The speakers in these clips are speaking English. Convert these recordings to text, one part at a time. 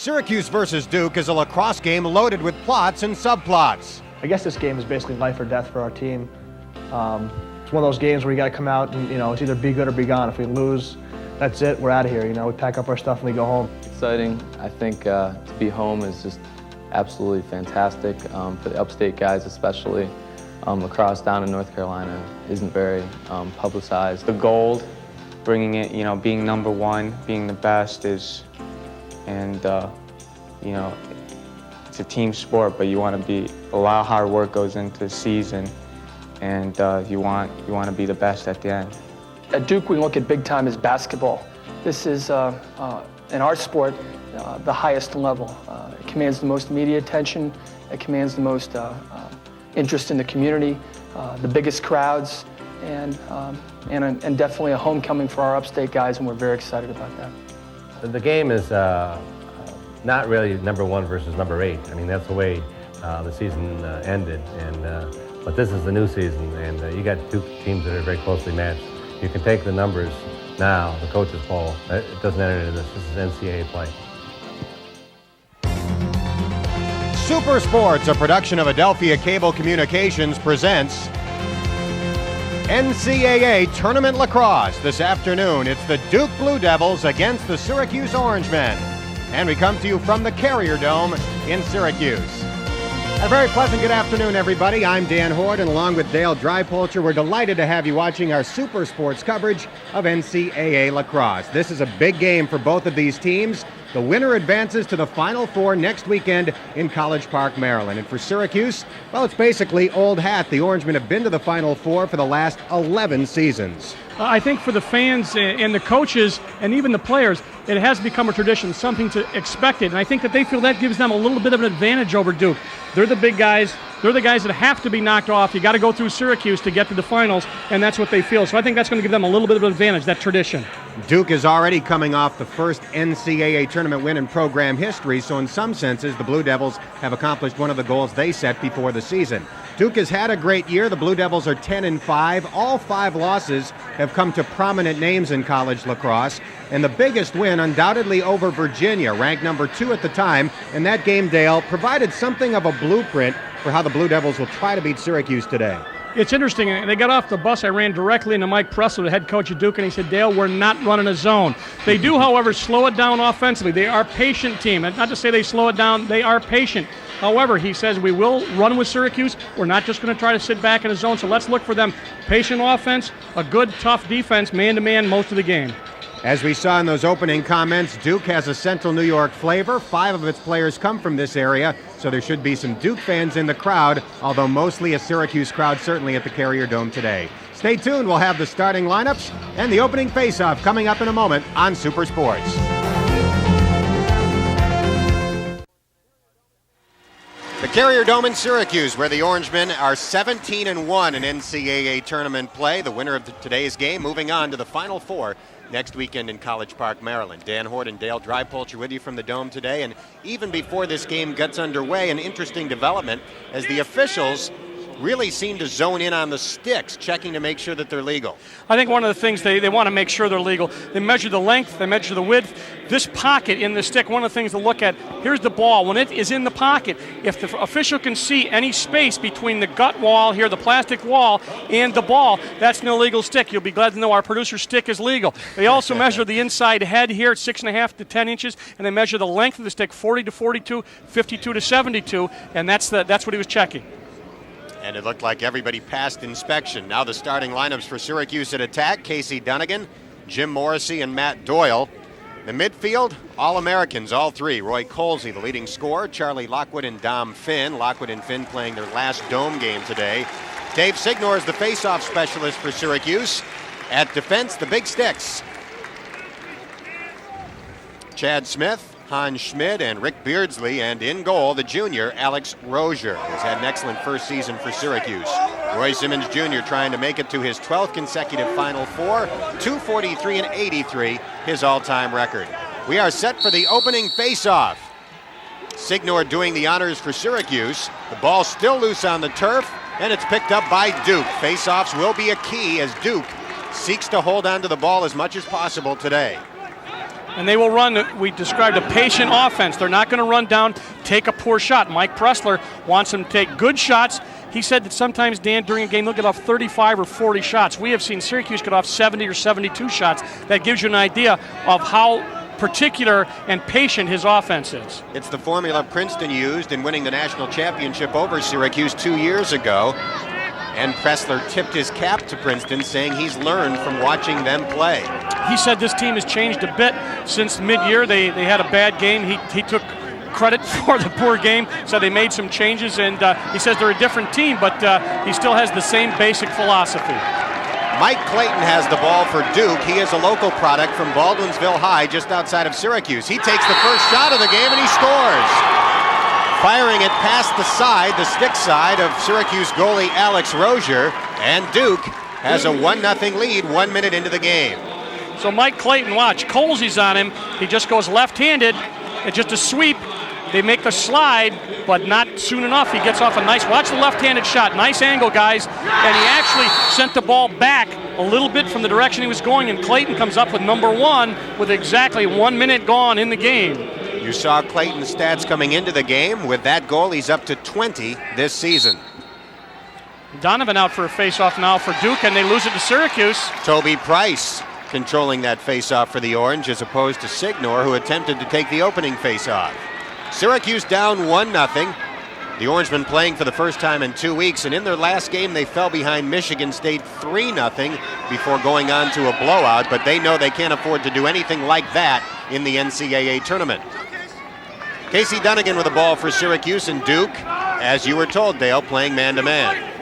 Syracuse versus Duke is a lacrosse game loaded with plots and subplots. I guess this game is basically life or death for our team. It's one of those games where you got to come out and, it's either be good or be gone. If we lose, that's it, we're out of here. We pack up our stuff and we go home. Exciting. I think to be home is just absolutely fantastic for the upstate guys especially. Lacrosse down in North Carolina isn't very publicized. The gold, bringing it, being number one, being the best is, and it's a team sport, but you want to be, a lot of hard work goes into the season, and you want to be the best at the end. At Duke, we look at big time as basketball. This is, in our sport, the highest level. It commands the most media attention. It commands the most interest in the community, the biggest crowds, and definitely a homecoming for our upstate guys, and we're very excited about that. The game is not really number 1 versus number 8. I mean, that's the way the season ended, but this is the new season, and you got two teams that are very closely matched. You can take the numbers now, the coaches poll. It doesn't enter into this. This is NCAA play. Super Sports, a production of Adelphia Cable Communications, presents NCAA Tournament Lacrosse. This afternoon, it's the Duke Blue Devils against the Syracuse Orangemen. And we come to you from the Carrier Dome in Syracuse. A very pleasant good afternoon, everybody. I'm Dan Hoard, and along with Dale Drypolcher, we're delighted to have you watching our Super Sports coverage of NCAA Lacrosse. This is a big game for both of these teams. The winner advances to the Final Four next weekend in College Park, Maryland. And for Syracuse, well, it's basically old hat. The Orangemen have been to the Final Four for the last 11 seasons. I think for the fans and the coaches and even the players, it has become a tradition, something to expect it. And I think that they feel that gives them a little bit of an advantage over Duke. They're the big guys. They're the guys that have to be knocked off. You got to go through Syracuse to get to the finals, and that's what they feel. So I think that's going to give them a little bit of an advantage, that tradition. Duke is already coming off the first NCAA tournament win in program history, so in some senses, the Blue Devils have accomplished one of the goals they set before the season. Duke has had a great year. The Blue Devils are 10-5. All 5 losses have come to prominent names in college lacrosse, and the biggest win undoubtedly over Virginia, ranked number 2 at the time, and that game, Dale, provided something of a blueprint for how the Blue Devils will try to beat Syracuse today. It's interesting. They got off the bus. I ran directly into Mike Pressler, the head coach of Duke, and he said, Dale, we're not running a zone. They do, however, slow it down offensively. They are a patient team. And not to say they slow it down, they are patient. However, he says we will run with Syracuse. We're not just going to try to sit back in a zone, so let's look for them. Patient offense, a good, tough defense, man-to-man most of the game. As we saw in those opening comments, Duke has a Central New York flavor. 5 of its players come from this area, so there should be some Duke fans in the crowd, although mostly a Syracuse crowd certainly at the Carrier Dome today. Stay tuned. We'll have the starting lineups and the opening face-off coming up in a moment on Super Sports. The Carrier Dome in Syracuse, where the Orangemen are 17-1 in NCAA tournament play. The winner of today's game moving on to the Final Four next weekend in College Park, Maryland. Dan Hoard and Dale Drypolcher with you from the Dome today. And even before this game gets underway, an interesting development as the officials really seem to zone in on the sticks, checking to make sure that they're legal. I think one of the things they want to make sure they're legal. They measure the length, they measure the width. This pocket in the stick, one of the things to look at, here's the ball. When it is in the pocket, if the official can see any space between the gut wall here, the plastic wall, and the ball, that's an illegal stick. You'll be glad to know our producer's stick is legal. They also measure the inside head here at 6.5 to 10 inches, and they measure the length of the stick, 40 to 42, 52 to 72, and that's what he was checking. And it looked like everybody passed inspection. Now the starting lineups for Syracuse at attack: Casey Dunnigan, Jim Morrissey, and Matt Doyle. The midfield, All-Americans, all 3. Roy Colsey, the leading scorer, Charlie Lockwood and Dom Finn. Lockwood and Finn playing their last Dome game today. Dave Signor is the face-off specialist for Syracuse. At defense, the big sticks: Chad Smith, Hans Schmid, and Rick Beardsley, and in goal, the junior, Alex Rozier, has had an excellent first season for Syracuse. Roy Simmons Jr. trying to make it to his 12th consecutive Final Four, 243 and 83, his all-time record. We are set for the opening face-off. Signor doing the honors for Syracuse. The ball still loose on the turf, and it's picked up by Duke. Face-offs will be a key as Duke seeks to hold on to the ball as much as possible today. And they will run, we described a patient offense. They're not going to run down, take a poor shot. Mike Pressler wants them to take good shots. He said that sometimes, Dan, during a game, they'll get off 35 or 40 shots. We have seen Syracuse get off 70 or 72 shots. That gives you an idea of how particular and patient his offense is. It's the formula Princeton used in winning the national championship over Syracuse 2 years ago. And Pressler tipped his cap to Princeton, saying he's learned from watching them play. He said this team has changed a bit since mid-year. They had a bad game. He took credit for the poor game, so they made some changes, and he says they're a different team, but he still has the same basic philosophy. Mike Clayton has the ball for Duke. He is a local product from Baldwinsville High, just outside of Syracuse. He takes the first shot of the game, and he scores. Firing it past the side, the stick side of Syracuse goalie Alex Rozier, and Duke has a 1-0 lead 1 minute into the game. So Mike Clayton, watch, Colsey's on him. He just goes left-handed. It's just a sweep. They make the slide, but not soon enough. He gets off a nice, watch the left-handed shot. Nice angle, guys. And he actually sent the ball back a little bit from the direction he was going, and Clayton comes up with number 1 with exactly 1 minute gone in the game. You saw Clayton's stats coming into the game. With that goal, he's up to 20 this season. Donovan out for a face-off now for Duke, and they lose it to Syracuse. Toby Price controlling that face-off for the Orange, as opposed to Signor, who attempted to take the opening face-off. Syracuse down 1-0. The Orangemen playing for the first time in 2 weeks, and in their last game they fell behind Michigan State 3-0 before going on to a blowout, but they know they can't afford to do anything like that in the NCAA tournament. Casey Dunnigan with the ball for Syracuse, and Duke, as you were told, Dale, playing man-to-man.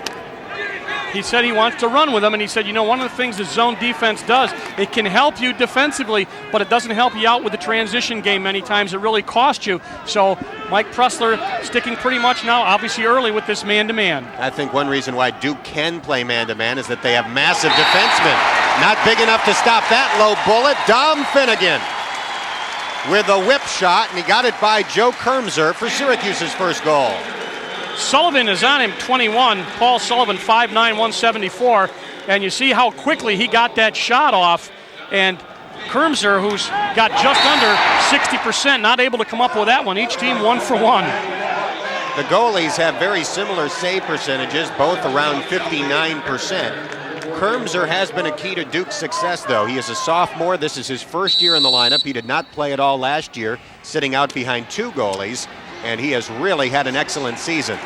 He said he wants to run with them, and he said, you know, one of the things the zone defense does, it can help you defensively, but it doesn't help you out with the transition game many times. It really costs you. So Mike Pressler sticking pretty much now, obviously early, with this man-to-man. I think one reason why Duke can play man-to-man is that they have massive defensemen. Not big enough to stop that low bullet. Dom Finnegan with a whip shot, and he got it by Joe Kermser for Syracuse's first goal. Sullivan is on him, 21. Paul Sullivan, 5'9", 174. And you see how quickly he got that shot off. And Kermser, who's got just under 60%, not able to come up with that one. Each team 1 for 1. The goalies have very similar save percentages, both around 59%. Kermser has been a key to Duke's success, though. He is a sophomore. This is his first year in the lineup. He did not play at all last year, sitting out behind 2 goalies. And he has really had an excellent season.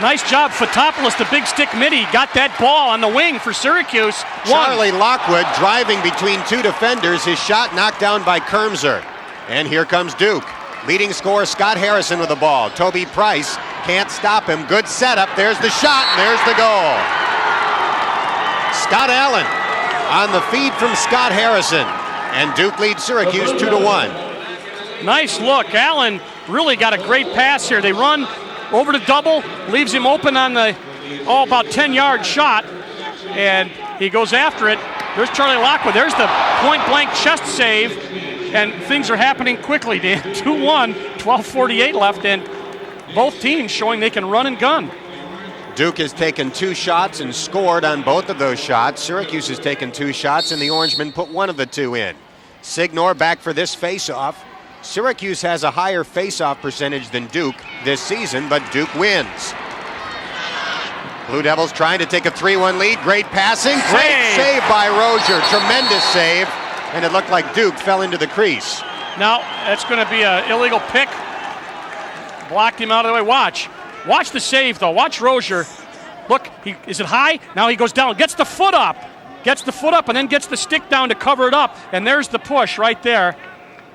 Nice job, Fotopoulos, the big stick midi, got that ball on the wing for Syracuse. Charlie Lockwood driving between 2 defenders, his shot knocked down by Kermser. And here comes Duke. Leading scorer Scott Harrison with the ball. Toby Price can't stop him. Good setup, there's the shot, and there's the goal. Scott Allen on the feed from Scott Harrison. And Duke leads Syracuse 2-1. Nice look, Allen really got a great pass here. They run over to double, leaves him open on the about 10-yard shot, and he goes after it. There's Charlie Lockwood. There's the point-blank chest save, and things are happening quickly, Dan. 2-1, 12:48 left, and both teams showing they can run and gun. Duke has taken 2 shots and scored on both of those shots. Syracuse has taken 2 shots, and the Orangemen put 1 of the 2 in. Signor back for this face-off. Syracuse has a higher face-off percentage than Duke this season, but Duke wins. Blue Devils trying to take a 3-1 lead. Great passing. Great save by Rozier. Tremendous save. And it looked like Duke fell into the crease. Now, that's going to be an illegal pick. Blocked him out of the way. Watch the save, though. Watch Rozier. Look, is it high? Now he goes down, gets the foot up. And then gets the stick down to cover it up. And there's the push right there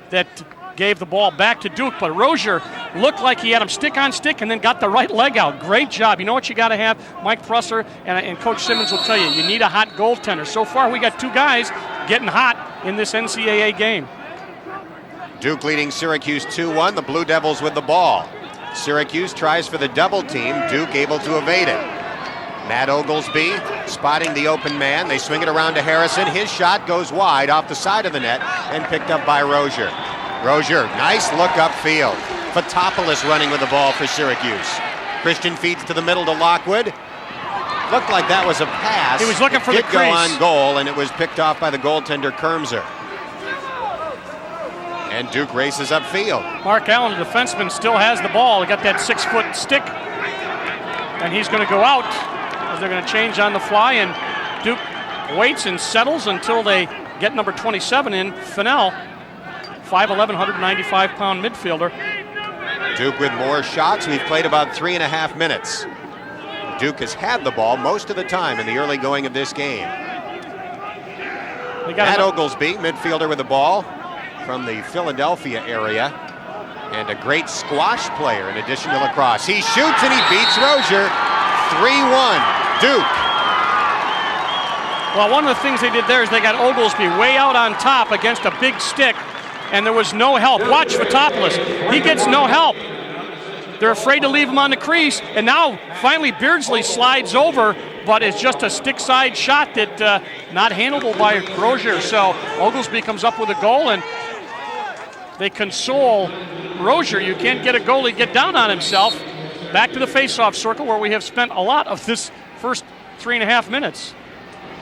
that gave the ball back to Duke, but Rozier looked like he had him stick on stick and then got the right leg out. Great job. You know what you got to have? Mike Pressler and Coach Simmons will tell you, you need a hot goaltender. So far, we got 2 guys getting hot in this NCAA game. Duke leading Syracuse 2-1. The Blue Devils with the ball. Syracuse tries for the double team. Duke able to evade it. Matt Oglesby spotting the open man. They swing it around to Harrison. His shot goes wide off the side of the net and picked up by Rozier. Rozier, nice look upfield. Fotopoulos running with the ball for Syracuse. Christian feeds to the middle to Lockwood. Looked like that was a pass. He was looking for the crease. It did go on goal, and it was picked off by the goaltender, Kermser. And Duke races upfield. Mark Allen, the defenseman, still has the ball. He got that 6-foot stick, and he's going to go out as they're going to change on the fly, and Duke waits and settles until they get number 27 in, Fennell, 5'11", 195-pound midfielder. Duke with more shots. We've played about 3.5 minutes. Duke has had the ball most of the time in the early going of this game. Matt Oglesby, midfielder with the ball from the Philadelphia area, and a great squash player in addition to lacrosse. He shoots and he beats Rozier. 3-1, Duke. Well, one of the things they did there is they got Oglesby way out on top against a big stick, and there was no help. Watch Fotopoulos. He gets no help. They're afraid to leave him on the crease, and now finally Beardsley slides over, but it's just a stick side shot that not handleable by Rozier. So Oglesby comes up with a goal, and they console Rozier. You can't get a goalie get down on himself. Back to the face-off circle where we have spent a lot of this first 3.5 minutes.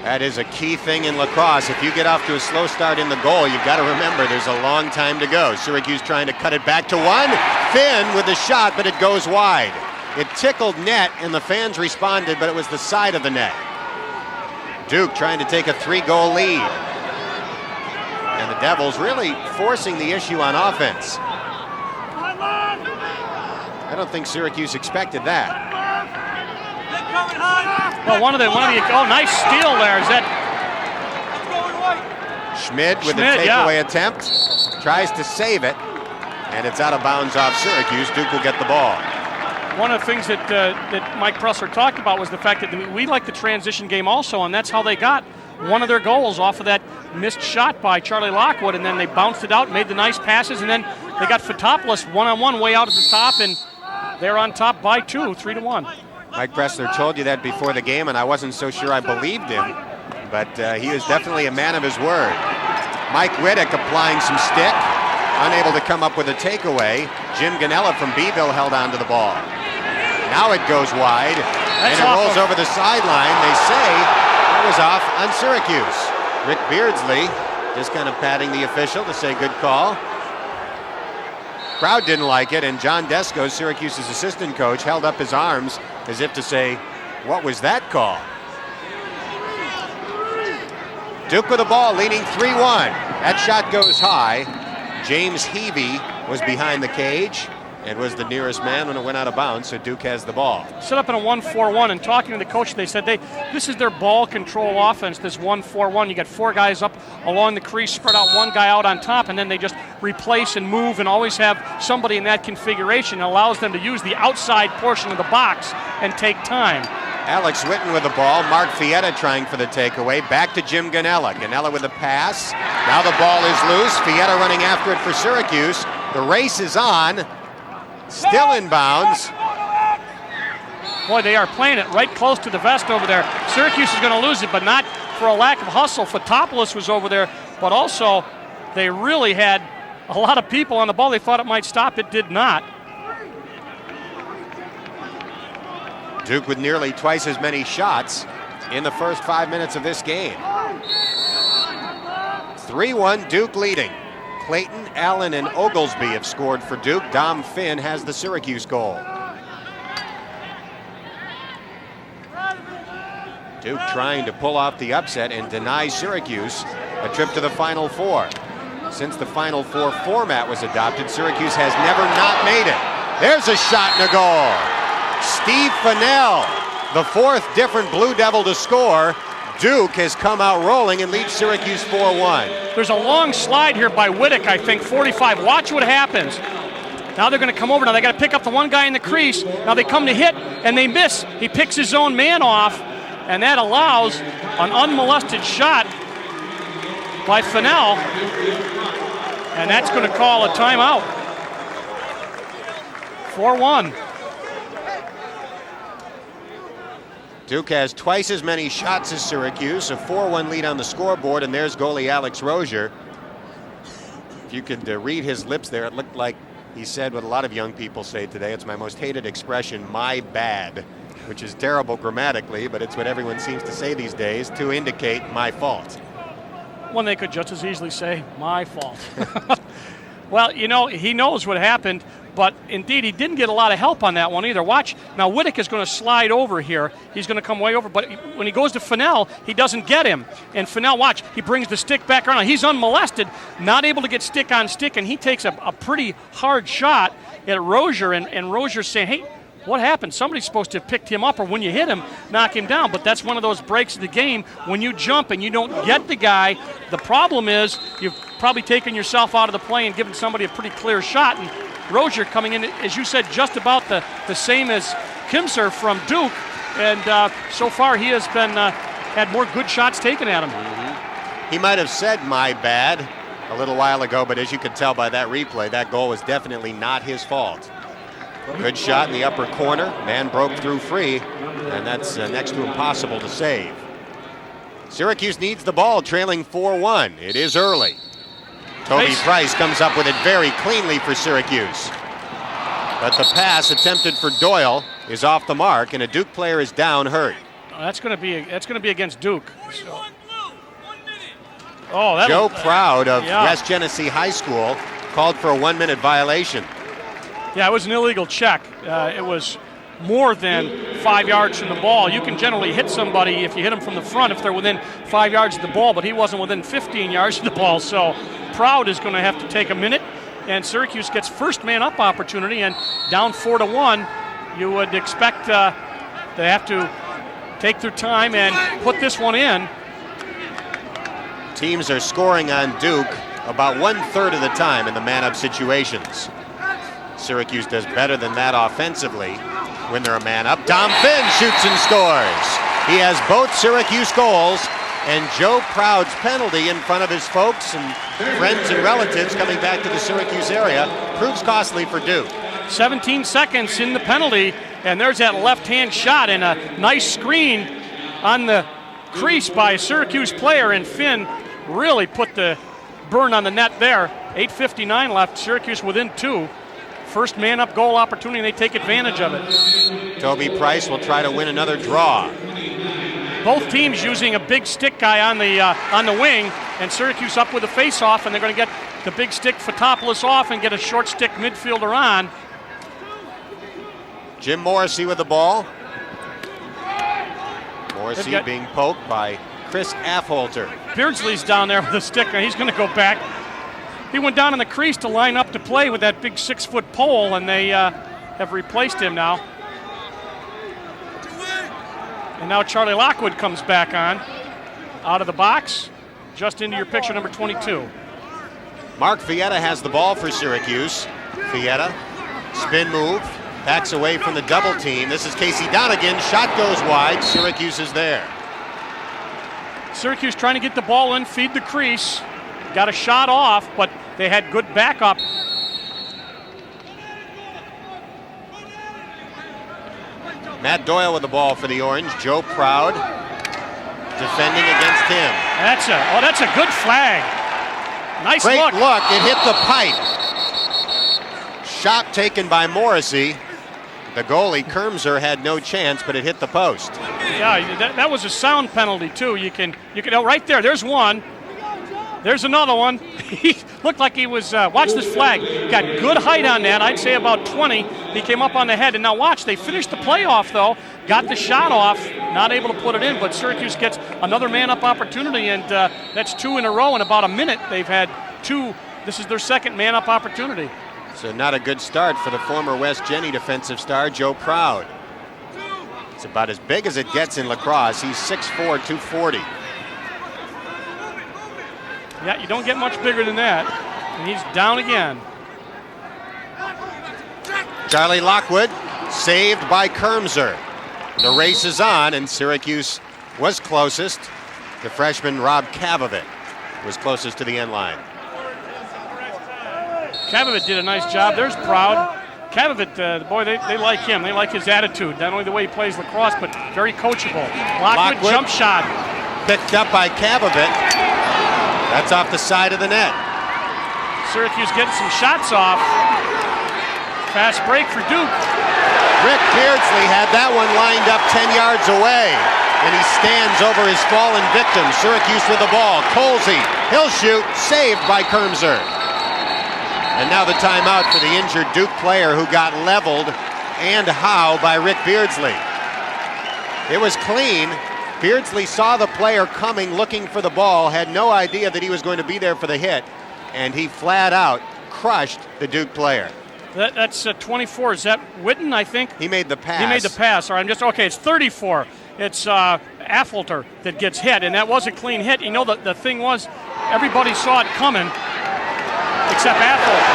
That is a key thing in lacrosse. If you get off to a slow start in the goal, you've got to remember there's a long time to go. Syracuse trying to cut it back to one. Finn with the shot, but it goes wide. It tickled net, and the fans responded, but it was the side of the net. Duke trying to take a 3-goal lead. And the Devils really forcing the issue on offense. I don't think Syracuse expected that. Well, one of the nice steal there. Is that Schmid with the takeaway attempt, tries to save it, and it's out of bounds off Syracuse. Duke will get the ball. One of the things that Mike Pressler talked about was the fact that we like the transition game also, and that's how they got one of their goals off of that missed shot by Charlie Lockwood, and then they bounced it out, made the nice passes, and then they got Fotopoulos one-on-one way out at the top, and they're on top by 2, 3-1. Mike Pressler told you that before the game, and I wasn't so sure I believed him, but he was definitely a man of his word. Mike Riddick applying some stick, unable to come up with a takeaway. Jim Ganella from Beeville held on to the ball. Now it goes wide, and it rolls over the sideline. They say it was off on Syracuse. Rick Beardsley just kind of patting the official to say good call. Crowd didn't like it, and John Desko, Syracuse's assistant coach, held up his arms as if to say, what was that call? Duke with the ball, leading 3-1. That shot goes high. James Heavey was behind the cage and was the nearest man when it went out of bounds, so Duke has the ball. Set up in a 1-4-1, and talking to the coach, they said this is their ball control offense, this 1-4-1. You got 4 guys up along the crease, spread out 1 guy out on top, and then they just replace and move and always have somebody in that configuration. It allows them to use the outside portion of the box and take time. Alex Witten with the ball. Mark Fietta trying for the takeaway. Back to Jim Ganella. Ganella with the pass. Now the ball is loose. Fietta running after it for Syracuse. The race is on. Still in bounds. Boy, they are playing it right close to the vest over there. Syracuse is going to lose it, but not for a lack of hustle. Fotopoulos was over there, but also they really had a lot of people on the ball. They thought it might stop. It did not. Duke with nearly twice as many shots in the first 5 minutes of this game. 3-1, Duke leading. Clayton, Allen, and Oglesby have scored for Duke. Dom Finn has the Syracuse goal. Duke trying to pull off the upset and deny Syracuse a trip to the Final Four. Since the Final Four format was adopted, Syracuse has never not made it. There's a shot and a goal. Steve Fennell, the 4th different Blue Devil to score. Duke has come out rolling and leads Syracuse 4-1. There's a long slide here by Wittick, I think, 45. Watch what happens. Now they're going to come over. Now they got to pick up the 1 guy in the crease. Now they come to hit, and they miss. He picks his own man off, and that allows an unmolested shot by Fennell, and that's going to call a timeout. 4-1. Duke has twice as many shots as Syracuse, a 4-1 lead on the scoreboard, and there's goalie Alex Rozier. If you could read his lips there, it looked like he said what a lot of young people say today. It's my most hated expression, my bad, which is terrible grammatically, but it's what everyone seems to say these days to indicate my fault. When they could just as easily say, my fault. Well, you know, he knows what happened, but indeed he didn't get a lot of help on that one either. Watch, now Whittick is going to slide over here. He's going to come way over, but when he goes to Fennell, he doesn't get him. And Fennell, watch, he brings the stick back around. He's unmolested, not able to get stick on stick, and he takes a pretty hard shot at Rozier, and Rozier's saying, hey, what happened? Somebody's supposed to have picked him up, or when you hit him, knock him down. But that's one of those breaks of the game when you jump and you don't get the guy. The problem is you've probably taken yourself out of the play and given somebody a pretty clear shot. And Rozier coming in, as you said, just about the same as Kimser from Duke. And so far he has been had more good shots taken at him. Mm-hmm. He might have said "my bad" a little while ago, but as you can tell by that replay, that goal was definitely not his fault. Good shot in the upper corner. Man broke through free, and that's next to impossible to save. Syracuse needs the ball, trailing 4-1. It is early. Toby Price comes up with it very cleanly for Syracuse. But the pass attempted for Doyle is off the mark, and a Duke player is down hurt. That's going to be against Duke. So. Joe Proud of West Genesee High School called for a 1-minute violation. Yeah, it was an illegal check. It was more than 5 yards from the ball. You can generally hit somebody if you hit them from the front if they're within 5 yards of the ball, but he wasn't within 15 yards of the ball. So Proud is going to have to take a minute, and Syracuse gets first man up opportunity, and down 4-1, you would expect they have to take their time and put this one in. Teams are scoring on Duke about 1/3 of the time in the man-up situations. Syracuse does better than that offensively when they're a man up. Dom Finn shoots and scores. He has both Syracuse goals, and Joe Proud's penalty in front of his folks and friends and relatives coming back to the Syracuse area proves costly for Duke. 17 seconds in the penalty, and there's that left-hand shot and a nice screen on the crease by a Syracuse player, and Finn really put the burn on the net there. 8:59 left, Syracuse within 2. First man-up goal opportunity, and they take advantage of it. Toby Price will try to win another draw. Both teams using a big stick guy on the wing, and Syracuse up with a face-off, and they're going to get the big stick Fotopoulos off and get a short stick midfielder on. Jim Morrissey with the ball. Morrissey being poked by Chris Affolter. Beardsley's down there with the stick, and he's going to go back. He went down in the crease to line up to play with that big 6-foot pole, and they have replaced him now. And now Charlie Lockwood comes back on, out of the box, just into your picture, number 22. Mark Fietta has the ball for Syracuse. Fietta, spin move, backs away from the double team. This is Casey Donegan, shot goes wide, Syracuse is there. Syracuse trying to get the ball in, feed the crease. Got a shot off, but they had good backup. Matt Doyle with the ball for the Orange. Joe Proud defending against him. That's a good flag. Nice Great look. It hit the pipe. Shot taken by Morrissey. The goalie, Kermser, had no chance, but it hit the post. Yeah, that was a sound penalty too. You can right there. There's one. There's another one. He looked like he was, watch this flag. Got good height on that, I'd say about 20. He came up on the head, and now watch, they finished the playoff though, got the shot off, not able to put it in, but Syracuse gets another man-up opportunity, and that's 2 in a row in about a minute. They've had 2, this is their second man-up opportunity. So not a good start for the former West Genny defensive star, Joe Proud. It's about as big as it gets in lacrosse. He's 6'4", 240. Yeah, you don't get much bigger than that. And he's down again. Charlie Lockwood saved by Kermser. The race is on, and Syracuse was closest. The freshman Rob Kavovit was closest to the end line. Kavovit did a nice job. There's Proud. Kavovit, boy, they like him. They like his attitude. Not only the way he plays lacrosse, but very coachable. Lockwood jump shot. Picked up by Kavovit. That's off the side of the net. Syracuse getting some shots off. Fast break for Duke. Rick Beardsley had that one lined up 10 yards away, and he stands over his fallen victim. Syracuse with the ball. Colsey, he'll shoot, saved by Kermser. And now the timeout for the injured Duke player who got leveled, and how, by Rick Beardsley. It was clean. Beardsley saw the player coming, looking for the ball, had no idea that he was going to be there for the hit, and he flat out crushed the Duke player. That's 24. Is that Witten, I think? He made the pass. He made the pass. All right, okay, it's 34. It's Affolter that gets hit, and that was a clean hit. You know, the thing was, everybody saw it coming except Affolter.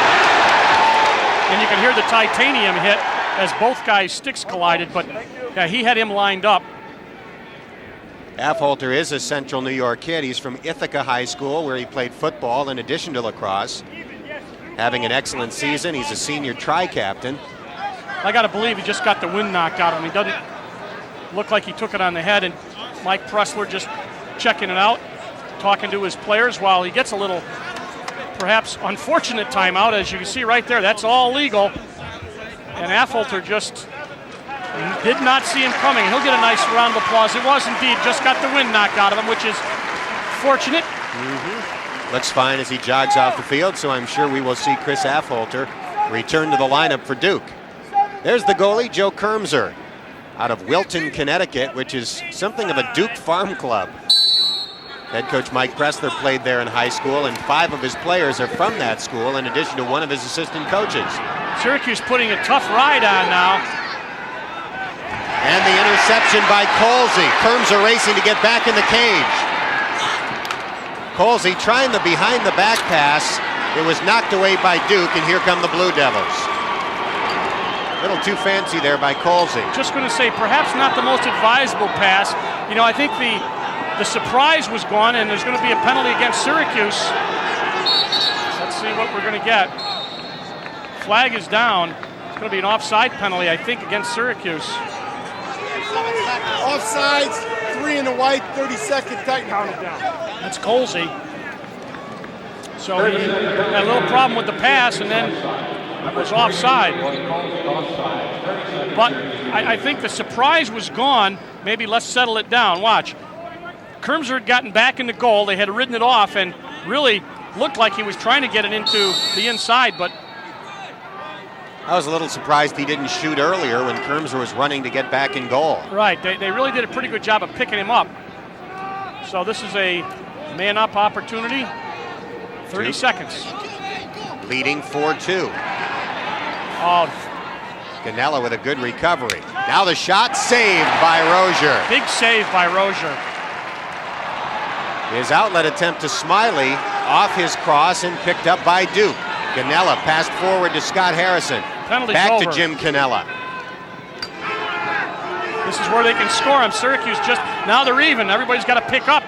And you can hear the titanium hit as both guys' sticks collided, but yeah, he had him lined up. Affolter is a Central New York kid. He's from Ithaca High School, where he played football in addition to lacrosse. Having an excellent season. He's a senior tri-captain. I got to believe he just got the wind knocked out of him. He doesn't look like he took it on the head, and Mike Pressler just checking it out, talking to his players while he gets a little, perhaps, unfortunate timeout. As you can see right there, that's all legal. And Affolter just did not see him coming. He'll get a nice round of applause. It was indeed just got the wind knocked out of him, which is fortunate. Looks fine as he jogs off the field, so I'm sure we will see Chris Affolter return to the lineup for Duke. There's the goalie, Joe Kermser, out of Wilton, Connecticut, which is something of a Duke farm club. Head coach Mike Pressler played there in high school, and 5 of his players are from that school, in addition to one of his assistant coaches. Syracuse putting a tough ride on now. And the interception by Colsey. Kermser racing to get back in the cage. Colsey trying the behind-the-back pass. It was knocked away by Duke, and here come the Blue Devils. A little too fancy there by Colsey. Just going to say, perhaps not the most advisable pass. You know, I think the surprise was gone, and there's going to be a penalty against Syracuse. Let's see what we're going to get. Flag is down. It's going to be an offside penalty, I think, against Syracuse. Offsides, 3 in the white, 30-second tight down. That's Colsey. So he had a little problem with the pass, and then was offside. But I think the surprise was gone. Maybe let's settle it down. Watch. Kermser had gotten back into goal. They had ridden it off and really looked like he was trying to get it into the inside, but I was a little surprised he didn't shoot earlier when Kermser was running to get back in goal. Right, they really did a pretty good job of picking him up. So this is a man-up opportunity. 30 seconds. Leading 4-2. Oh, Ganella with a good recovery. Now the shot saved by Rozier. big save by Rozier. His outlet attempt to Smiley off his cross and picked up by Duke. Ganella passed forward to Scott Harrison. Penalty's Back over. to Jim Cannella. This is where they can score him. Syracuse just, now they're even. Everybody's got to pick up.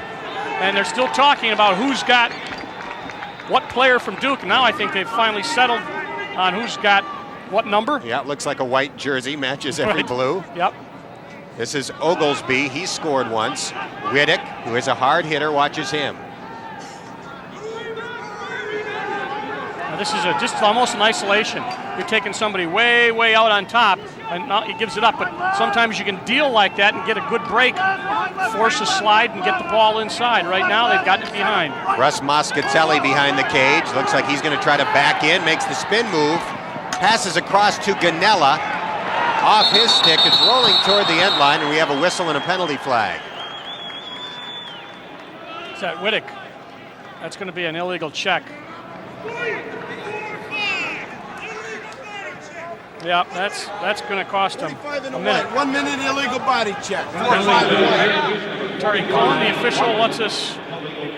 And they're still talking about who's got what player from Duke. Now I think they've finally settled on who's got what number. Yeah, it looks like a white jersey matches every Right. blue. Yep. This is Oglesby. He scored once. Riddick, who is a hard hitter, watches him. Now this is just almost an isolation. You're taking somebody way, way out on top, and now he gives it up. But sometimes you can deal like that and get a good break, force a slide, and get the ball inside. Right now, they've gotten it behind. Russ Moscatelli behind the cage. Looks like he's going to try to back in. Makes the spin move. Passes across to Ganella. Off his stick. It's rolling toward the end line, and we have a whistle and a penalty flag. Is that Wittick? That's going to be an illegal check. Yeah, that's going to cost him 45 in the a minute. white, 1 minute illegal body check. Terry Cohen, the official, lets us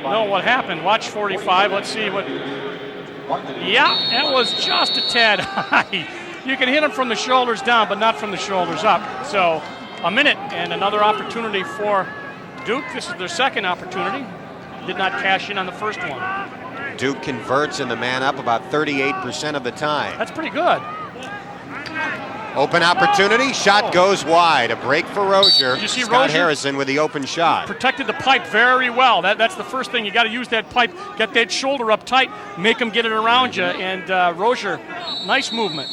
know what happened. Watch 45. Let's see what. Yeah, that was just a tad high. You can hit him from the shoulders down, but not from the shoulders up. So a minute and another opportunity for Duke. This is their second opportunity. Did not cash in on the first one. Duke converts in the man up about 38% of the time. That's pretty good. Open opportunity. Shot goes wide. A break for Rozier. Did you see Scott Rozier? Harrison with the open shot. Protected the pipe very well. That's the first thing. You got to use that pipe, get that shoulder up tight, make them get it around you. And Rozier, nice movement.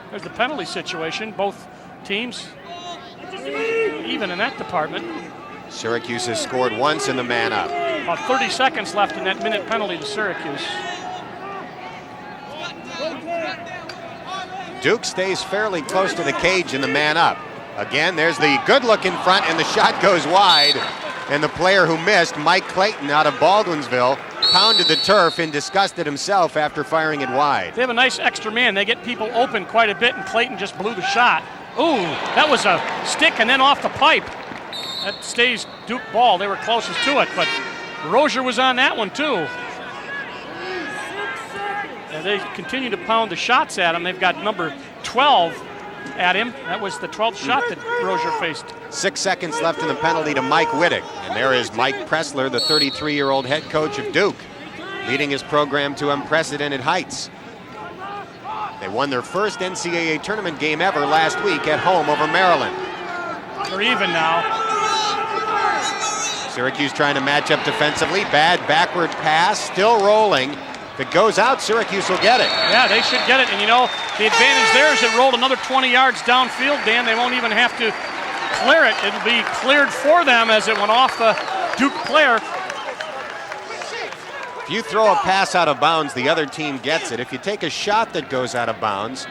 There's the penalty situation. Both teams even in that department. Syracuse has scored once in the man up. About 30 seconds left in that minute penalty to Syracuse. Duke stays fairly close to the cage in the man up. Again, there's the good look in front, and the shot goes wide. And the player who missed, Mike Clayton out of Baldwinsville, pounded the turf in disgust at himself after firing it wide. They have a nice extra man. They get people open quite a bit, and Clayton just blew the shot. Ooh, that was a stick and then off the pipe. That stays Duke ball. They were closest to it, but Rozier was on that one too. And they continue to pound the shots at him. They've got number 12 at him. That was the 12th shot that Rozier faced. 6 seconds left in the penalty to Mike Wittig. And there is Mike Pressler, the 33-year-old head coach of Duke, leading his program to unprecedented heights. They won their first NCAA tournament game ever last week at home over Maryland. They're even now. Syracuse trying to match up defensively. Bad backward pass, still rolling. If it goes out, Syracuse will get it. Yeah, they should get it. And you know, the advantage there is it rolled another 20 yards downfield, Dan. They won't even have to clear it. It'll be cleared for them as it went off the Duke player. If you throw a pass out of bounds, the other team gets it. If you take a shot that goes out of bounds,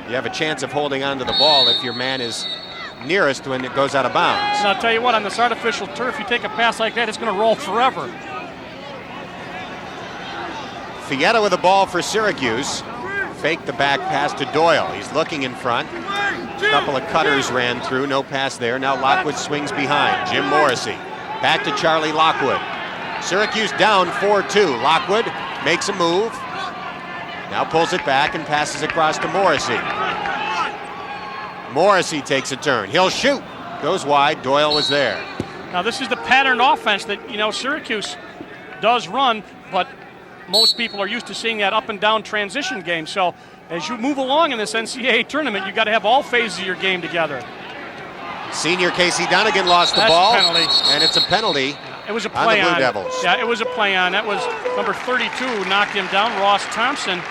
you have a chance of holding on to the ball if your man is nearest when it goes out of bounds. And I'll tell you what, on this artificial turf, you take a pass like that, it's going to roll forever. Fietta with the ball for Syracuse. Faked the back pass to Doyle. He's looking in front. A couple of cutters ran through, no pass there. Now Lockwood swings behind. Jim Morrissey. Back to Charlie Lockwood. Syracuse down 4-2. Lockwood makes a move. Now pulls it back and passes across to Morrissey. Morrissey takes a turn. He'll shoot. Goes wide. Doyle was there. Now this is the patterned offense that, you know, Syracuse does run, but most people are used to seeing that up and down transition game. So as you move along in this NCAA tournament, you've got to have all phases of your game together. Senior Casey Donegan lost the ball. And it's a penalty. It was a play on the Blue Devils. Yeah, it was a play on. That was number 32 who knocked him down, Ross Thompson,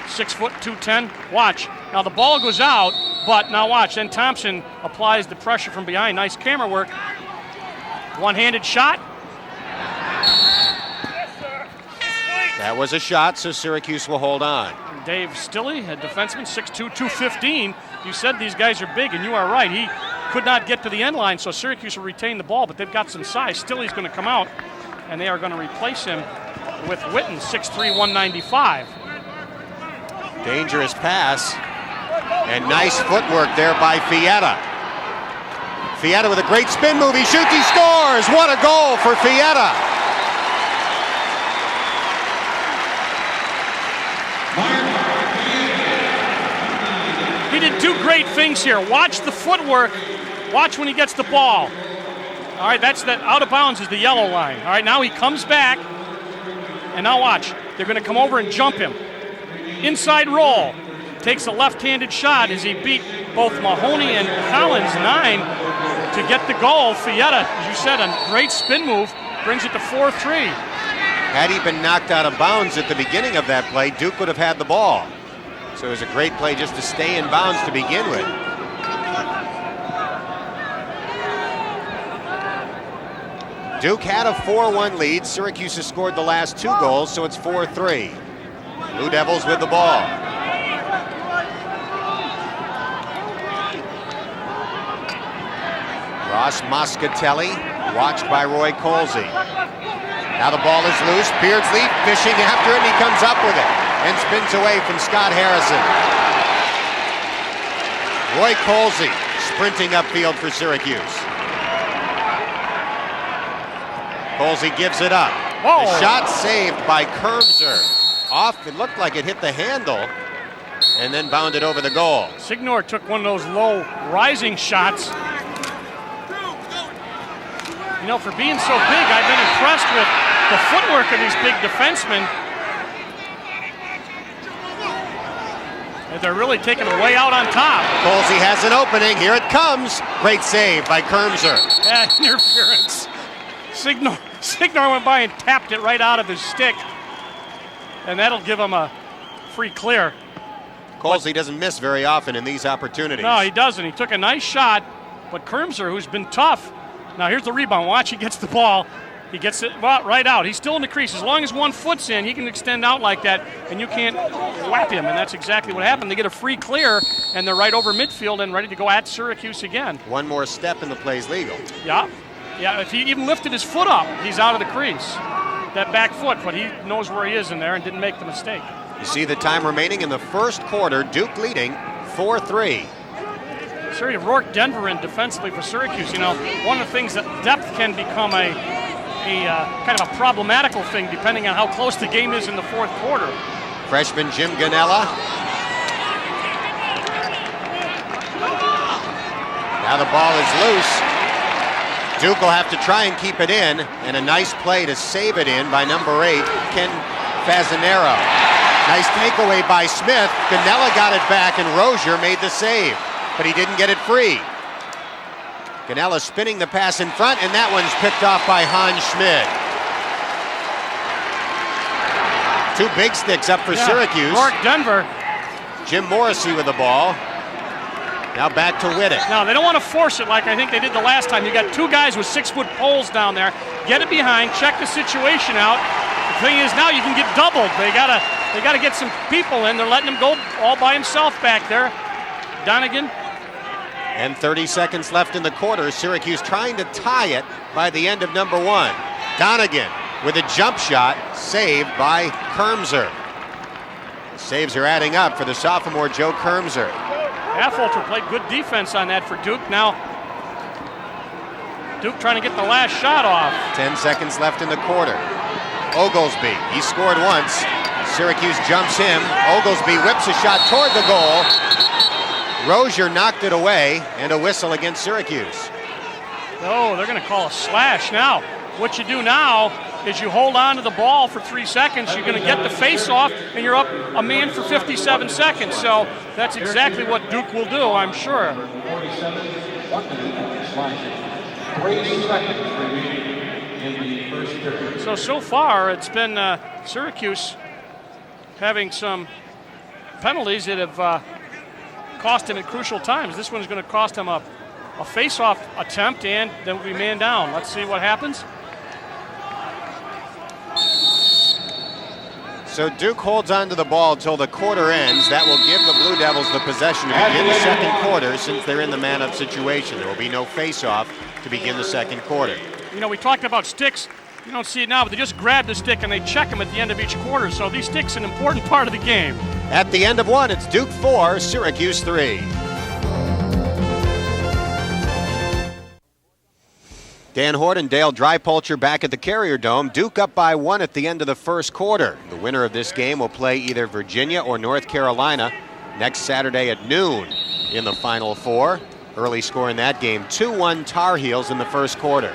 6 foot 210. Watch. Now the ball goes out, but now watch. Then Thompson applies the pressure from behind. Nice camera work. One-handed shot. That was a shot, so Syracuse will hold on. Dave Stilley, a defenseman, 6'2", 215. You said these guys are big, and you are right. He could not get to the end line, so Syracuse will retain the ball, but they've got some size. Stilley's going to come out, and they are going to replace him with Witten, 6'3", 195. Dangerous pass, and nice footwork there by Fietta. Fietta with a great spin move. He shoots, he scores! What a goal for Fietta! He did two great things here. Watch the footwork. Watch when he gets the ball. All right, that's that out of bounds is the yellow line. All right, now he comes back. And now watch. They're going to come over and jump him. Inside roll. Takes a left-handed shot as he beat both Mahoney and Collins 9 to get the goal. Fietta, as you said, a great spin move. Brings it to 4-3. Had he been knocked out of bounds at the beginning of that play, Duke would have had the ball. So it was a great play just to stay in bounds to begin with. Duke had a 4-1 lead. Syracuse has scored the last 2 goals, so it's 4-3. Blue Devils with the ball. Ross Moscatelli, watched by Roy Colsey. Now the ball is loose. Beardsley fishing after it, and he comes up with it and spins away from Scott Harrison. Roy Colsey sprinting upfield for Syracuse. Colsey gives it up. Whoa. The shot saved by Kermser. Off, it looked like it hit the handle and then bounded over the goal. Signor took one of those low rising shots. You know, for being so big, I've been impressed with the footwork of these big defensemen. They're really taking it way out on top. Colsey has an opening. Here it comes. Great save by Kermser. Yeah, interference. Signor went by and tapped it right out of his stick. And that'll give him a free clear. Colsey doesn't miss very often in these opportunities. No, he doesn't. He took a nice shot, but Kermser, who's been tough. Now here's the rebound. Watch, he gets the ball. He gets it right out. He's still in the crease. As long as one foot's in, he can extend out like that, and you can't whap him, and that's exactly what happened. They get a free clear, and they're right over midfield and ready to go at Syracuse again. One more step and the play's legal. Yeah, if he even lifted his foot up, he's out of the crease. That back foot, but he knows where he is in there and didn't make the mistake. You see the time remaining in the first quarter, Duke leading 4-3. Seriously, Rourke Denver in defensively for Syracuse. You know, one of the things that depth can become a kind of a problematical thing depending on how close the game is in the fourth quarter. Freshman Jim Ganella. Now the ball is loose. Duke will have to try and keep it in, and a nice play to save it in by number 8, Ken Fasanero. Nice takeaway by Smith. Ganella got it back, and Rozier made the save, but he didn't get it free. Ganella spinning the pass in front, and that one's picked off by Hans Schmid. 2 big sticks up for Syracuse. Rourke Denver. Jim Morrissey with the ball. Now back to Whittick. Now, they don't want to force it like I think they did the last time. You got 2 guys with 6-foot poles down there. Get it behind, check the situation out. The thing is now you can get doubled. They gotta get some people in. They're letting him go all by himself back there. Donegan. And 30 seconds left in the quarter. Syracuse trying to tie it by the end of number 1. Donegan with a jump shot, saved by Kermser. The saves are adding up for the sophomore Joe Kermser. Affolter played good defense on that for Duke. Now, Duke trying to get the last shot off. 10 seconds left in the quarter. Oglesby, he scored once. Syracuse jumps him. Oglesby whips a shot toward the goal. Rozier knocked it away, and a whistle against Syracuse. Oh, they're going to call a slash. Now, what you do now is you hold on to the ball for 3 seconds. You're going to get the face off, and you're up a man for 57 seconds. So that's exactly what Duke will do, I'm sure. 47, 1 minute, 3 seconds remaining in the first period. So far, it's been Syracuse having some penalties that have cost him at crucial times. This one's going to cost him a face-off attempt, and then will be man down. Let's see what happens. So Duke holds on to the ball till the quarter ends. That will give the Blue Devils the possession to begin the second quarter since they're in the man-up situation. There will be no face-off to begin the second quarter. You know, we talked about sticks. You don't see it now, but they just grab the stick and they check them at the end of each quarter. So these sticks are an important part of the game. At the end of 1, it's Duke 4, Syracuse 3. Dan Horton, Dale Drypulcher back at the Carrier Dome. Duke up by 1 at the end of the first quarter. The winner of this game will play either Virginia or North Carolina next Saturday at noon in the Final Four. Early score in that game, 2-1 Tar Heels in the first quarter.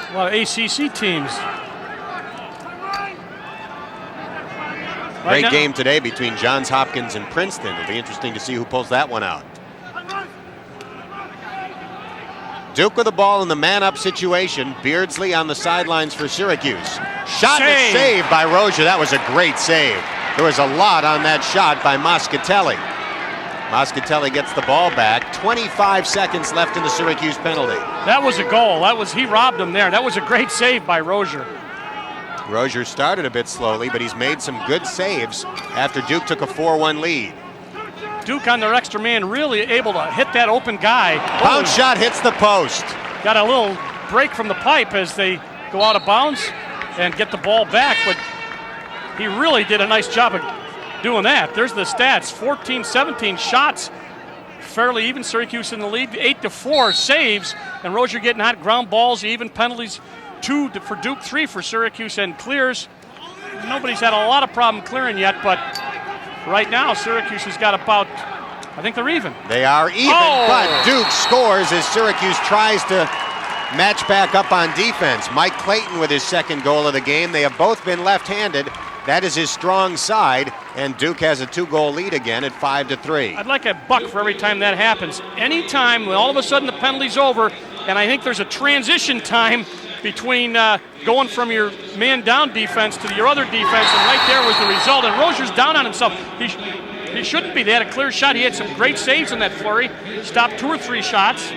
A lot of ACC teams. Great game today between Johns Hopkins and Princeton. It'll be interesting to see who pulls that one out. Duke with the ball in the man-up situation. Beardsley on the sidelines for Syracuse. Shot and saved by Rozier. That was a great save. There was a lot on that shot by Moscatelli. Moscatelli gets the ball back. 25 seconds left in the Syracuse penalty. That was a goal. He robbed him there. That was a great save by Rozier. Rozier started a bit slowly, but he's made some good saves after Duke took a 4-1 lead. Duke on their extra man really able to hit that open guy. Bounce shot hits the post. Got a little break from the pipe as they go out of bounds and get the ball back, but he really did a nice job of doing that. There's the stats, 14, 17 shots, fairly even. Syracuse in the lead, 8-4 saves, and Rozier getting hot ground balls, even penalties, 2 for Duke, 3 for Syracuse, and clears. Nobody's had a lot of problem clearing yet, but right now Syracuse has got about, I think they're even. They are even, but Duke scores as Syracuse tries to match back up on defense. Mike Clayton with his second goal of the game. They have both been left-handed. That is his strong side, and Duke has a 2-goal lead again at 5-3. I'd like a buck for every time that happens. Anytime when all of a sudden the penalty's over, and I think there's a transition time between going from your man-down defense to your other defense, and right there was the result. And Rozier's down on himself. He shouldn't be. They had a clear shot. He had some great saves in that flurry. Stopped 2 or 3 shots.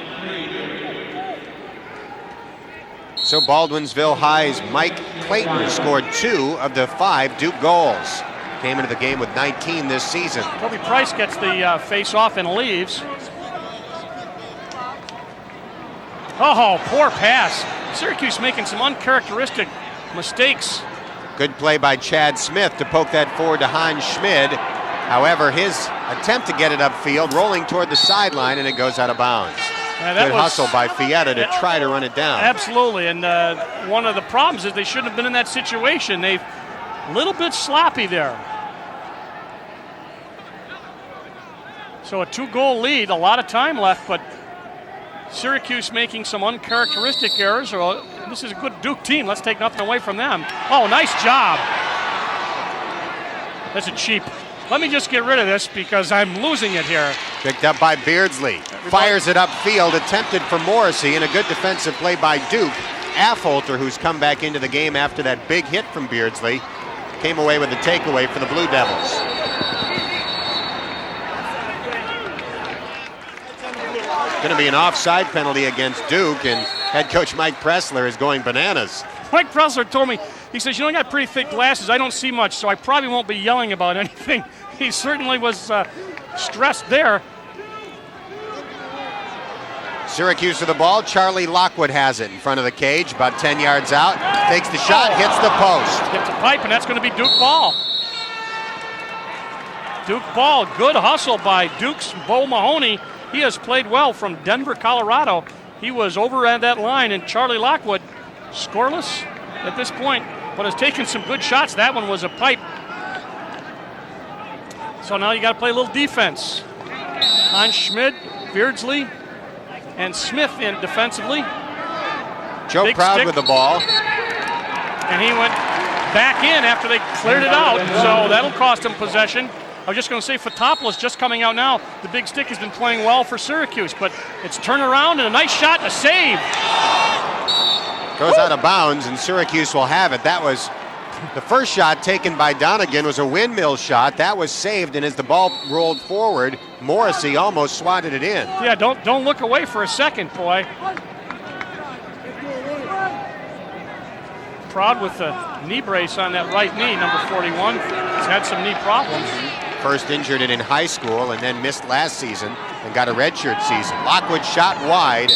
So Baldwinsville High's Mike Clayton scored 2 of the 5 Duke goals. Came into the game with 19 this season. Toby Price gets the face-off and leaves. Oh, poor pass. Syracuse making some uncharacteristic mistakes. Good play by Chad Smith to poke that forward to Hans Schmid. However, his attempt to get it upfield, rolling toward the sideline, and it goes out of bounds. Yeah, Good hustle by Fietta to try to run it down. Absolutely, and one of the problems is they shouldn't have been in that situation. They've a little bit sloppy there. So a 2-goal lead, a lot of time left, but Syracuse making some uncharacteristic errors. This is a good Duke team. Let's take nothing away from them. Oh, nice job. That's a cheap. Let me just get rid of this because I'm losing it here. Picked up by Beardsley. Fires it upfield, attempted for Morrissey, and a good defensive play by Duke. Affolter, who's come back into the game after that big hit from Beardsley, came away with a takeaway for the Blue Devils. Going to be an offside penalty against Duke, and head coach Mike Pressler is going bananas. Mike Pressler told me, he says, you know, I got pretty thick glasses. I don't see much, so I probably won't be yelling about anything. He certainly was stressed there. Syracuse with the ball. Charlie Lockwood has it in front of the cage, about 10 yards out. Takes the shot, hits the post. Gets a pipe, and that's going to be Duke ball. Duke ball. Good hustle by Duke's Bo Mahoney. He has played well from Denver, Colorado. He was over at that line, and Charlie Lockwood, scoreless at this point, but has taken some good shots. That one was a pipe. So now you got to play a little defense. On Schmid, Beardsley, and Smith in defensively. Joe Big Proud stick. with the ball. And he went back in after they cleared it out, so that'll cost him possession. I was just going to say Fotopoulos just coming out now. The big stick has been playing well for Syracuse, but it's turnaround and a nice shot and a save. Goes out of bounds, and Syracuse will have it. That was the first shot taken by Donegan was a windmill shot. That was saved, and as the ball rolled forward, Morrissey almost swatted it in. Yeah, don't look away for a second, boy. Proud with the knee brace on that right knee, number 41. He's had some knee problems. First injured it in high school and then missed last season and got a redshirt season. Lockwood shot wide.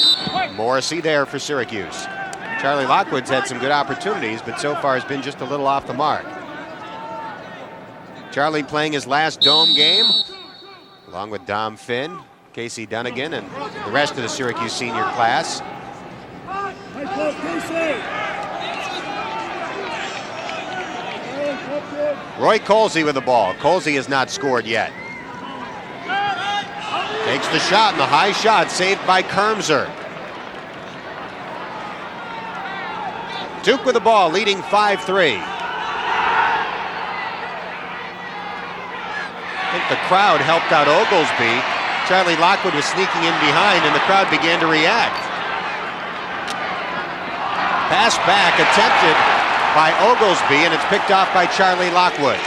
Morrissey there for Syracuse. Charlie Lockwood's had some good opportunities, but so far has been just a little off the mark. Charlie playing his last Dome game, along with Dom Finn, Casey Donegan, and the rest of the Syracuse senior class. Roy Colsey with the ball. Colsey has not scored yet. Takes the shot, and the high shot saved by Kermser. Duke with the ball, leading 5-3. I think the crowd helped out Oglesby. Charlie Lockwood was sneaking in behind, and the crowd began to react. Pass back attempted by Oglesby, and it's picked off by Charlie Lockwood.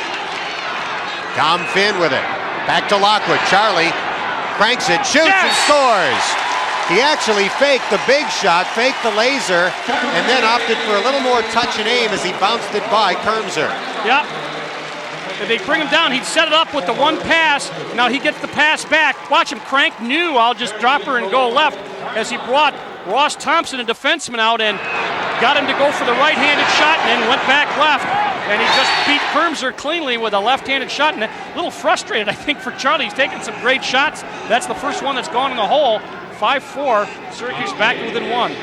Dom Finn with it. Back to Lockwood. Charlie cranks it, shoots, and scores. He actually faked the big shot, faked the laser, and then opted for a little more touch and aim as he bounced it by Kermser. Yep. If they bring him down, he'd set it up with the one pass. Now he gets the pass back. Watch him crank. I'll just drop her and go left as he brought Ross Thompson, a defenseman, out and got him to go for the right-handed shot and then went back left. And he just beat Kermser cleanly with a left-handed shot. And a little frustrated, I think, for Charlie. He's taken some great shots. That's the first one that's gone in the hole. 5-4, Syracuse back within one.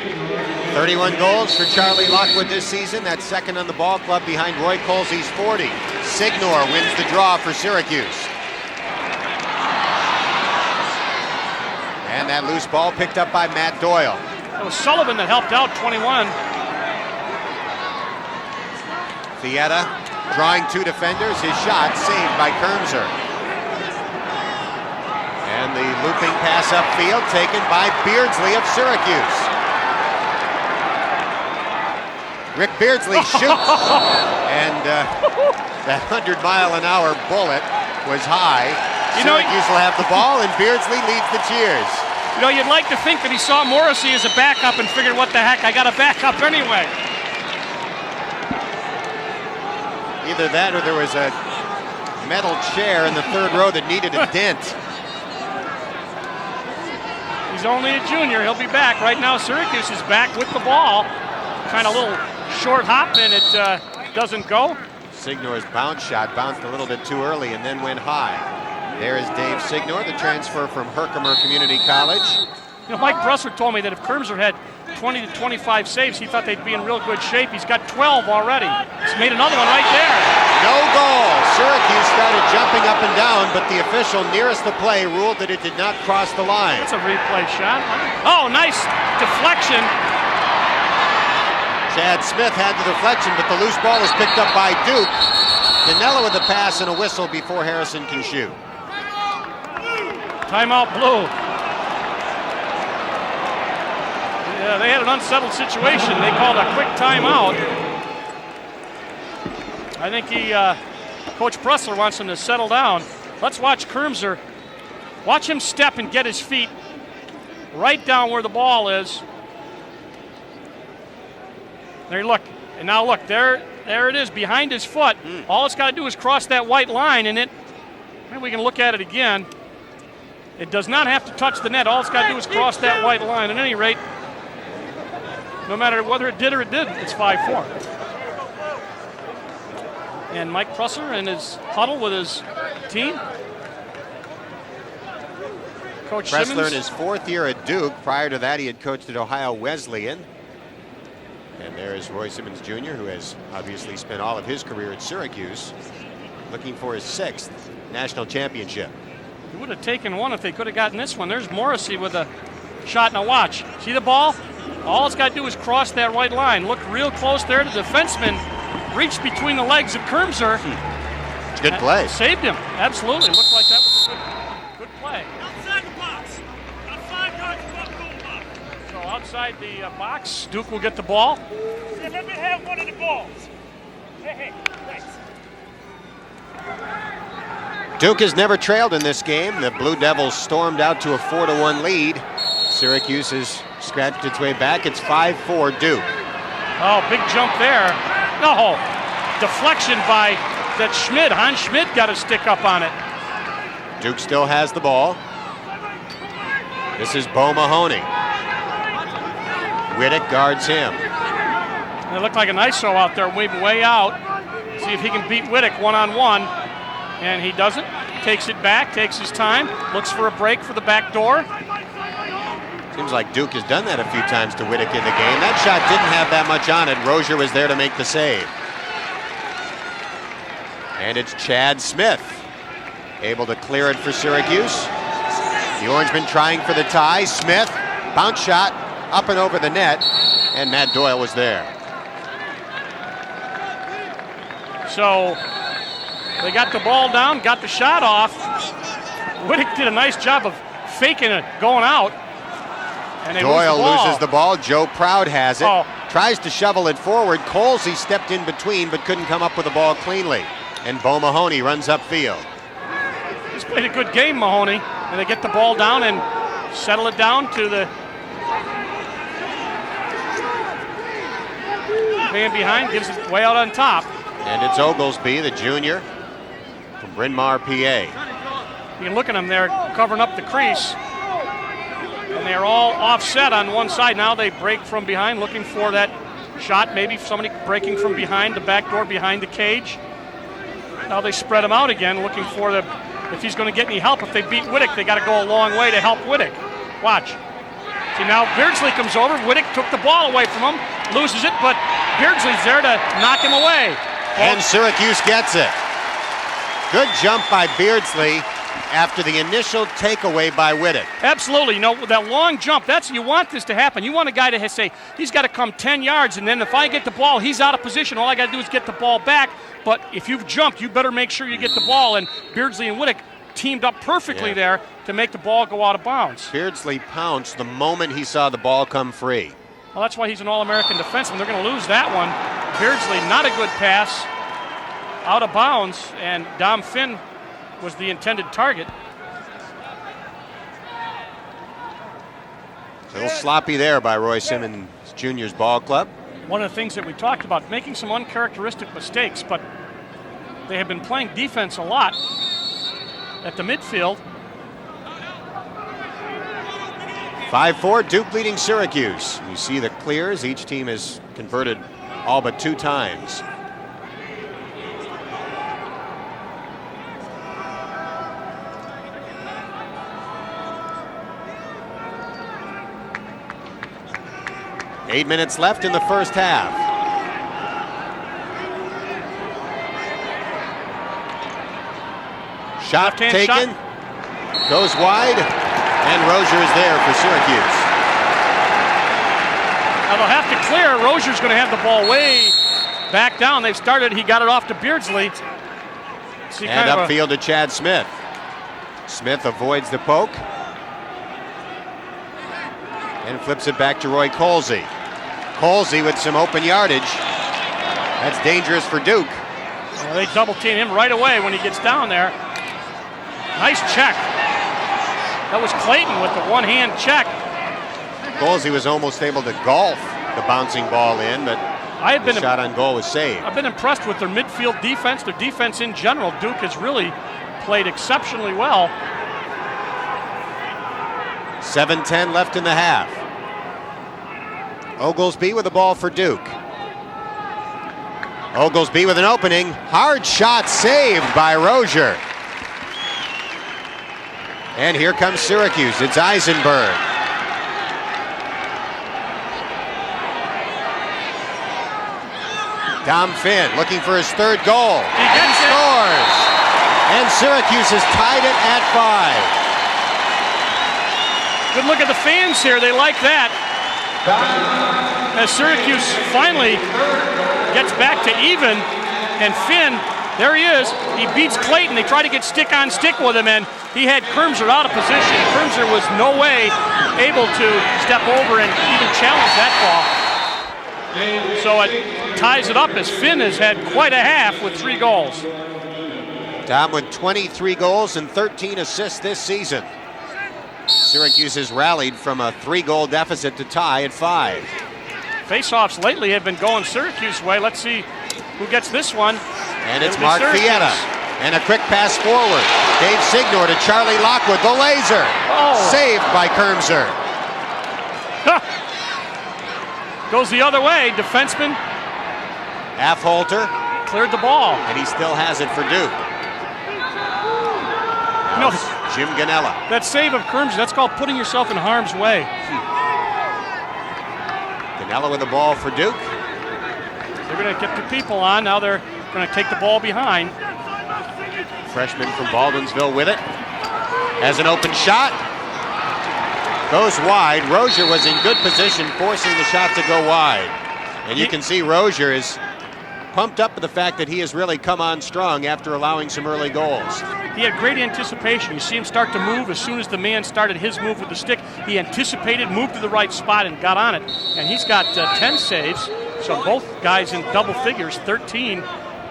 31 goals for Charlie Lockwood this season. That's second on the ball club behind Roy Colsey's 40. Signor wins the draw for Syracuse. And that loose ball picked up by Matt Doyle. It was Sullivan that helped out, 21. Fietta drawing 2 defenders. His shot saved by Kermser. And the looping pass upfield taken by Beardsley of Syracuse. Rick Beardsley shoots, and that 100-mile-an-hour bullet was high. Syracuse will have the ball, and Beardsley leads the cheers. You know, you'd like to think that he saw Morrissey as a backup and figured, what the heck, I got a backup anyway. Either that or there was a metal chair in the third row that needed a dent. He's only a junior. He'll be back. Right now, Syracuse is back with the ball. Kind of little short hop, and it doesn't go. Signor's bounce shot bounced a little bit too early and then went high. There is Dave Signor, the transfer from Herkimer Community College. You know, Mike Brusser told me that if Kermser had 20 to 25 saves, he thought they'd be in real good shape. He's got 12 already. He's made another one right there. No goal. Syracuse started jumping up and down, but the official nearest the play ruled that it did not cross the line. That's a replay shot. Oh, nice deflection. Chad Smith had the deflection, but the loose ball is picked up by Duke. Danella with a pass and a whistle before Harrison can shoot. Timeout Blue. Yeah, they had an unsettled situation. They called a quick timeout. I think Coach Bressler wants him to settle down. Let's watch Kermser. Watch him step and get his feet right down where the ball is. There you look. And now look, there it is behind his foot. All it's got to do is cross that white line, and maybe we can look at it again. It does not have to touch the net. All it's got to do is cross that white line. At any rate, no matter whether it did or it didn't, it's 5-4. And Mike Brusser in his huddle with his team. Coach Bressler Simmons. in his fourth year at Duke. Prior to that, he had coached at Ohio Wesleyan. And there is Roy Simmons Jr., who has obviously spent all of his career at Syracuse, looking for his 6th national championship. He would have taken one if they could have gotten this one. There's Morrissey with a shot. Now watch. See the ball? All it's got to do is cross that white line. Look real close there. The defenseman reached between the legs of Kermser. It's a good play. Saved him. Absolutely. Looked like that was a good play. Outside the box. About 5 yards above the goal box. So outside the box, Duke will get the ball. Yeah, let me have one of the balls. Hey, thanks. Duke has never trailed in this game. The Blue Devils stormed out to a 4-1 lead. Syracuse has scratched its way back. It's 5-4 Duke. Oh, big jump there. No, deflection by that Schmid. Hans Schmid got a stick up on it. Duke still has the ball. This is Bo Mahoney. Whittick guards him. It looked like an ISO out there, way out. See if he can beat Whittick one-on-one. And he doesn't. Takes it back, takes his time, looks for a break for the back door. Seems like Duke has done that a few times to Whittick in the game. That shot didn't have that much on it. Rozier was there to make the save. And it's Chad Smith able to clear it for Syracuse. The Orangemen trying for the tie. Smith, bounce shot, up and over the net, and Matt Doyle was there. So they got the ball down, got the shot off. Whittick did a nice job of faking it, going out. And Doyle loses the ball. Joe Proud has it. Oh. Tries to shovel it forward. Colsey stepped in between but couldn't come up with the ball cleanly. And Bo Mahoney runs upfield. He's played a good game, Mahoney. And they get the ball down and settle it down to the man behind, gives it way out on top. And it's Oglesby, the junior from Bryn Mawr, PA. You can look at them there covering up the crease. And they're all offset on one side. Now they break from behind, looking for that shot. Maybe somebody breaking from behind the back door, behind the cage. Now they spread him out again, looking for if he's going to get any help. If they beat Whittick, they got to go a long way to help Whittick. Watch. See, now Beardsley comes over. Whittick took the ball away from him, loses it, but Beardsley's there to knock him away. And Syracuse gets it. Good jump by Beardsley after the initial takeaway by Whittick. Absolutely. You know, that long jump, you want this to happen. You want a guy to say, he's got to come 10 yards, and then if I get the ball, he's out of position. All I got to do is get the ball back. But if you've jumped, you better make sure you get the ball. And Beardsley and Whittick teamed up perfectly there to make the ball go out of bounds. Beardsley pounced the moment he saw the ball come free. Well, that's why he's an All-American defenseman. They're going to lose that one. Beardsley, not a good pass, out of bounds, and Dom Finn was the intended target. A little sloppy there by Roy Simmons Jr.'s ball club. One of the things that we talked about, making some uncharacteristic mistakes, but they have been playing defense a lot at the midfield. 5-4, Duke leading Syracuse. You see the clears. Each team has converted all but 2 times. Eight minutes left in the first half. Shot taken. Goes wide. And Rozier is there for Syracuse. Now they'll have to clear. Rozier's going to have the ball way back down. They've started. He got it off to Beardsley. And upfield to Chad Smith. Smith avoids the poke. And flips it back to Roy Colsey. Colsey with some open yardage. That's dangerous for Duke. Well, they double team him right away when he gets down there. Nice check. That was Clayton with the one-hand check. Colsey was almost able to golf the bouncing ball in, but the shot on goal was saved. I've been impressed with their midfield defense, their defense in general. Duke has really played exceptionally well. 7:10 left in the half. Oglesby with the ball for Duke. Oglesby with an opening. Hard shot saved by Rozier. And here comes Syracuse. It's Eisenberg. Dom Finn looking for his 3rd goal. He scores. And Syracuse has tied it at 5. Good look at the fans here. They like that. As Syracuse finally gets back to even, and Finn, there he is. He beats Clayton. They try to get stick on stick with him, and he had Kermser out of position. Kermser was no way able to step over and even challenge that ball. So it ties it up as Finn has had quite a half with 3 goals. Dom with 23 goals and 13 assists this season. Syracuse has rallied from a 3-goal deficit to tie at 5. Faceoffs lately have been going Syracuse way. Let's see who gets this one. And it's Mark Fietta. And a quick pass forward. Dave Signor to Charlie Lockwood. The laser. Saved by Kermser. Goes the other way. Defenseman. Affolter. Cleared the ball. And he still has it for Duke. No, Jim Ganella. That save of Kermser, that's called putting yourself in harm's way. Ganella with the ball for Duke. They're going to get the people on. Now they're going to take the ball behind. Freshman from Baldwinsville with it. Has an open shot. Goes wide. Rozier was in good position, forcing the shot to go wide. And you can see Rozier is pumped up with the fact that he has really come on strong after allowing some early goals. He had great anticipation. You see him start to move as soon as the man started his move with the stick. He anticipated, moved to the right spot, and got on it. And he's got 10 saves. So both guys in double figures, 13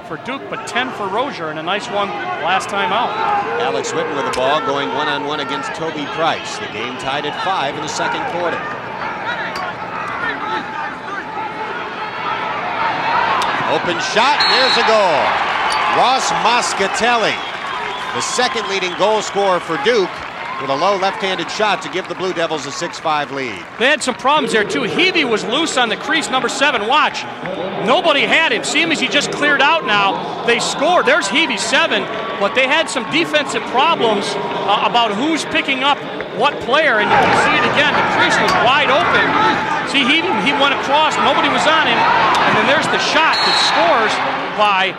for Duke, but 10 for Rozier, and a nice one last time out. Alex Whitten with the ball going one-on-one against Toby Price. The game tied at 5 in the second quarter. Open shot, there's a goal. Ross Moscatelli, the second leading goal scorer for Duke, with a low left-handed shot to give the Blue Devils a 6-5 lead. They had some problems there too. Heavey was loose on the crease, number 7. Watch. Nobody had him. See him as he just cleared out now. They scored. There's Heavey, 7. But they had some defensive problems about who's picking up what player, and you can see it again. The crease was wide open. See, he went across. Nobody was on him. And then there's the shot that scores by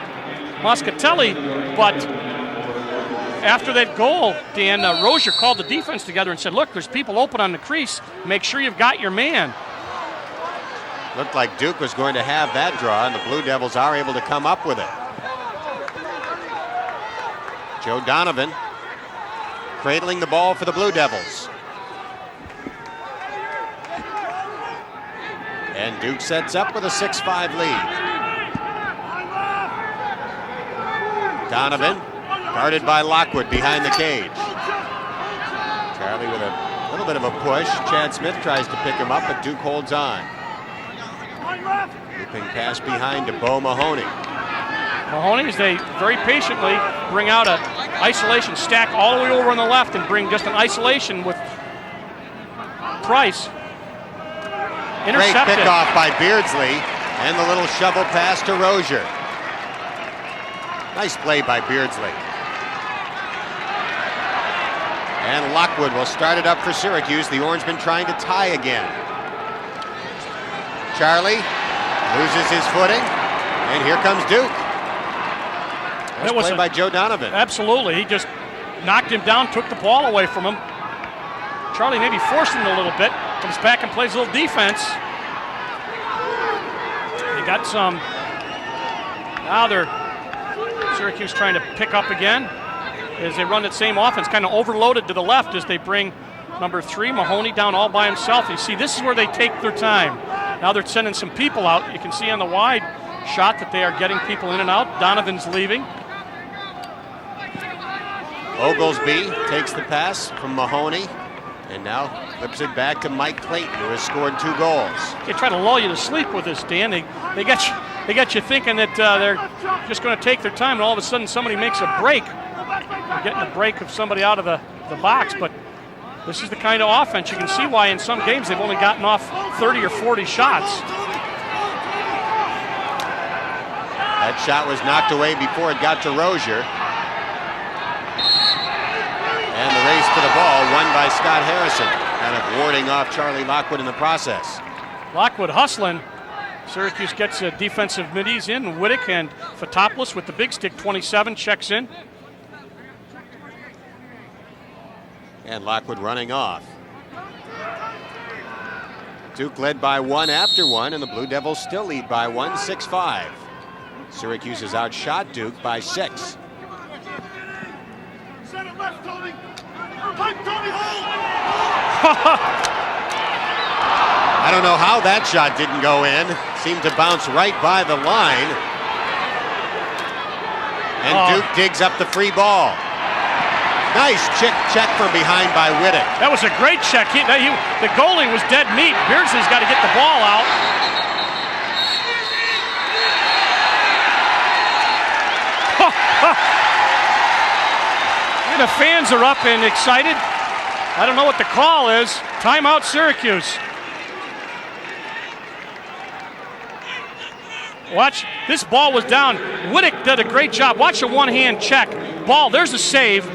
Moscatelli. But after that goal, Dan, Rozier called the defense together and said, look, there's people open on the crease. Make sure you've got your man. Looked like Duke was going to have that draw, and the Blue Devils are able to come up with it. Joe Donovan cradling the ball for the Blue Devils. And Duke sets up with a 6-5 lead. Donovan guarded by Lockwood behind the cage. Charlie with a little bit of a push. Chad Smith tries to pick him up, but Duke holds on. Looping pass behind to Bo Mahoney. Mahoney, as they very patiently bring out an isolation stack all the way over on the left and bring just an isolation with Price. Intercepted. Great pickoff by Beardsley, and the little shovel pass to Rozier. Nice play by Beardsley. And Lockwood will start it up for Syracuse. The Orangemen trying to tie again. Charlie loses his footing, and here comes Duke. Nice play by Joe Donovan. Absolutely. He just knocked him down, took the ball away from him. Charlie maybe forced him a little bit. Comes back and plays a little defense. They got some. Now they're Syracuse trying to pick up again as they run that same offense, kind of overloaded to the left as they bring number 3, Mahoney, down all by himself. You see, this is where they take their time. Now they're sending some people out. You can see on the wide shot that they are getting people in and out. Donovan's leaving. Oglesby takes the pass from Mahoney and now flips it back to Mike Clayton, who has scored 2 goals. They try to lull you to sleep with this, Dan. They got you thinking that they're just going to take their time, and all of a sudden somebody makes a break. They're getting a break of somebody out of the box, but this is the kind of offense. You can see why in some games they've only gotten off 30 or 40 shots. That shot was knocked away before it got to Rozier. And the race to the ball won by Scott Harrison, kind of warding off Charlie Lockwood in the process. Lockwood hustling. Syracuse gets defensive middies in. Wittick and Fotopoulos with the big stick, 27, checks in. And Lockwood running off. Duke led by 1 after 1, and the Blue Devils still lead by 1, 6-5. Syracuse has outshot Duke by 6. I don't know how that shot didn't go in. Seemed to bounce right by the line. And Duke digs up the free ball. Nice check from behind by Wittick. That was a great check. The goalie was dead meat. Beardsley's got to get the ball out. The fans are up and excited. I don't know what the call is. Timeout, Syracuse. Watch, this ball was down. Wittick did a great job. Watch a one-hand check. Ball, there's a save.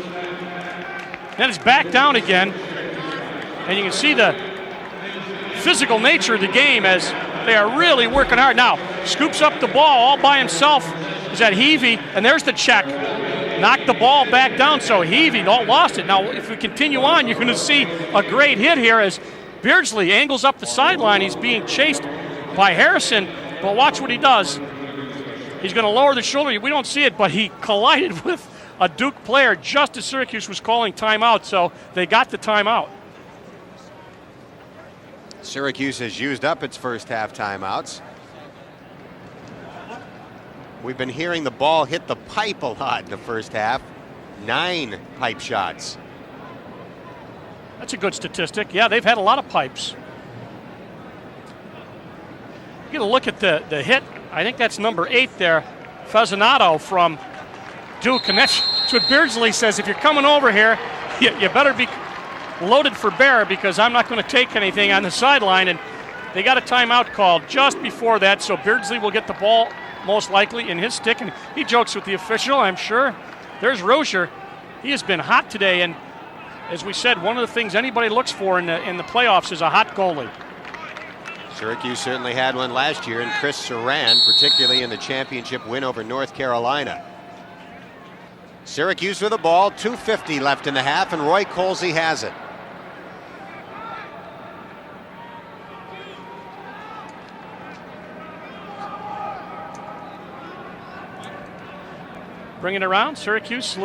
Then it's back down again. And you can see the physical nature of the game as they are really working hard. Now, scoops up the ball all by himself. Is that Heavey? And there's the check. Knocked the ball back down, so Heavey lost it. Now, if we continue on, you're going to see a great hit here as Beardsley angles up the sideline. He's being chased by Harrison, but watch what he does. He's going to lower the shoulder. We don't see it, but he collided with a Duke player just as Syracuse was calling timeout, so they got the timeout. Syracuse has used up its first half timeouts. We've been hearing the ball hit the pipe a lot in the first half. 9 pipe shots. That's a good statistic. Yeah, they've had a lot of pipes. You get a look at the hit. I think that's number 8 there, Fazzinato from Duke. And that's what Beardsley says. If you're coming over here, you better be loaded for bear because I'm not going to take anything on the sideline. And they got a timeout called just before that, so Beardsley will get the ball most likely in his stick, and he jokes with the official, I'm sure. There's Rozier. He has been hot today, and as we said, one of the things anybody looks for in the playoffs is a hot goalie. Syracuse certainly had one last year, and Chris Saran, particularly in the championship win over North Carolina. Syracuse with the ball, 2:50 left in the half, and Roy Colsey has it. Bringing it around, Syracuse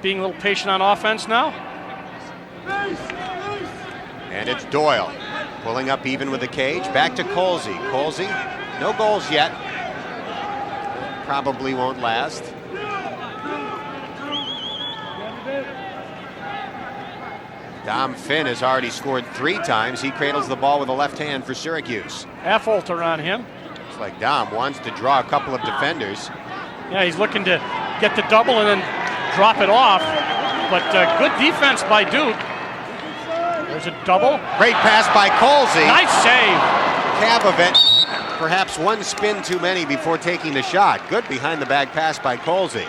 being a little patient on offense now. And it's Doyle pulling up even with the cage. Back to Colsey. Colsey, no goals yet. Probably won't last. Dom Finn has already scored 3 times. He cradles the ball with the left hand for Syracuse. Affolter on him. Looks like Dom wants to draw a couple of defenders. Yeah, he's looking to get the double and then drop it off. But good defense by Duke. There's a double. Great pass by Colsey. Nice save. Cavavent, perhaps one spin too many before taking the shot. Good behind the back pass by Colsey.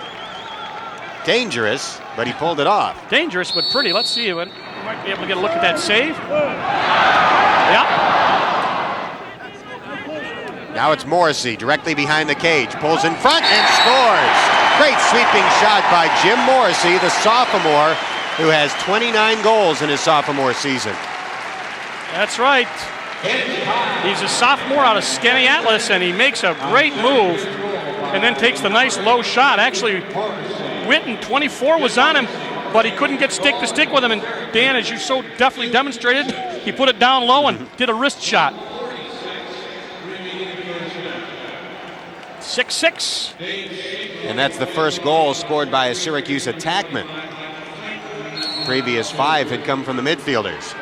Dangerous, but he pulled it off. Dangerous, but pretty. Let's see. We might be able to get a look at that save. Yeah. Now it's Morrissey directly behind the cage. Pulls in front and scores. Great sweeping shot by Jim Morrissey, the sophomore, who has 29 goals in his sophomore season. That's right. He's a sophomore out of Skaneateles, and he makes a great move and then takes the nice low shot. Actually, Witten, 24, was on him, but he couldn't get stick to stick with him. And Dan, as you so definitely demonstrated, he put it down low and did a wrist shot. 6-6. And that's the first goal scored by a Syracuse attackman. Previous 5 had come from the midfielders.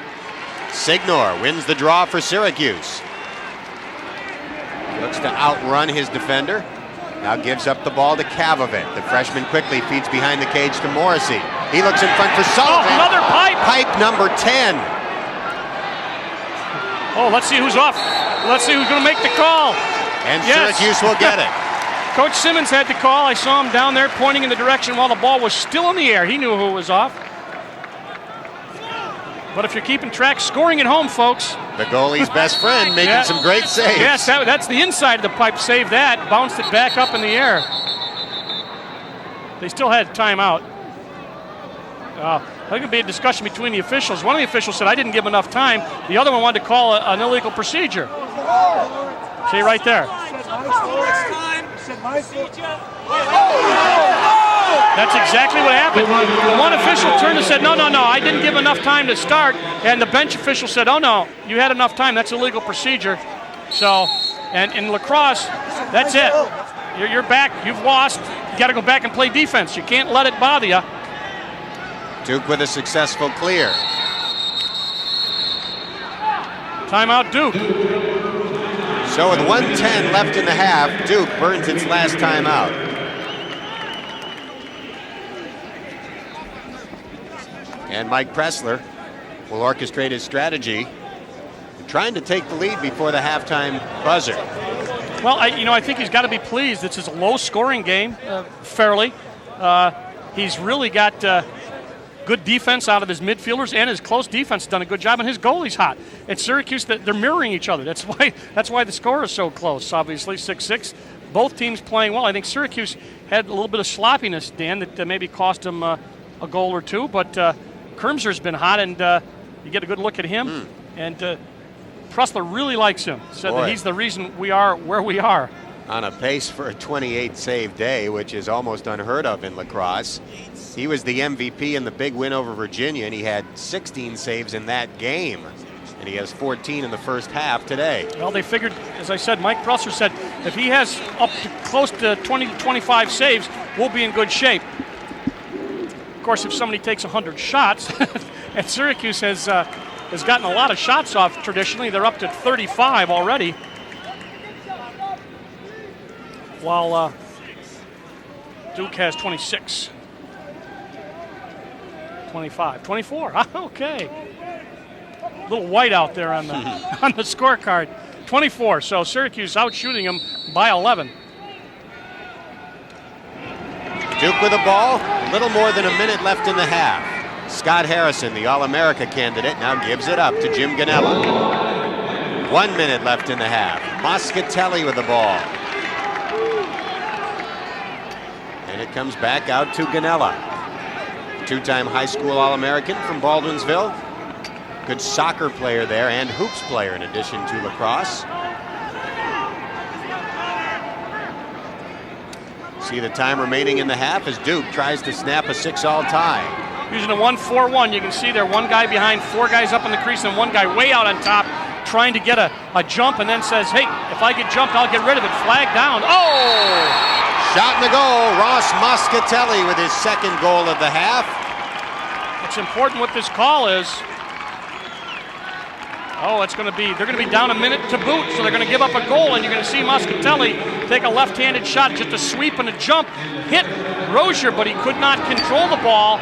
Signor wins the draw for Syracuse. Looks to outrun his defender. Now gives up the ball to Cavavent. The freshman quickly feeds behind the cage to Morrissey. He looks in front for Sullivan. Oh, another pipe. Pipe number 10. Oh, let's see who's off. Let's see who's going to make the call. And Syracuse will get it. Coach Simmons had the call. I saw him down there pointing in the direction while the ball was still in the air. He knew who was off. But if you're keeping track, scoring at home, folks. The goalie's best friend making some great saves. Yes, that's the inside of the pipe. Saved that. Bounced it back up in the air. They still had timeout. I think it'd be a discussion between the officials. One of the officials said, I didn't give enough time. The other one wanted to call an illegal procedure. See right there. That's exactly what happened. The one official turned and said, no, I didn't give enough time to start. And the bench official said, oh, no, you had enough time. That's illegal procedure. So, and in lacrosse, that's it. You're back. You've lost. You got to go back and play defense. You can't let it bother you. Duke with a successful clear. Timeout, Duke. So with 1:10 left in the half, Duke burns its last timeout. And Mike Pressler will orchestrate his strategy, trying to take the lead before the halftime buzzer. Well, I think he's got to be pleased. This is a low-scoring game, fairly. He's really got good defense out of his midfielders, and his close defense done a good job, and his goalie's hot. At Syracuse, they're mirroring each other. That's why the score is so close, obviously, 6-6. Both teams playing well. I think Syracuse had a little bit of sloppiness, Dan, that maybe cost them a goal or two, but Kermser's been hot, and you get a good look at him, and Pressler really likes him. Said that he's the reason we are where we are. On a pace for a 28-save day, which is almost unheard of in lacrosse. He was the MVP in the big win over Virginia, and he had 16 saves in that game. And he has 14 in the first half today. Well, they figured, as I said, Mike Pressler said, if he has up to close to 20 to 25 saves, we'll be in good shape. Of course, if somebody takes 100 shots, and Syracuse has gotten a lot of shots off traditionally. They're up to 35 already. While Duke has 26. 25, 24, okay. A little white out there on the on the scorecard. 24, so Syracuse out shooting them by 11. Duke with the ball, a little more than a minute left in the half. Scott Harrison, the All-America candidate, now gives it up to Jim Ganella. 1 minute left in the half. Moscatelli with the ball. And it comes back out to Ganella. Two-time high school All-American from Baldwinsville. Good soccer player there and hoops player in addition to lacrosse. See the time remaining in the half as Duke tries to snap a 6-all tie. Using a 1-4-1, you can see there one guy behind, 4 guys up in the crease, and one guy way out on top trying to get a jump, and then says, hey, if I get jumped, I'll get rid of it. Flag down. Oh! Shot in the goal. Ross Moscatelli with his second goal of the half. What's important what this call is, they're going to be down a minute to boot, so they're going to give up a goal, and you're going to see Muscatelli take a left-handed shot, just a sweep and a jump, hit Rozier, but he could not control the ball.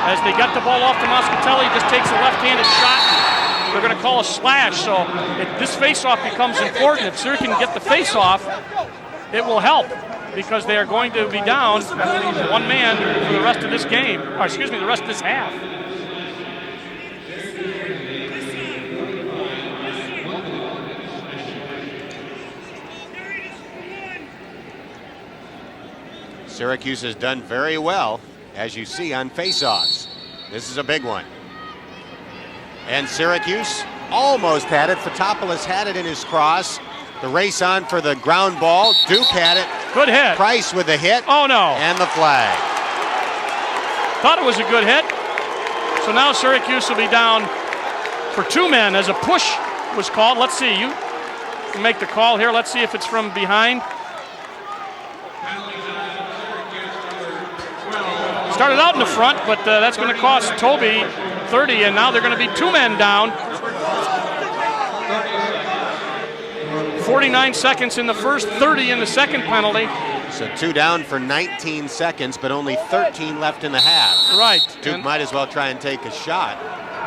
As they got the ball off to Muscatelli, he just takes a left-handed shot. They're going to call a slash, so this face-off becomes important. If Syracuse can get the face-off, it will help, because they are going to be down one man for the rest of this game, or excuse me, the rest of this half. Syracuse has done very well, as you see, on face-offs. This is a big one. And Syracuse almost had it. Fotopoulos had it in his cross. The race on for the ground ball. Duke had it. Good hit. Price with the hit. Oh, no. And the flag. Thought it was a good hit. So now Syracuse will be down for 2 men as a push was called. Let's see. You make the call here. Let's see if it's from behind. Started out in the front, but that's going to cost Toby 30, and now they're going to be 2 men down. 49 seconds in the first, 30 in the second penalty. So 2 down for 19 seconds, but only 13 left in the half. Right. Duke might as well try and take a shot.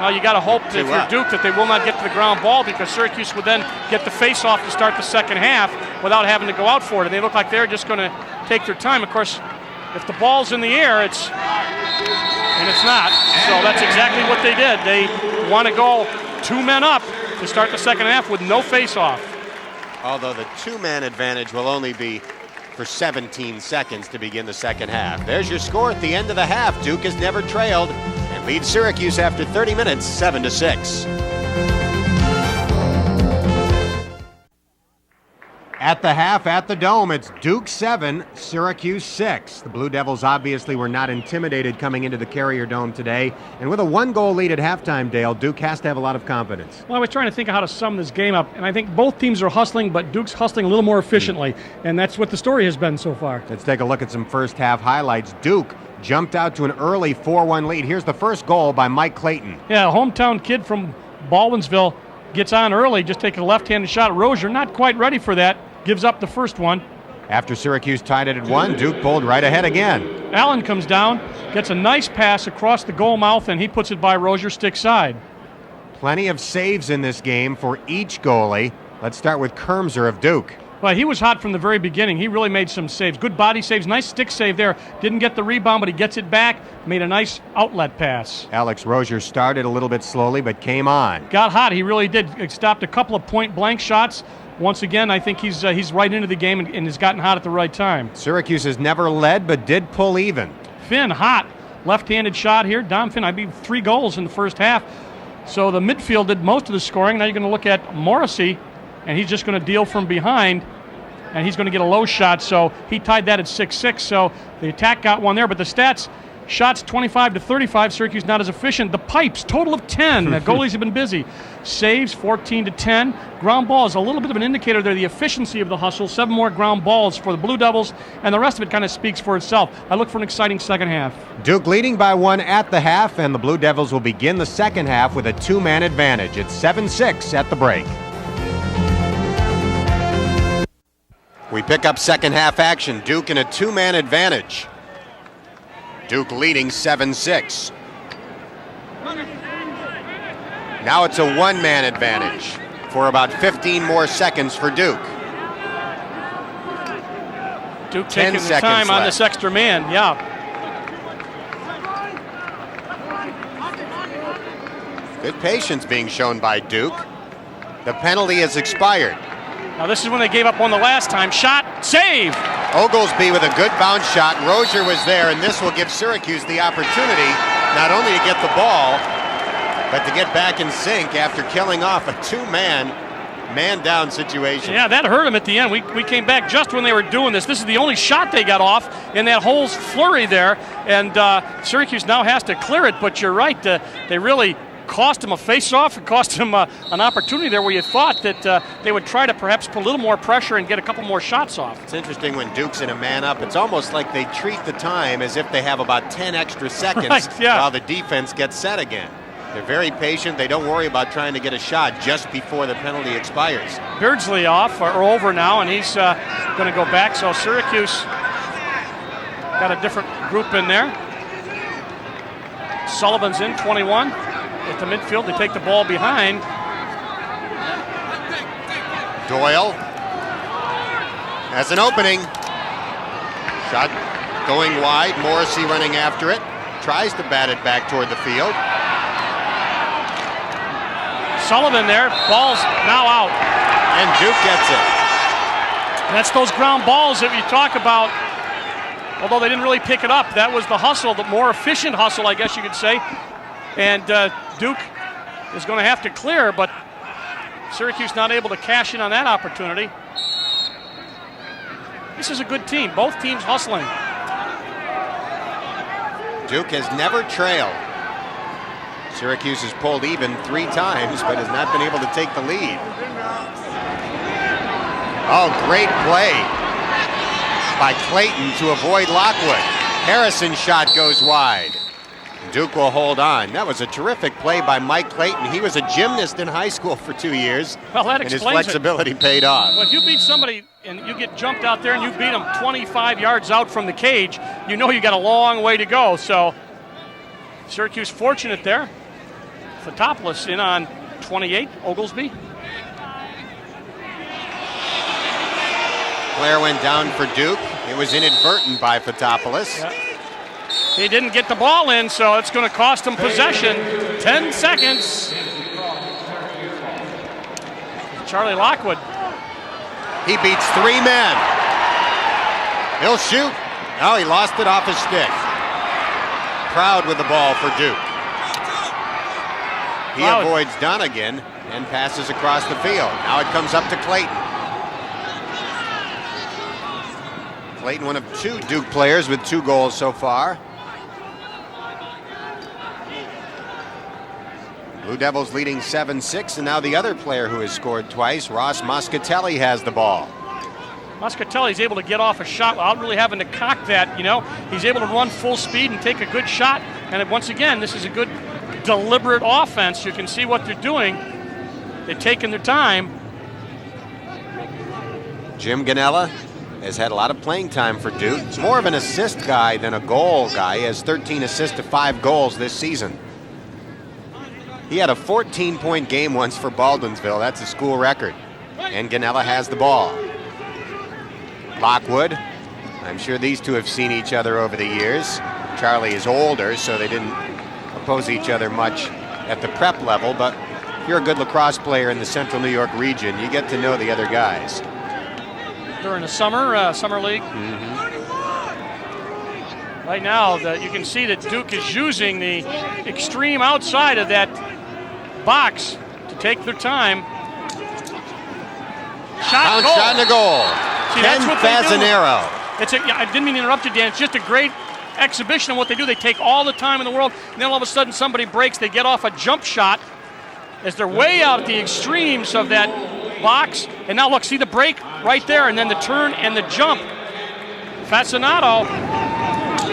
Well, you got to hope that if you're Duke that they will not get to the ground ball, because Syracuse would then get the face-off to start the second half without having to go out for it. And they look like they're just going to take their time. Of course, if the ball's in the air, and it's not. So that's exactly what they did. They want to go 2 men up to start the second half with no face-off. Although the 2-man advantage will only be for 17 seconds to begin the second half. There's your score at the end of the half. Duke has never trailed and leads Syracuse after 30 minutes, 7-6. At the half, at the Dome, it's Duke 7, Syracuse 6. The Blue Devils obviously were not intimidated coming into the Carrier Dome today. And with a 1-goal lead at halftime, Dale, Duke has to have a lot of confidence. Well, I was trying to think of how to sum this game up, and I think both teams are hustling, but Duke's hustling a little more efficiently, and that's what the story has been so far. Let's take a look at some first half highlights. Duke jumped out to an early 4-1 lead. Here's the first goal by Mike Clayton. Yeah, a hometown kid from Baldwinsville gets on early, just taking a left-handed shot. Rozier not quite ready for that. Gives up the first one. After Syracuse tied it at 1, Duke pulled right ahead again. Allen comes down, gets a nice pass across the goal mouth, and he puts it by Rozier stick side. Plenty of saves in this game for each goalie. Let's start with Kermser of Duke. Well, he was hot from the very beginning. He really made some saves. Good body saves, nice stick save there. Didn't get the rebound, but he gets it back. Made a nice outlet pass. Alex Rozier started a little bit slowly, but came on. Got hot, he really did. He stopped a couple of point-blank shots. Once again, I think he's right into the game and has gotten hot at the right time. Syracuse has never led, but did pull even. Finn, hot. Left-handed shot here. Dom Finn, I mean, 3 goals in the first half. So the midfield did most of the scoring. Now you're going to look at Morrissey, and he's just going to deal from behind, and he's going to get a low shot. So he tied that at 6-6. So the attack got one there, but the stats, shots 25-35, Syracuse not as efficient. The pipes, total of 10. The goalies have been busy. Saves, 14-10. Ground ball is a little bit of an indicator there, the efficiency of the hustle. 7 more ground balls for the Blue Devils, and the rest of it kind of speaks for itself. I look for an exciting second half. Duke leading by 1 at the half, and the Blue Devils will begin the second half with a 2-man advantage. It's 7-6 at the break. We pick up second half action. Duke in a 2-man advantage. Duke leading 7-6. Now it's a 1-man advantage for about 15 more seconds for Duke. Duke taking the time on this extra man, yeah. Good patience being shown by Duke. The penalty has expired. Now this is when they gave up one the last time. Shot, save! Oglesby with a good bounce shot. Rozier was there, and this will give Syracuse the opportunity not only to get the ball, but to get back in sync after killing off a 2-man, man-down situation. Yeah, that hurt him at the end. We came back just when they were doing this. This is the only shot they got off in that whole flurry there, and Syracuse now has to clear it, but you're right. They really cost him a face-off. It cost him an opportunity there where you thought that they would try to perhaps put a little more pressure and get a couple more shots off. It's interesting when Duke's in a man-up. It's almost like they treat the time as if they have about 10 extra seconds Right, yeah. while the defense gets set again. They're very patient. They don't worry about trying to get a shot just before the penalty expires. Beardsley off or over now, and he's going to go back. So Syracuse got a different group in there. Sullivan's in, 21 at the midfield. They take the ball behind. Doyle has an opening. Shot going wide. Morrissey running after it. Tries to bat it back toward the field. Sullivan there. Ball's now out. And Duke gets it. That's those ground balls that we talk about. Although they didn't really pick it up. That was the hustle, the more efficient hustle, I guess you could say. And Duke is going to have to clear, but Syracuse not able to cash in on that opportunity. This is a good team. Both teams hustling. Duke has never trailed. Syracuse has pulled even 3 times, but has not been able to take the lead. Oh, great play by Clayton to avoid Lockwood. Harrison's shot goes wide. Duke will hold on. That was a terrific play by Mike Clayton. He was a gymnast in high school for 2 years. Well, that and his explains flexibility paid off. Well, if you beat somebody and you get jumped out there and you beat them 25 yards out from the cage, you know you got a long way to go. So Syracuse fortunate there. Fotopoulos in on 28, Oglesby. Flare went down for Duke. It was inadvertent by Fotopoulos. Yeah. He didn't get the ball in, so it's going to cost him possession. 10 seconds. Charlie Lockwood. He beats 3 men. He'll shoot. Oh, he lost it off his stick. Proud with the ball for Duke. He avoids Donegan and passes across the field. Now it comes up to Clayton. Clayton, one of 2 Duke players with 2 goals so far. Blue Devils leading 7-6, and now the other player who has scored twice, Ross Moscatelli, has the ball. Moscatelli's able to get off a shot without really having to cock that, you know. He's able to run full speed and take a good shot. And once again, this is a good deliberate offense. You can see what they're doing. They're taking their time. Jim Ganella has had a lot of playing time for Duke. He's more of an assist guy than a goal guy. He has 13 assists to 5 goals this season. He had a 14-point game once for Baldwinsville. That's a school record. And Ganella has the ball. Lockwood. I'm sure these two have seen each other over the years. Charlie is older, so they didn't oppose each other much at the prep level, but if you're a good lacrosse player in the Central New York region, you get to know the other guys. During the summer league. Right now, you can see that Duke is using the extreme outside of that box to take their time. Shot, goal. Shot in the goal. See, Ken Fasanero. I didn't mean to interrupt you, Dan. It's just a great exhibition of what they do. They take all the time in the world, and then all of a sudden somebody breaks. They get off a jump shot as they're way out at the extremes of that box. And now look, see the break right there, and then the turn and the jump. Fasanero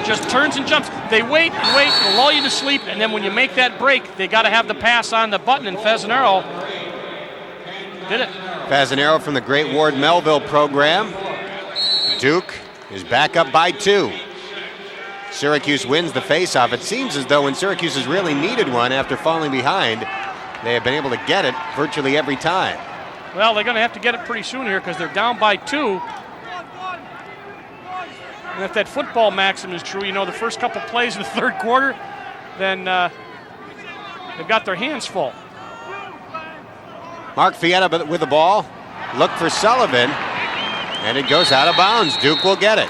just turns and jumps. They wait and wait and lull you to sleep, and then when you make that break, they got to have the pass on the button, and Fasanero did it. Fasanero from the Great Ward Melville program. Duke is back up by 2. Syracuse wins the faceoff. It seems as though when Syracuse has really needed one after falling behind, they have been able to get it virtually every time. Well, they're going to have to get it pretty soon here because they're down by 2. And if that football maxim is true, you know, the first couple plays in the third quarter, then they've got their hands full. Mark Fietta with the ball. Look for Sullivan. And it goes out of bounds. Duke will get it.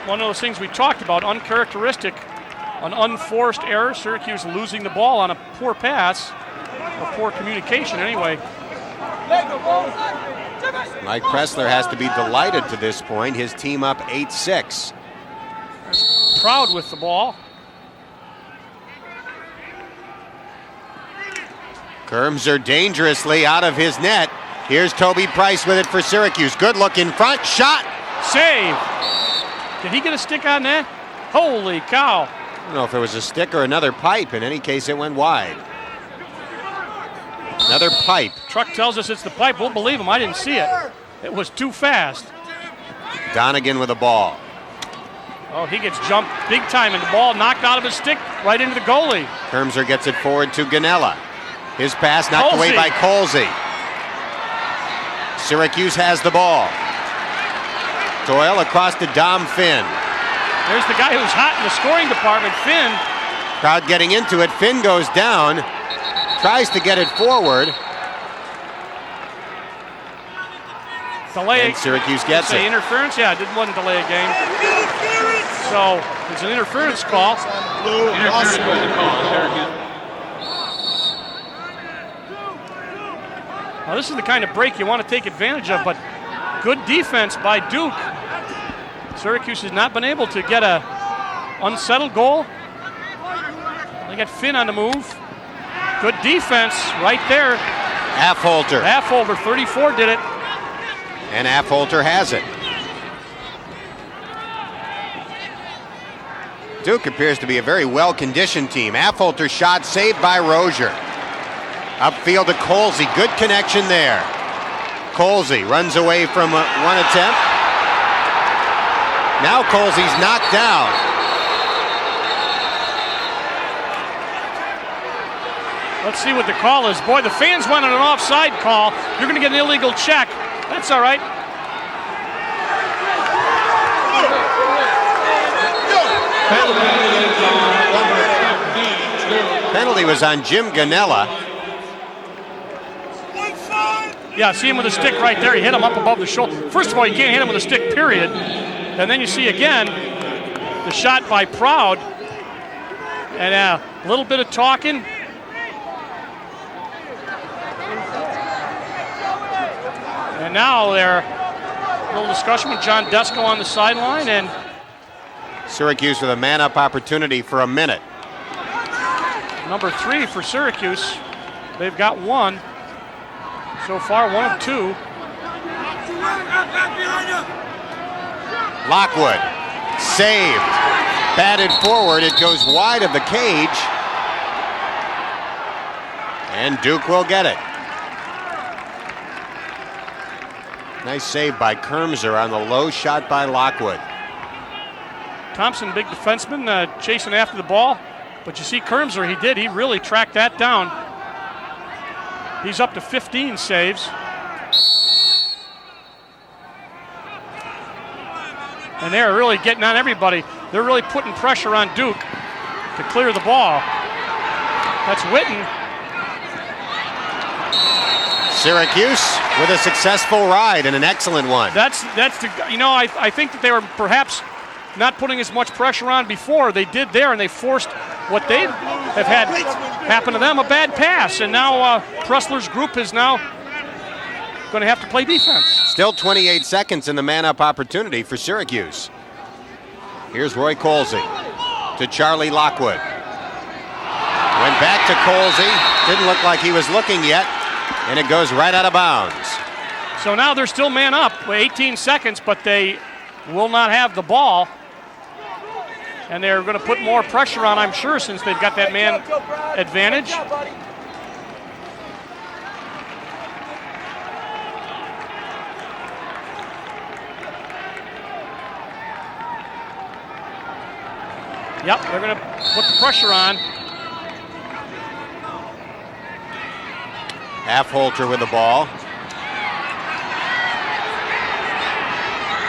One of those things we talked about, uncharacteristic, an unforced error. Syracuse losing the ball on a poor pass, or poor communication anyway. Mike Pressler has to be delighted to this point. His team up 8-6. Proud with the ball. Kermser dangerously out of his net. Here's Toby Price with it for Syracuse. Good look in front, shot. Save. Did he get a stick on that? Holy cow. I don't know if it was a stick or another pipe. In any case, it went wide. Another pipe. Truck tells us it's the pipe. We'll believe him. I didn't see it. It was too fast. Donegan with the ball. Oh, he gets jumped big time, and the ball knocked out of his stick right into the goalie. Kermser gets it forward to Ganella. His pass knocked away by Colsey. Syracuse has the ball. Doyle across to Dom Finn. There's the guy who's hot in the scoring department, Finn. Crowd getting into it. Finn goes down. Tries to get it forward. Delay. And Syracuse gets it. Interference? Yeah, it wasn't delay a game. So it's an interference call. Interference was the call, Syracuse. Now this is the kind of break you want to take advantage of, but good defense by Duke. Syracuse has not been able to get a unsettled goal. They got Finn on the move. Good defense right there. Affolter. Affolter, 34 did it. And Affolter has it. Duke appears to be a very well-conditioned team. Affolter shot saved by Rozier. Upfield to Colsey. Good connection there. Colsey runs away from one attempt. Now Colsey's knocked down. Let's see what the call is. Boy, the fans went on an offside call. You're going to get an illegal check. That's all right. Penalty was on Jim Ganella. Yeah, see him with a stick right there. He hit him up above the shoulder. First of all, you can't hit him with a stick, period. And then you see again the shot by Proud. And a little bit of talking. And now there, a little discussion with John Desko on the sideline. And Syracuse with a man-up opportunity for a minute. number 3 for Syracuse. They've got one. So far, 1 of 2. Lockwood, saved, batted forward. It goes wide of the cage. And Duke will get it. Nice save by Kermser on the low shot by Lockwood. Thompson, big defenseman, chasing after the ball. But you see Kermser, he really tracked that down. He's up to 15 saves. And they're really getting on everybody. They're really putting pressure on Duke to clear the ball. That's Witten. Syracuse with a successful ride and an excellent one. That's the, I think that they were perhaps not putting as much pressure on before. They did there, and they forced what they have had happen to them, a bad pass. And now Pressler's group is now going to have to play defense. Still 28 seconds in the man-up opportunity for Syracuse. Here's Roy Colsey to Charlie Lockwood. Went back to Colsey. Didn't look like he was looking yet. And it goes right out of bounds. So now they're still man up with 18 seconds, but they will not have the ball. And they're going to put more pressure on, I'm sure, since they've got that man advantage. Yep, they're going to put the pressure on. Affolter with the ball.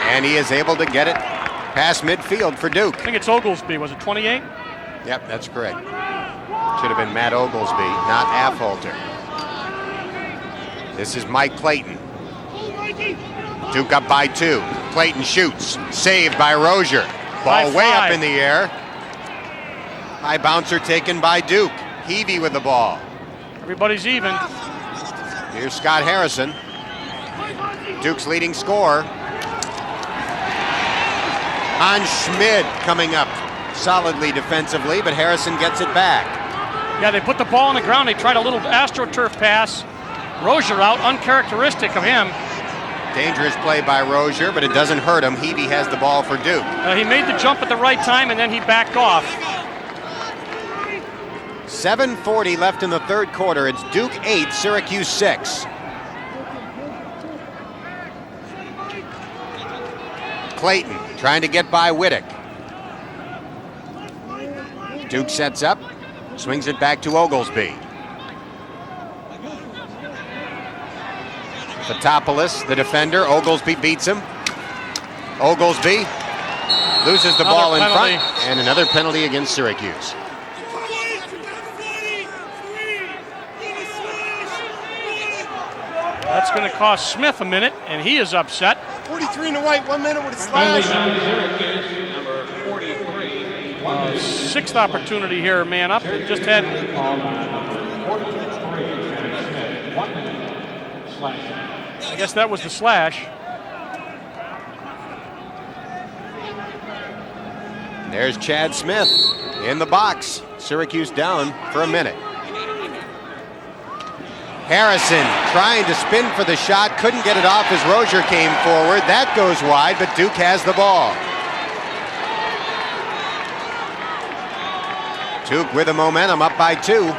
And he is able to get it past midfield for Duke. I think it's Oglesby. Was it 28? Yep, that's correct. Should have been Matt Oglesby, not Affolter. This is Mike Clayton. Duke up by 2. Clayton shoots. Saved by Rozier. Ball way up in the air. High bouncer taken by Duke. Heavey with the ball. Everybody's even. Here's Scott Harrison. Duke's leading scorer. Hans Schmid coming up solidly defensively, but Harrison gets it back. Yeah, they put the ball on the ground. They tried a little AstroTurf pass. Rozier out, uncharacteristic of him. Dangerous play by Rozier, but it doesn't hurt him. Heavey has the ball for Duke. He made the jump at the right time, and then he backed off. 7:40 left in the third quarter. It's Duke 8, Syracuse 6. Clayton trying to get by Whittick. Duke sets up, swings it back to Oglesby. Fotopoulos, the defender. Oglesby beats him. Oglesby loses the ball in front, and another penalty against Syracuse. That's going to cost Smith a minute, and he is upset. 43 in the white, 1 minute with a slash. Number 43. Sixth opportunity here, man up. They just had. I guess that was the slash. There's Chad Smith in the box. Syracuse down for a minute. Harrison trying to spin for the shot, couldn't get it off as Rozier came forward. That goes wide, but Duke has the ball. Duke with the momentum, up by 2.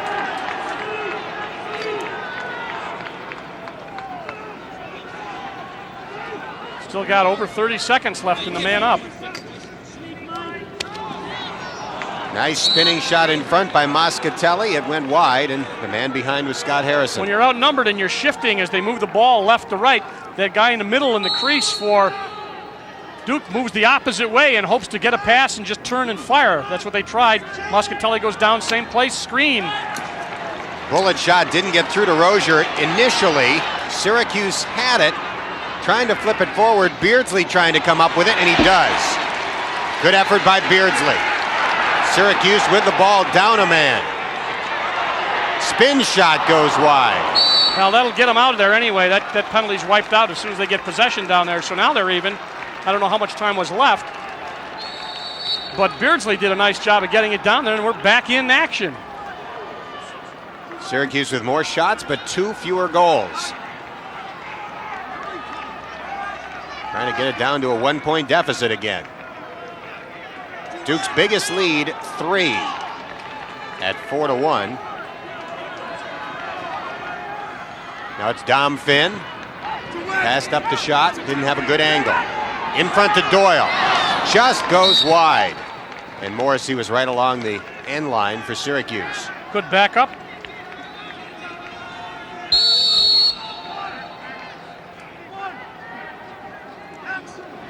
Still got over 30 seconds left in the man up. Nice spinning shot in front by Moscatelli. It went wide, and the man behind was Scott Harrison. When you're outnumbered and you're shifting as they move the ball left to right, that guy in the middle in the crease for Duke moves the opposite way and hopes to get a pass and just turn and fire. That's what they tried. Moscatelli goes down, same place, screen. Bullet shot didn't get through to Rozier initially. Syracuse had it, trying to flip it forward. Beardsley trying to come up with it, and he does. Good effort by Beardsley. Syracuse with the ball, down a man. Spin shot goes wide. Now that'll get them out of there anyway. That penalty's wiped out as soon as they get possession down there. So now they're even. I don't know how much time was left. But Beardsley did a nice job of getting it down there, and we're back in action. Syracuse with more shots, but 2 fewer goals. Trying to get it down to a 1-point deficit again. Duke's biggest lead, 3 at 4-1. Now it's Dom Finn. Passed up the shot, didn't have a good angle. In front to Doyle. Just goes wide. And Morrissey was right along the end line for Syracuse. Good backup.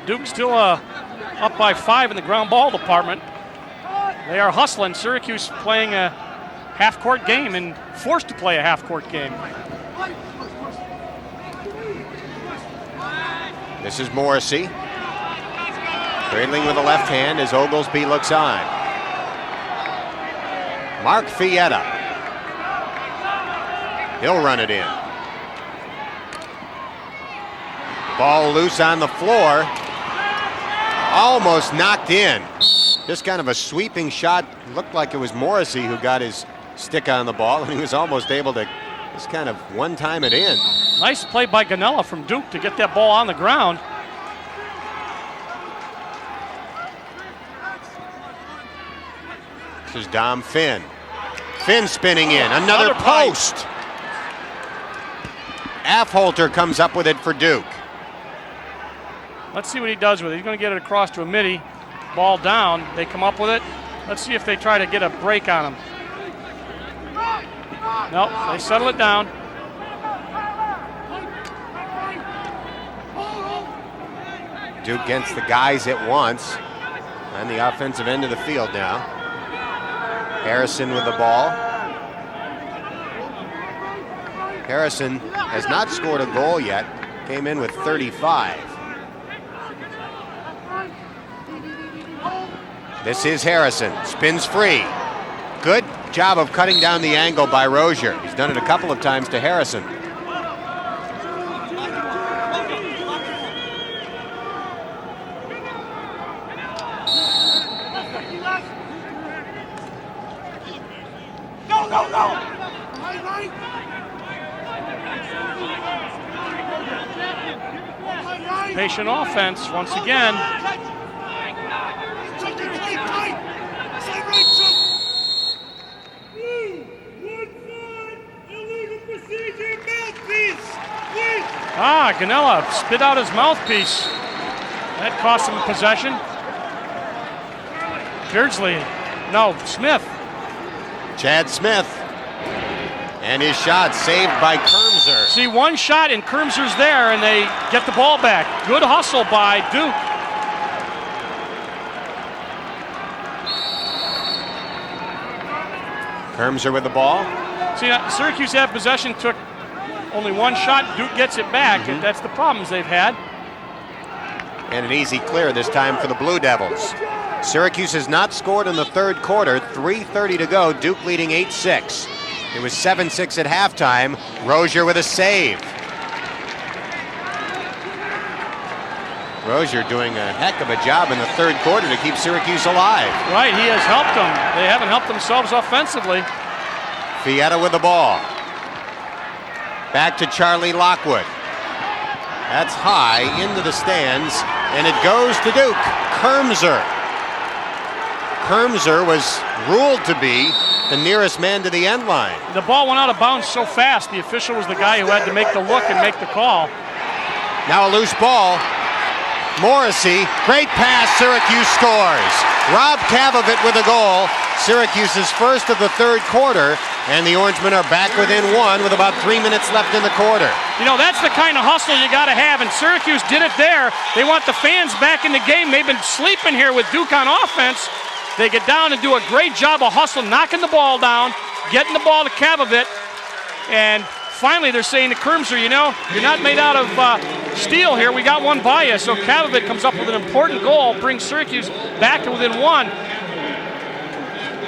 Duke still up by 5 in the ground ball department. They are hustling. Syracuse playing a half-court game and forced to play a half-court game. This is Morrissey. Cradling with the left hand as Oglesby looks on. Mark Fietta. He'll run it in. Ball loose on the floor. Almost knocked in. Just kind of a sweeping shot. Looked like it was Morrissey who got his stick on the ball, and he was almost able to just kind of one-time it in. Nice play by Ganella from Duke to get that ball on the ground. This is Dom Finn. Finn spinning in. Another post. Affolter comes up with it for Duke. Let's see what he does with it. He's going to get it across to a midi. Ball down. They come up with it. Let's see if they try to get a break on him. Nope, they settle it down. Duke against the guys at once on the offensive end of the field now. Harrison with the ball. Harrison has not scored a goal yet. Came in with 35. This is Harrison. Spins free. Good job of cutting down the angle by Rozier. He's done it a couple of times to Harrison. Patient offense once again. Ganella spit out his mouthpiece. That cost him possession. Smith. Chad Smith. And his shot saved by Kermser. See, one shot and Kermser's there, and they get the ball back. Good hustle by Duke. Kermser with the ball. See, Syracuse had possession, took only one shot. Duke gets it back, and that's the problems they've had. And an easy clear this time for the Blue Devils. Syracuse has not scored in the third quarter. 3:30 to go. Duke leading 8-6. It was 7-6 at halftime. Rozier with a save. Rozier doing a heck of a job in the third quarter to keep Syracuse alive. Right, he has helped them. They haven't helped themselves offensively. Fietta with the ball. Back to Charlie Lockwood. That's high into the stands, and it goes to Duke. Kermser. Kermser was ruled to be the nearest man to the end line. The ball went out of bounds so fast, the official was the guy who had to make the look and make the call. Now a loose ball. Morrissey, great pass, Syracuse scores. Rob Kavovit with a goal. Syracuse's first of the third quarter, and the Orangemen are back within one with about 3 minutes left in the quarter. You know, that's the kind of hustle you got to have, and Syracuse did it there. They want the fans back in the game. They've been sleeping here with Duke on offense. They get down and do a great job of hustle, knocking the ball down, getting the ball to Kavovit, and finally they're saying to Kermser, you know, you're not made out of steel here. We got one by you. So Kavovit comes up with an important goal, brings Syracuse back to within one.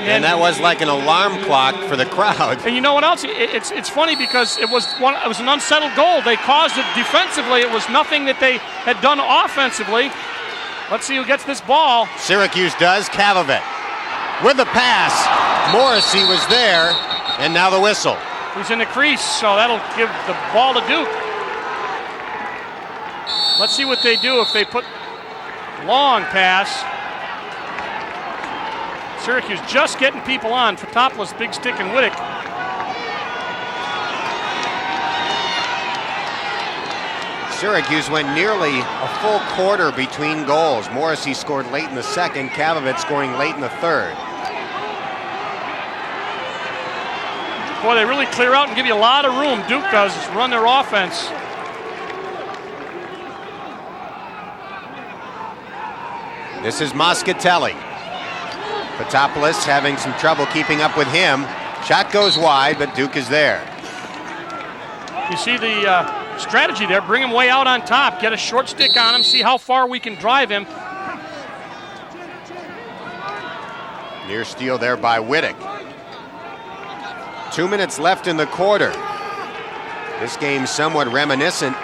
And that was like an alarm clock for the crowd. And you know what else? It's funny because it was an unsettled goal. They caused it defensively. It was nothing that they had done offensively. Let's see who gets this ball. Syracuse does. Kavovit with the pass. Morrissey was there, and now the whistle. He's in the crease, so that'll give the ball to Duke. Let's see what they do if they put long pass. Syracuse just getting people on. Fotopoulos, Big Stick, and Wittick. Syracuse went nearly a full quarter between goals. Morrissey scored late in the second. Kavovit scoring late in the third. Boy, they really clear out and give you a lot of room. Duke does run their offense. This is Moscatelli. Fotopoulos having some trouble keeping up with him. Shot goes wide, but Duke is there. You see the strategy there. Bring him way out on top. Get a short stick on him. See how far we can drive him. Near steal there by Wittick. 2 minutes left in the quarter. This game somewhat reminiscent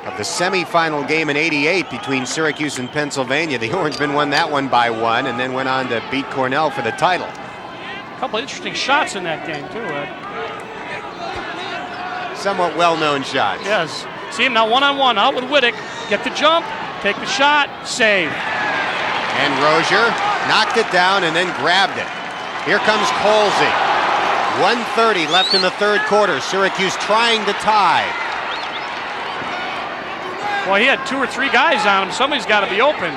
of the semifinal game in '88 between Syracuse and Pennsylvania. The Orangemen won that one by one and then went on to beat Cornell for the title. A couple of interesting shots in that game, too, Ed. Somewhat well-known shots. Yes. See him now one-on-one out with Wittick. Get the jump, take the shot, save. And Rozier knocked it down and then grabbed it. Here comes Colsey. 1:30 left in the third quarter. Syracuse trying to tie. Well, he had 2 or 3 guys on him. Somebody's got to be open.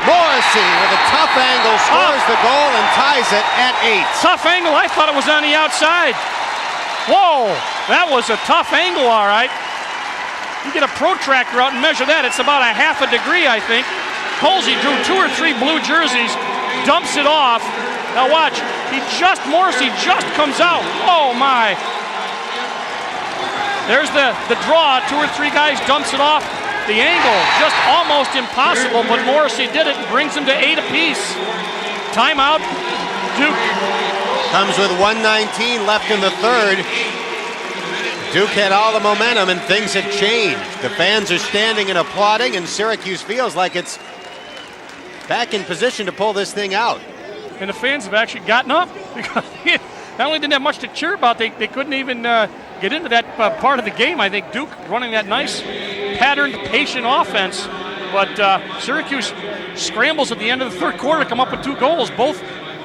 Morrissey with a tough angle scores the goal and ties it at 8. Tough angle. I thought it was on the outside. Whoa, that was a tough angle, all right. You get a protractor out and measure that. It's about a half a degree, I think. Colsey drew 2 or 3 blue jerseys, dumps it off. Now watch, Morrissey just comes out. Oh my. There's the draw, 2 or 3 guys, dumps it off. The angle, just almost impossible, but Morrissey did it and brings them to 8 apiece. Timeout, Duke. Comes with 1:19 left in the third. Duke had all the momentum and things have changed. The fans are standing and applauding, and Syracuse feels like it's back in position to pull this thing out. And the fans have actually gotten up because not only didn't have much to cheer about, they couldn't even get into that part of the game. I think Duke running that nice patterned, patient offense. But Syracuse scrambles at the end of the third quarter to come up with 2 goals, both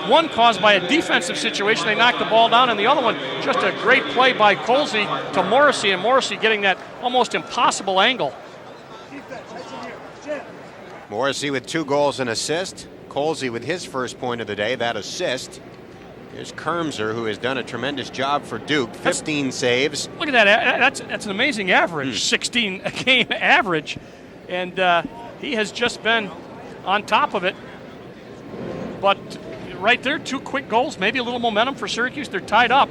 one caused by a defensive situation. They knocked the ball down, and the other one just a great play by Colsey to Morrissey, and Morrissey getting that almost impossible angle. Morrissey with 2 goals and assist. Colsey with his first point of the day, that assist. Here's Kermser, who has done a tremendous job for Duke. 15 saves. Look at that. That's an amazing average, 16 a game average. And he has just been on top of it. But right there, 2 quick goals, maybe a little momentum for Syracuse. They're tied up,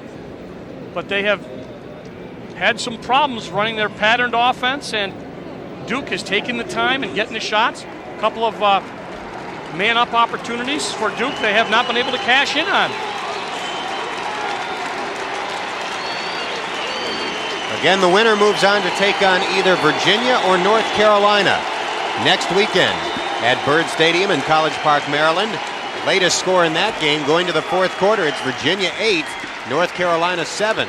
but they have had some problems running their patterned offense, and Duke has taken the time and getting the shots. A couple of man-up opportunities for Duke they have not been able to cash in on. Again, the winner moves on to take on either Virginia or North Carolina next weekend at Byrd Stadium in College Park, Maryland. Latest score in that game going to the fourth quarter, it's Virginia 8, North Carolina 7.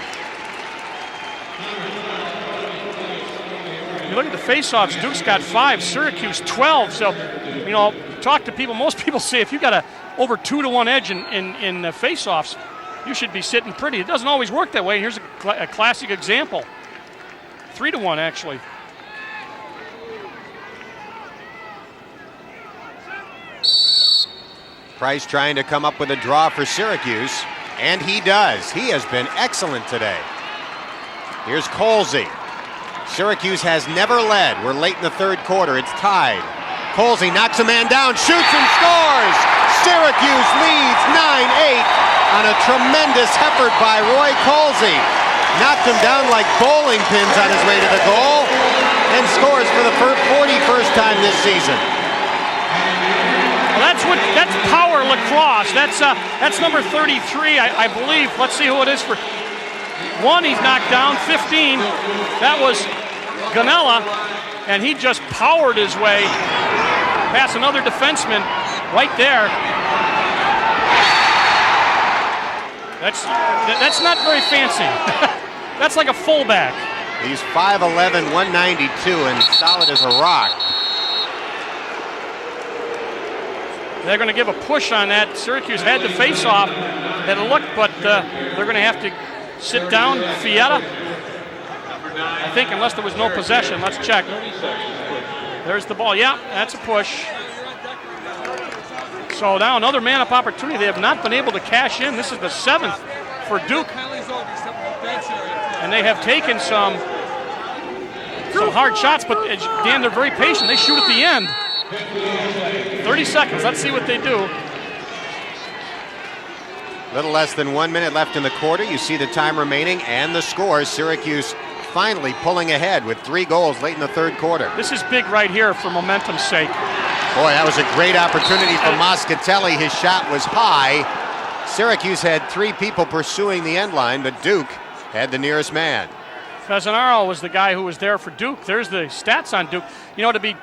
You look at the face-offs, Duke's got 5, Syracuse 12. So, you know, talk to people. Most people say if you got a over 2-to-1 edge in face-offs, you should be sitting pretty. It doesn't always work that way. Here's a classic example. 3-to-1, actually. Price trying to come up with a draw for Syracuse, and he does. He has been excellent today. Here's Colsey. Syracuse has never led. We're late in the third quarter. It's tied. Colsey knocks a man down, shoots and scores! Syracuse leads 9-8 on a tremendous effort by Roy Colsey. Knocked him down like bowling pins on his way to the goal and scores for the 41st time this season. Well, that's power lacrosse. That's number 33, I believe. Let's see who it is for 1. He's knocked down. 15. That was Ganella, and he just powered his way past another defenseman right there. That's not very fancy. That's like a fullback. He's 5'11", 192, and solid as a rock. They're going to give a push on that. Syracuse had the face-off. Had a look, but they're going to have to sit down. Fietta, I think, unless there was no possession. Let's check. There's the ball. Yeah, that's a push. So now another man-up opportunity. They have not been able to cash in. This is the 7th for Duke. And they have taken some hard shots, but Dan, they're very patient. They shoot at the end. 30 seconds. Let's see what they do. Little less than 1 minute left in the quarter. You see the time remaining and the score. Syracuse finally pulling ahead with 3 goals late in the third quarter. This is big right here for momentum's sake. Boy, that was a great opportunity for Moscatelli. His shot was high. Syracuse had 3 people pursuing the end line, but Duke had the nearest man. Fasanaro was the guy who was there for Duke. There's the stats on Duke. You know, to be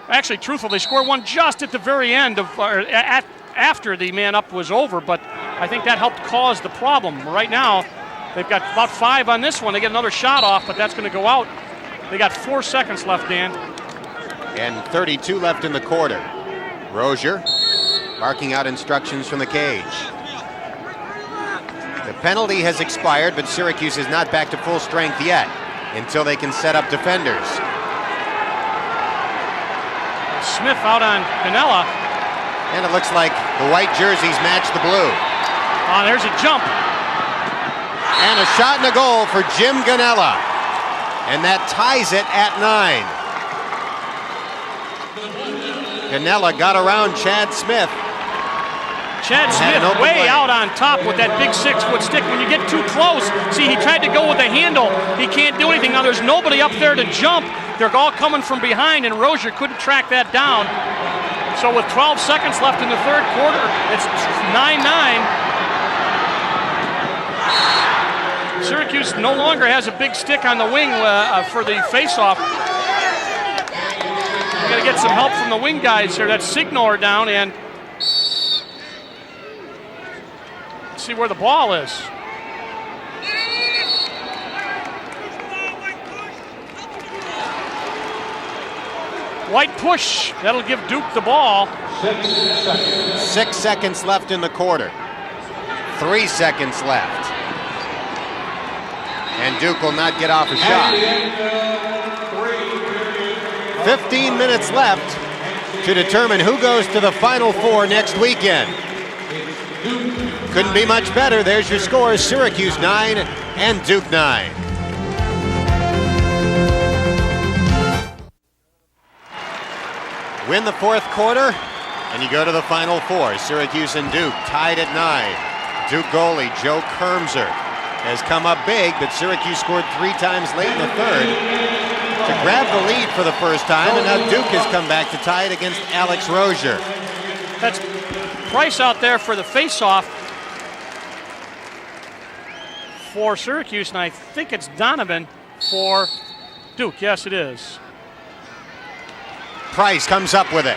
actually truthful, they scored one just at the very end of, after the man up was over, but I think that helped cause the problem. Right now, they've got about 5 on this one. They get another shot off, but that's going to go out. They got 4 seconds left, Dan. And 32 left in the quarter. Rozier marking out instructions from the cage. The penalty has expired, but Syracuse is not back to full strength yet until they can set up defenders. Smith out on Ganella. And it looks like the white jerseys match the blue. Oh, there's a jump. And a shot and a goal for Jim Ganella. And that ties it at 9. Ganella got around Chad Smith. Chad Smith way out on top with that big 6-foot stick. When you get too close, see, he tried to go with the handle. He can't do anything. Now there's nobody up there to jump. They're all coming from behind, and Rozier couldn't track that down. So with 12 seconds left in the third quarter, it's 9-9. Syracuse no longer has a big stick on the wing for the faceoff. We got to get some help from the wing guys here. That's Signor down, and Let's see where the ball is. White push. That'll give Duke the ball. 6 seconds left in the quarter. 3 seconds left. And Duke will not get off a shot. 15 minutes left to determine who goes to the Final Four next weekend. Couldn't be much better. There's your scores: Syracuse 9 and Duke 9. Win the fourth quarter, and you go to the Final Four. Syracuse and Duke tied at 9. Duke goalie Joe Kermser has come up big, but Syracuse scored 3 times late in the third to grab the lead for the first time, and now Duke has come back to tie it against Alex Rozier. That's Price out there for the face-off for Syracuse, and I think it's Donovan for Duke. Yes, it is. Price comes up with it.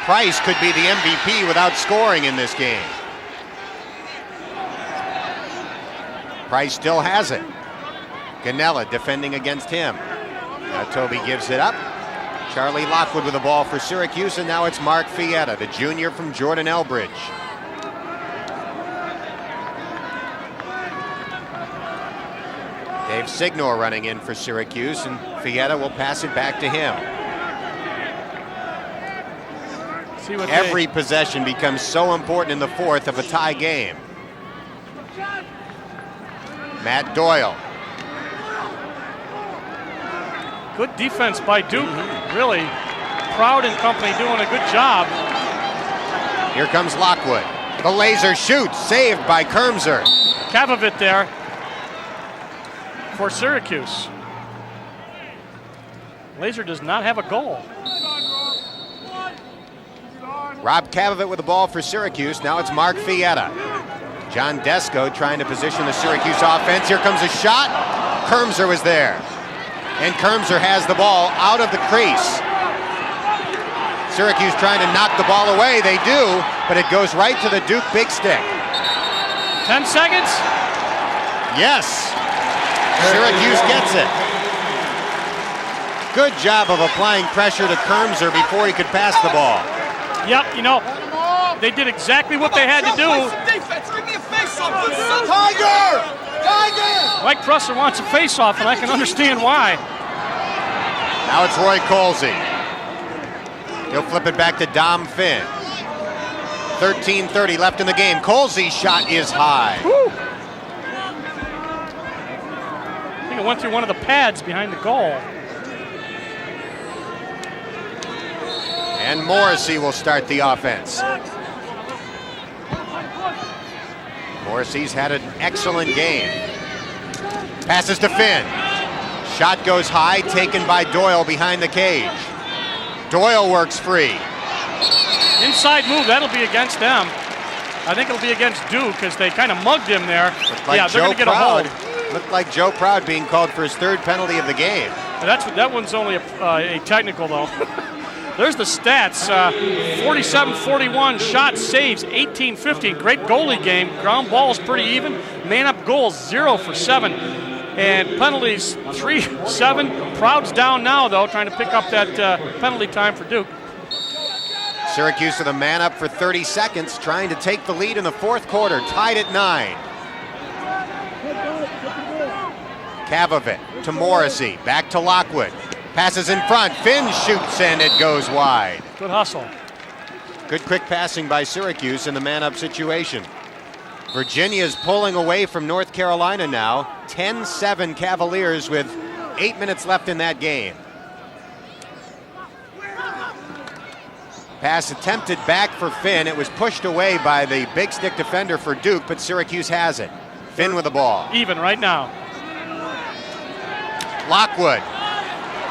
Price could be the MVP without scoring in this game. Price still has it. Ganella defending against him. Now Toby gives it up. Charlie Lockwood with the ball for Syracuse, and now it's Mark Fietta, the junior from Jordan Elbridge. Dave Signor running in for Syracuse, and Fietta will pass it back to him. Every possession becomes so important in the fourth of a tie game. Matt Doyle. Good defense by Duke. Really, Proud and company doing a good job. Here comes Lockwood. The laser shoots, saved by Kermser. Kavovit there for Syracuse. Laser does not have a goal. Rob Kavovit with the ball for Syracuse. Now it's Mark Fietta. John Desko trying to position the Syracuse offense. Here comes a shot. Kermser was there. And Kermser has the ball out of the crease. Syracuse trying to knock the ball away. They do, but it goes right to the Duke big stick. 10 seconds? Yes. Syracuse gets it. Good job of applying pressure to Kermser before he could pass the ball. Yep, you know, they did exactly what they had to do. Tiger! Tiger! Mike Presser wants a face-off, and I can understand why. Now it's Roy Colsey. He'll flip it back to Dom Finn. 13:30 left in the game. Colsey's shot is high. Woo. I think it went through one of the pads behind the goal. And Morrissey will start the offense. Morrissey's had an excellent game. Passes to Finn. Shot goes high, taken by Doyle behind the cage. Doyle works free. Inside move, that'll be against them. I think it'll be against Duke because they kind of mugged him there. Like yeah, they're going to get Proud. a hold. Looked like Joe Proud being called for his third penalty of the game. That one's only a technical, though. There's the stats. 47-41 shots, saves, 18-15. Great goalie game. Ground balls pretty even. Man-up goals, 0 for 7. And penalties, 3-7. Proud's down now, though, trying to pick up that penalty time for Duke. Syracuse with a man up for 30 seconds, trying to take the lead in the fourth quarter, tied at 9. Kavovit to Morrissey, back to Lockwood. Passes in front, Finn shoots and it goes wide. Good hustle. Good quick passing by Syracuse in the man-up situation. Virginia's pulling away from North Carolina now. 10-7 Cavaliers with 8 minutes left in that game. Pass attempted back for Finn. It was pushed away by the big stick defender for Duke, but Syracuse has it. Finn with the ball. Even right now. Lockwood.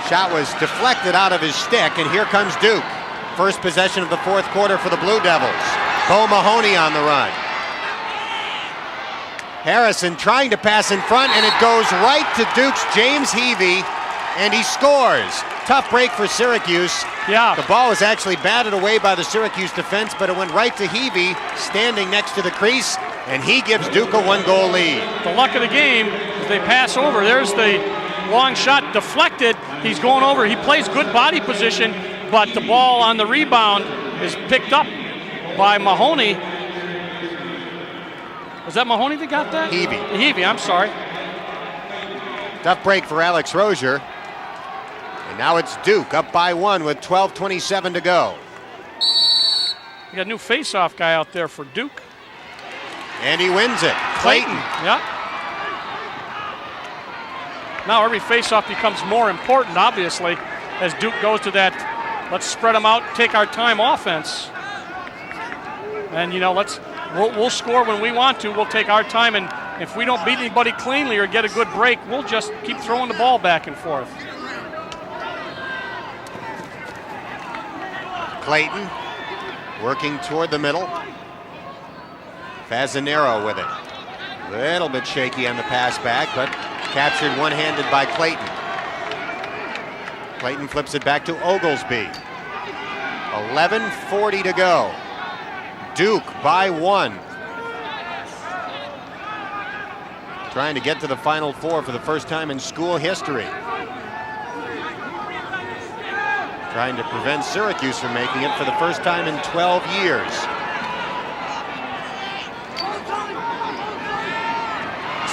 Shot was deflected out of his stick, and here comes Duke. First possession of the fourth quarter for the Blue Devils. Bo Mahoney on the run. Harrison trying to pass in front, and it goes right to Duke's James Heavey, and he scores. Tough break for Syracuse. Yeah. The ball was actually batted away by the Syracuse defense, but it went right to Heavey, standing next to the crease, And he gives Duke a 1-goal lead. The luck of the game is they pass over. There's the long shot deflected. He's going over. He plays good body position, but the ball on the rebound is picked up by Mahoney. Was that Mahoney that got that? Heavey, I'm sorry. Tough break for Alex Rozier. And now it's Duke up by 1 with 12:27 to go. We got a new face-off guy out there for Duke. And he wins it. Clayton. Yeah. Now every face-off becomes more important, obviously, as Duke goes to that let's spread them out, take our time offense. And, you know, we'll score when we want to. We'll take our time, and if we don't beat anybody cleanly or get a good break, we'll just keep throwing the ball back and forth. Clayton working toward the middle. Fazzanero with it. A little bit shaky on the pass back, but captured one-handed by Clayton. Clayton flips it back to Oglesby. 11:40 to go. Duke by 1. Trying to get to the Final Four for the first time in school history. Trying to prevent Syracuse from making it for the first time in 12 years.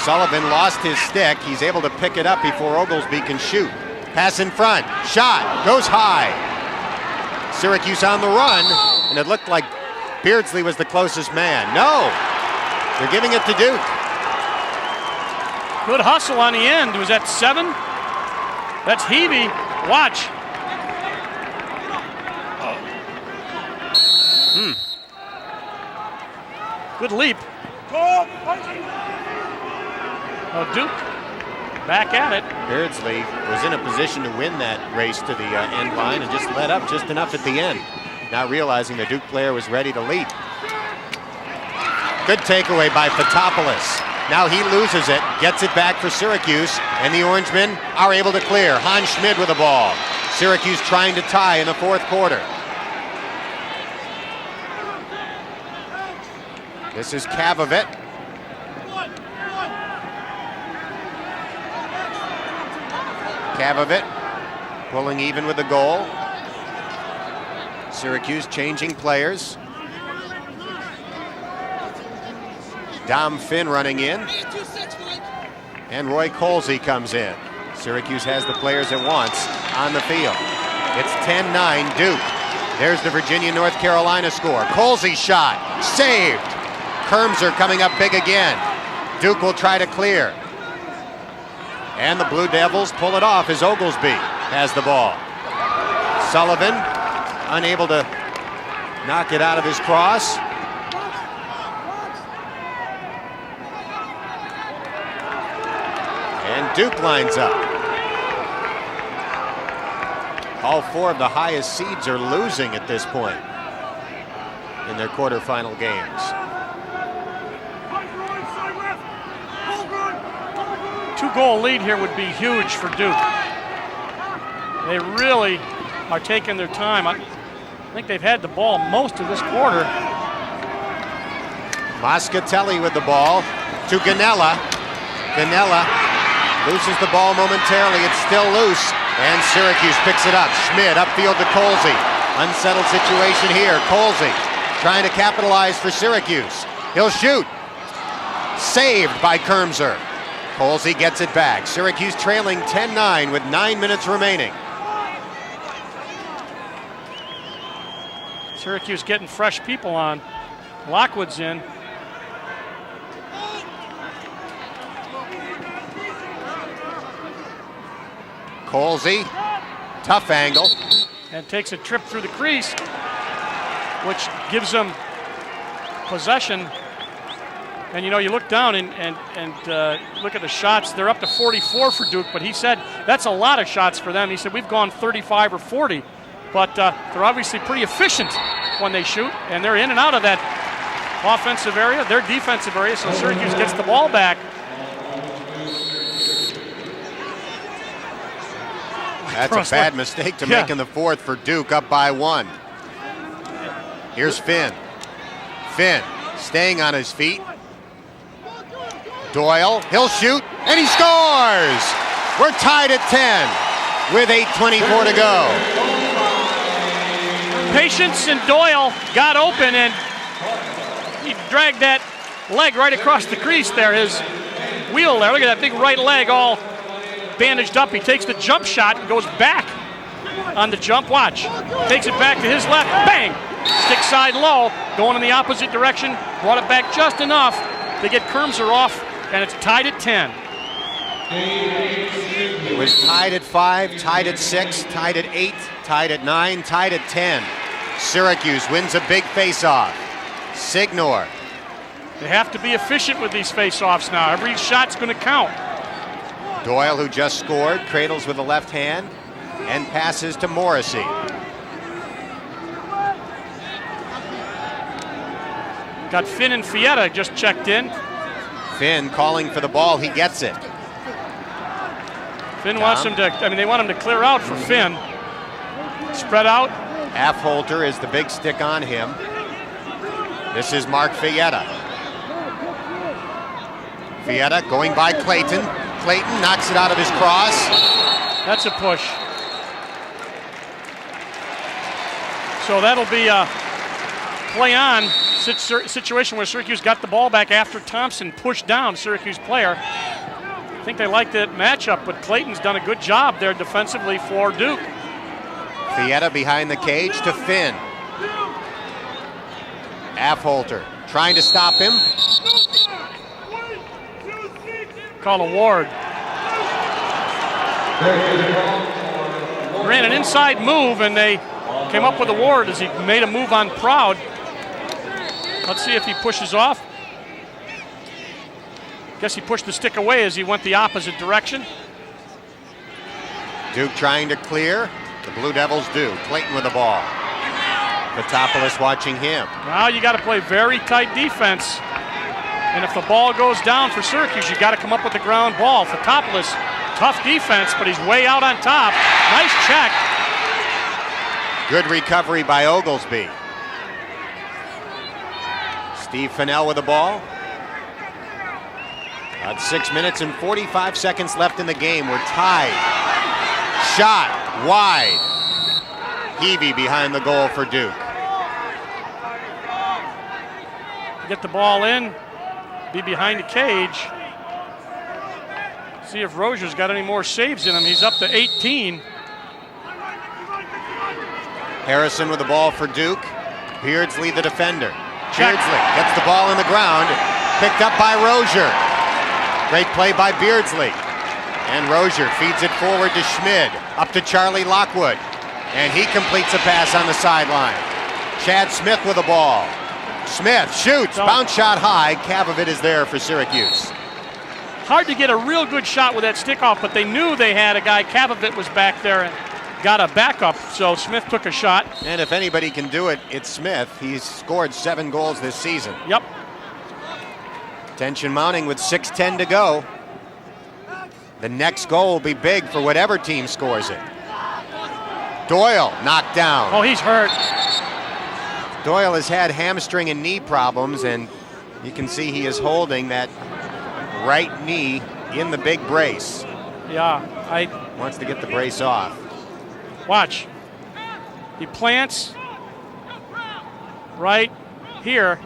Sullivan lost his stick. He's able to pick it up before Oglesby can shoot. Pass in front. Shot. Goes high. Syracuse on the run. And it looked like Beardsley was the closest man. No. They're giving it to Duke. Good hustle on the end. Was that 7? That's Heavey. Watch. Good leap. Oh, Duke back at it. Beardsley was in a position to win that race to the end line and just let up just enough at the end, not realizing the Duke player was ready to leap. Good takeaway by Fotopoulos. Now he loses it, gets it back for Syracuse, and the Orangemen are able to clear. Hans Schmid with the ball. Syracuse trying to tie in the fourth quarter. This is Kavovit. Kavovit pulling even with the goal. Syracuse changing players. Dom Finn running in. And Roy Colsey comes in. Syracuse has the players it wants on the field. It's 10-9 Duke. There's the Virginia-North Carolina score. Colsey shot. Saved. Kermser coming up big again. Duke will try to clear. And the Blue Devils pull it off as Oglesby has the ball. Sullivan unable to knock it out of his cross. And Duke lines up. All 4 of the highest seeds are losing at this point in their quarterfinal games. 2-goal lead here would be huge for Duke. They really are taking their time. I think they've had the ball most of this quarter. Moscatelli with the ball to Ganella. Ganella loses the ball momentarily. It's still loose. And Syracuse picks it up. Schmid upfield to Colsey. Unsettled situation here. Colsey trying to capitalize for Syracuse. He'll shoot. Saved by Kermser. Colsey gets it back. Syracuse trailing 10-9 with 9 minutes remaining. Syracuse getting fresh people on. Lockwood's in. Colsey, tough angle. And takes a trip through the crease, which gives them possession. And you know, you look down and look at the shots. They're up to 44 for Duke, but he said that's a lot of shots for them. He said we've gone 35 or 40, but they're obviously pretty efficient when they shoot, and they're in and out of that offensive area, their defensive area, so Syracuse gets the ball back. That's a bad mistake to make in the fourth for Duke, up by 1. Here's Finn. Finn staying on his feet. Doyle, he'll shoot, and he scores! We're tied at 10 with 8:24 to go. Patience, and Doyle got open, and he dragged that leg right across the crease there, his wheel there. Look at that big right leg all bandaged up. He takes the jump shot and goes back on the jump. Watch. Takes it back to his left. Bang! Stick side low, going in the opposite direction. Brought it back just enough to get Kermser off, and it's tied at 10. It was tied at 5, tied at 6, tied at 8, tied at 9, tied at 10. Syracuse wins a big face-off. Signor. They have to be efficient with these face-offs now. Every shot's going to count. Doyle, who just scored, cradles with the left hand and passes to Morrissey. Got Finn and Fietta just checked in. Finn calling for the ball. He gets it. Finn wants him to, they want him to clear out for Finn. Spread out. Affolter is the big stick on him. This is Mark Fietta. Fietta going by Clayton. Clayton knocks it out of his cross. That's a push. So that'll be a play on situation where Syracuse got the ball back after Thompson pushed down Syracuse player. I think they like that matchup, but Clayton's done a good job there defensively for Duke. Fietta behind the cage to Finn. Affolter trying to stop him. Call a Ward. Ran an inside move, and they came up with a Ward as he made a move on Proud. Let's see if he pushes off. Guess he pushed the stick away as he went the opposite direction. Duke trying to clear. The Blue Devils do. Clayton with the ball. Fotopoulos watching him. Now you got to play very tight defense. And if the ball goes down for Syracuse, you got to come up with the ground ball. Fotopoulos, tough defense, but he's way out on top. Nice check. Good recovery by Oglesby. Steve Fennell with the ball. About 6 minutes and 45 seconds left in the game. We're tied. Shot wide. Heavey behind the goal for Duke. Get the ball in, be behind the cage. See if Rozier's got any more saves in him. He's up to 18. Harrison with the ball for Duke. Beardsley the defender. Beardsley gets the ball in the ground. Picked up by Rozier. Great play by Beardsley. And Rozier feeds it forward to Schmid. Up to Charlie Lockwood. And he completes a pass on the sideline. Chad Smith with the ball. Smith shoots. Bounce shot high. Kavovit is there for Syracuse. Hard to get a real good shot with that stick off, but they knew they had a guy. Kavovit was back there and got a backup, so Smith took a shot. And if anybody can do it, it's Smith. He's scored 7 goals this season. Yep. Tension mounting with 6:10 to go. The next goal will be big for whatever team scores it. Doyle knocked down. Oh, he's hurt. Doyle has had hamstring and knee problems, and you can see he is holding that right knee in the big brace. Yeah, wants to get the brace off. Watch. He plants right here.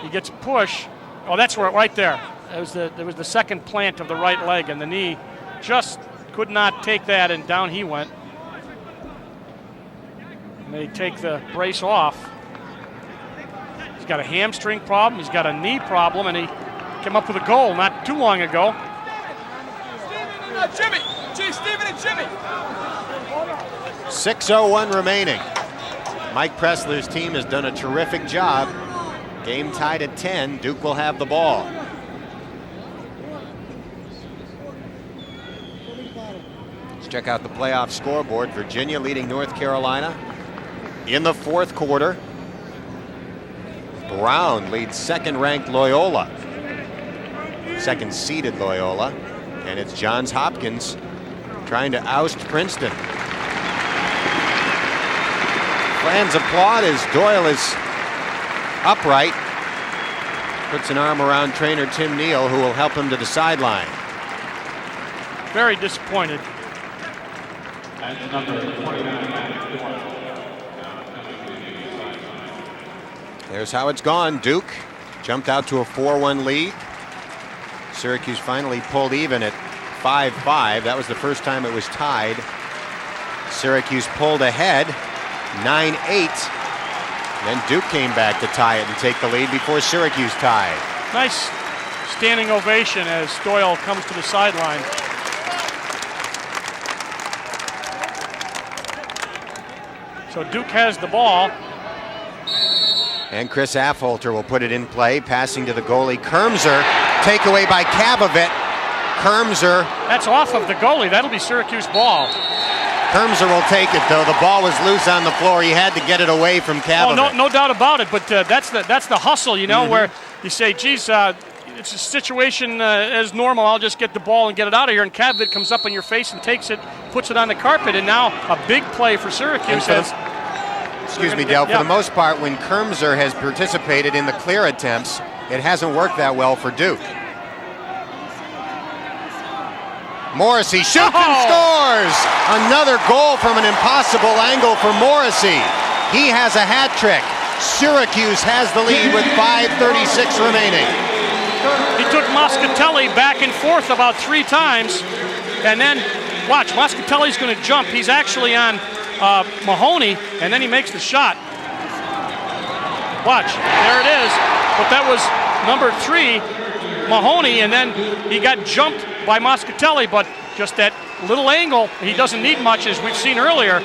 He gets a push. Oh, that's where, right there. There was the second plant of the right leg, and the knee just could not take that, and down he went. And they take the brace off. He's got a hamstring problem, he's got a knee problem, and he came up with a goal not too long ago. Jimmy! Steven and Jimmy! 6:01 remaining. Mike Pressler's team has done a terrific job. Game tied at 10. Duke will have the ball. Let's check out the playoff scoreboard. Virginia leading North Carolina in the 4th quarter. Brown leads second-ranked Loyola. Second-seeded Loyola. And it's Johns Hopkins trying to oust Princeton. Fans applaud as Doyle is upright. Puts an arm around trainer Tim Neal, who will help him to the sideline. Very disappointed. There's how it's gone. Duke jumped out to a 4-1 lead. Syracuse finally pulled even at 5-5. That was the first time it was tied. Syracuse pulled ahead 9-8. Then Duke came back to tie it and take the lead before Syracuse tied. Nice standing ovation as Doyle comes to the sideline. So Duke has the ball. And Chris Affolter will put it in play, passing to the goalie Kermser. Takeaway by Kabovit. Kermser. That's off of the goalie. That'll be Syracuse ball. Kermser will take it, though. The ball was loose on the floor. He had to get it away from Kabovit. Oh, no doubt about it. But that's the hustle, you know, where you say, geez, it's a situation as normal. I'll just get the ball and get it out of here. And Kabovit comes up in your face and takes it, puts it on the carpet. And now a big play for Syracuse. Excuse me, Dale. For the most part, when Kermser has participated in the clear attempts, it hasn't worked that well for Duke. Morrissey shoots and scores! Another goal from an impossible angle for Morrissey. He has a hat trick. Syracuse has the lead with 5:36 remaining. He took Moscatelli back and forth about 3 times. And then, watch, Moscatelli's going to jump. He's actually on Mahoney, and then he makes the shot. Watch, there it is. But that was number 3, Mahoney, and then he got jumped by Moscatelli, but just that little angle, he doesn't need much, as we've seen earlier.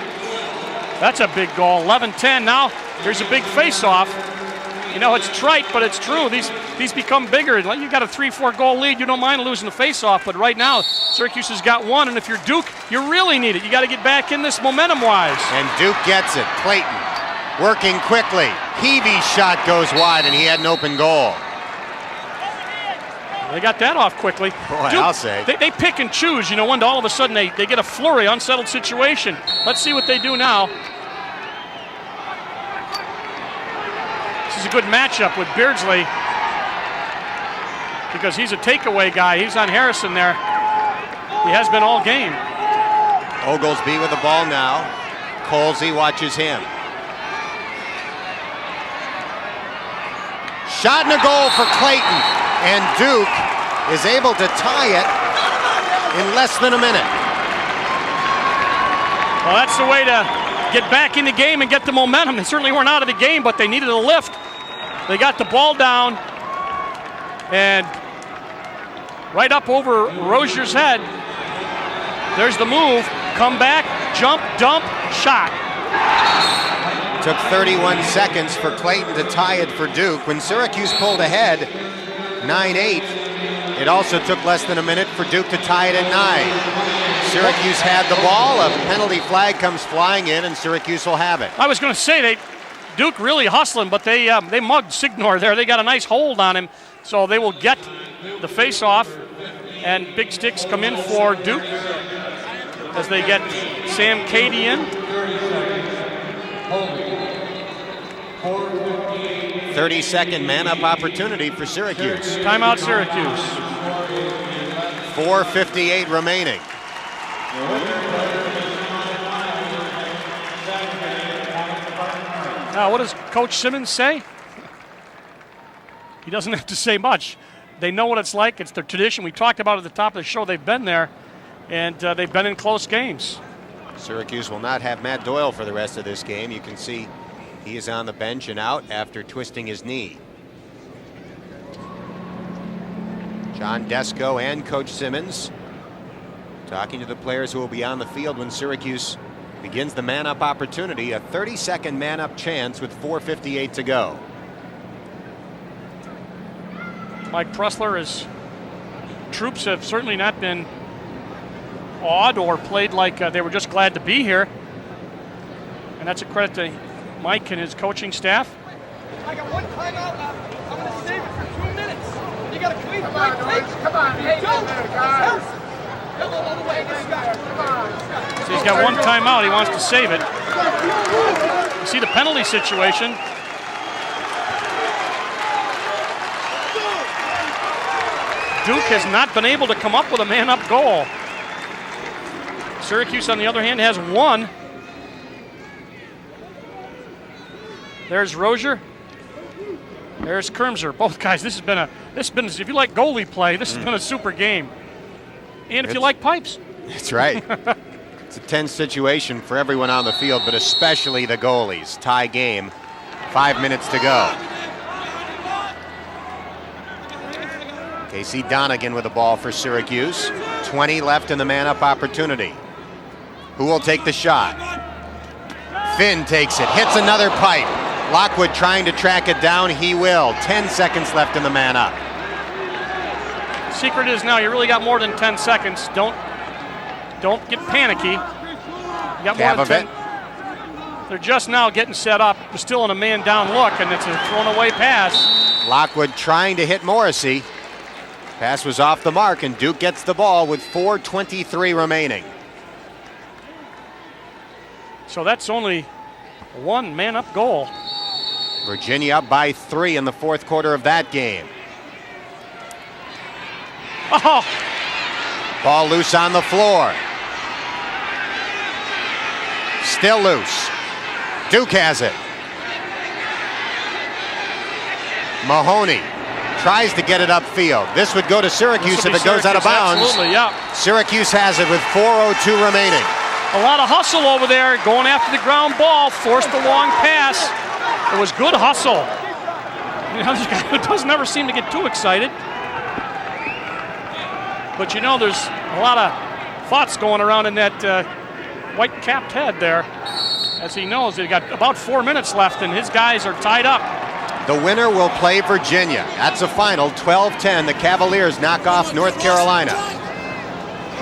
That's a big goal, 11-10. Now, here's a big face-off. You know, it's trite, but it's true. These become bigger. You got a 3-4 goal lead, you don't mind losing the face-off, but right now, Syracuse has got one, and if you're Duke, you really need it. You got to get back in this momentum-wise. And Duke gets it. Clayton working quickly. Heavey's shot goes wide, and he had an open goal. They got that off quickly. Boy, Duke, I'll say. They pick and choose, you know, when all of a sudden they get a flurry, unsettled situation. Let's see what they do now. This is a good matchup with Beardsley because he's a takeaway guy. He's on Harrison there. He has been all game. Oglesby with the ball now. Colsey watches him. Shot and a goal for Clayton. And Duke is able to tie it in less than a minute. Well, that's the way to get back in the game and get the momentum. They certainly weren't out of the game, but they needed a lift. They got the ball down and right up over Rozier's head. There's the move. Come back, jump, dump, shot. Took 31 seconds for Clayton to tie it for Duke. When Syracuse pulled ahead 9-8, it also took less than a minute for Duke to tie it at 9. Syracuse had the ball. A penalty flag comes flying in, and Syracuse will have it. I was going to say, Duke really hustling, but they mugged Signor there. They got a nice hold on him, so they will get the face-off, and big sticks come in for Duke as they get Sam Cady in. 30-second man-up opportunity for Syracuse. Timeout, Syracuse. 4:58 remaining. Now, what does Coach Simmons say? He doesn't have to say much. They know what it's like. It's their tradition. We talked about it at the top of the show. They've been there, and they've been in close games. Syracuse will not have Matt Doyle for the rest of this game. You can see he is on the bench and out after twisting his knee. John Desko and Coach Simmons talking to the players who will be on the field when Syracuse begins the man-up opportunity. A 30-second man-up chance with 4:58 to go. Mike Pressler, his troops have certainly not been awed or played like they were just glad to be here. And that's a credit to Mike and his coaching staff. I got one timeout left. I'm going to save it for 2 minutes. You got to clean the right take. Come on, hey, guys. All the way. Come on. So he's got one timeout. He wants to save it. You see the penalty situation. Duke has not been able to come up with a man-up goal. Syracuse, on the other hand, has one. There's Rozier. There's Kermser. Both guys, this has been, if you like goalie play, this has been a super game. And if you like pipes. That's right. It's a tense situation for everyone on the field, but especially the goalies. Tie game, 5 minutes to go. Casey Donegan with the ball for Syracuse. 20 left in the man-up opportunity. Who will take the shot? Finn takes it, hits another pipe. Lockwood trying to track it down. He will. 10 seconds left in the man-up. Secret is now you really got more than 10 seconds. Don't get panicky. You got more than 10. They're just now getting set up. They're still in a man-down look, and it's a thrown-away pass. Lockwood trying to hit Morrissey. Pass was off the mark, and Duke gets the ball with 4:23 remaining. So that's only one man-up goal. Virginia up by 3 in the fourth quarter of that game. Oh! Ball loose on the floor. Still loose. Duke has it. Mahoney tries to get it upfield. This would go to Syracuse if it goes out of bounds. Absolutely, yeah. Syracuse has it with 4:02 remaining. A lot of hustle over there, going after the ground ball, forced a long pass. It was good hustle. You know, this guy doesn't ever seem to get too excited. But you know, there's a lot of thoughts going around in that white-capped head there, as he knows they've got about 4 minutes left and his guys are tied up. The winner will play Virginia. That's a final, 12-10. The Cavaliers knock off North Carolina.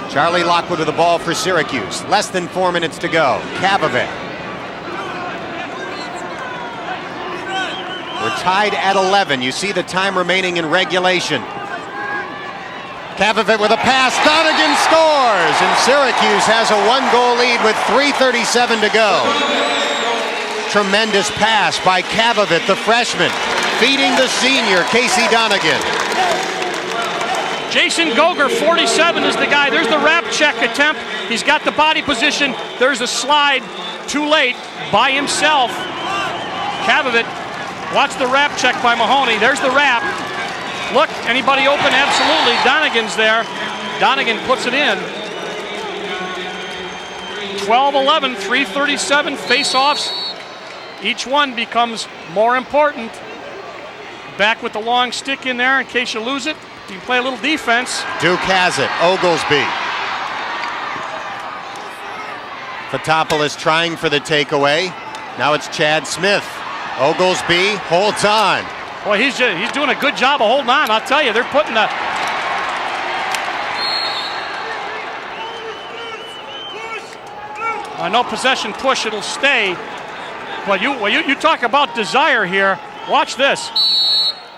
Charlie Lockwood with the ball for Syracuse. Less than 4 minutes to go. Kavovit. We're tied at 11. You see the time remaining in regulation. Kavovit with a pass. Donegan scores, and Syracuse has a 1-goal lead with 3:37 to go. Tremendous pass by Kavovit, the freshman, feeding the senior, Casey Donegan. Jason Goger, 47, is the guy. There's the wrap check attempt. He's got the body position. There's a slide too late by himself. Kavovit, watch the wrap check by Mahoney. There's the wrap. Look, anybody open? Absolutely. Donegan's there. Donegan puts it in. 12-11, 3:37 face-offs. Each one becomes more important. Back with the long stick in there in case you lose it. You can play a little defense. Duke has it. Oglesby. Fotopoulos trying for the takeaway. Now it's Chad Smith. Oglesby holds on. Boy, he's doing a good job of holding on. I'll tell you, they're putting a... no possession push, it'll stay. But you talk about desire here. Watch this.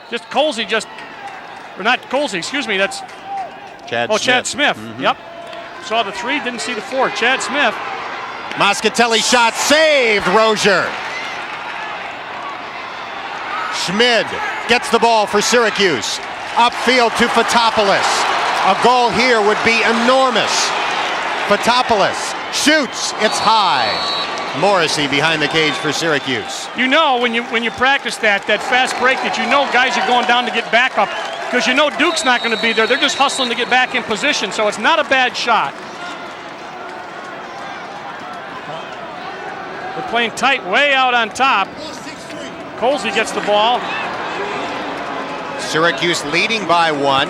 Just Colsey or not Colsey, excuse me, that's... Chad Smith. Chad Smith, Yep. Saw the 3, didn't see the 4. Chad Smith. Moscatelli shot saved, Rozier. Schmid gets the ball for Syracuse. Upfield to Fotopoulos. A goal here would be enormous. Fotopoulos shoots, it's high. Morrissey behind the cage for Syracuse. You know when you practice that fast break that you know guys are going down to get back up because you know Duke's not going to be there. They're just hustling to get back in position, so it's not a bad shot. They're playing tight way out on top. Colsey gets the ball. Syracuse leading by 1.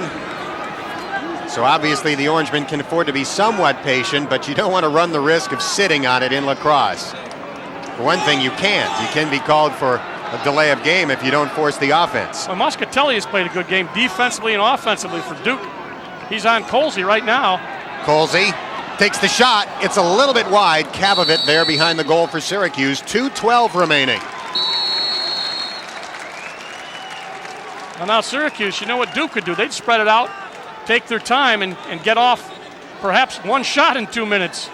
So obviously the Orangemen can afford to be somewhat patient, but you don't want to run the risk of sitting on it in lacrosse. For one thing, you can't. You can be called for a delay of game if you don't force the offense. Well, Moscatelli has played a good game defensively and offensively for Duke. He's on Colsey right now. Colsey takes the shot. It's a little bit wide. Kavovit there behind the goal for Syracuse. 2:12 remaining. Well, now Syracuse, you know what Duke could do? They'd spread it out, take their time, and get off perhaps one shot in 2 minutes.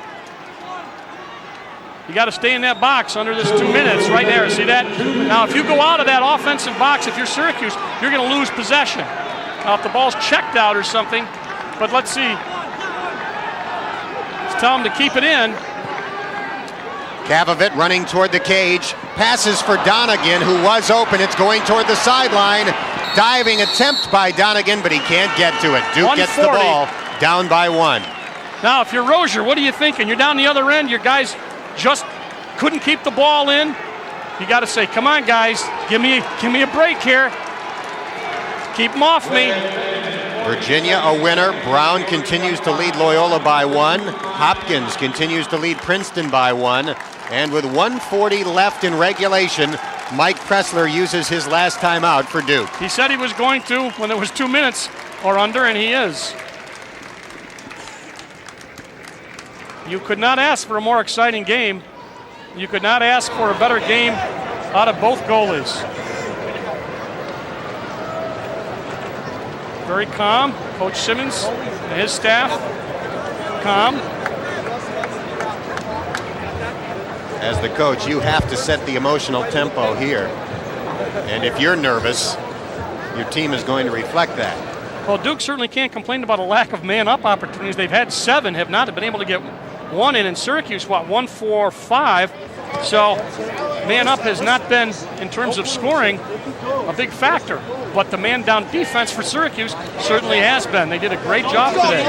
You got to stay in that box under this 2 minutes right there. See that? Now, if you go out of that offensive box, if you're Syracuse, you're going to lose possession. Now, if the ball's checked out or something, but let's see. Let's tell him to keep it in. Kavovit running toward the cage. Passes for Donegan, who was open. It's going toward the sideline. Diving attempt by Donegan, but he can't get to it. Duke gets the ball, down by 1. Now, if you're Rozier, what are you thinking? You're down the other end. Your guys just couldn't keep the ball in. You got to say, come on, guys. Give me a break here. Keep them off me. Virginia a winner. Brown continues to lead Loyola by 1. Hopkins continues to lead Princeton by 1. And with 1:40 left in regulation, Mike Pressler uses his last timeout for Duke. He said he was going to when there was 2 minutes or under, and he is. You could not ask for a more exciting game. You could not ask for a better game out of both goalies. Very calm. Coach Simmons and his staff, calm. As the coach, you have to set the emotional tempo here. And if you're nervous, your team is going to reflect that. Well, Duke certainly can't complain about a lack of man-up opportunities. They've had 7, have not been able to get 1 in Syracuse, 1, 4, 5. So man-up has not been, in terms of scoring, a big factor. But the man-down defense for Syracuse certainly has been. They did a great job today.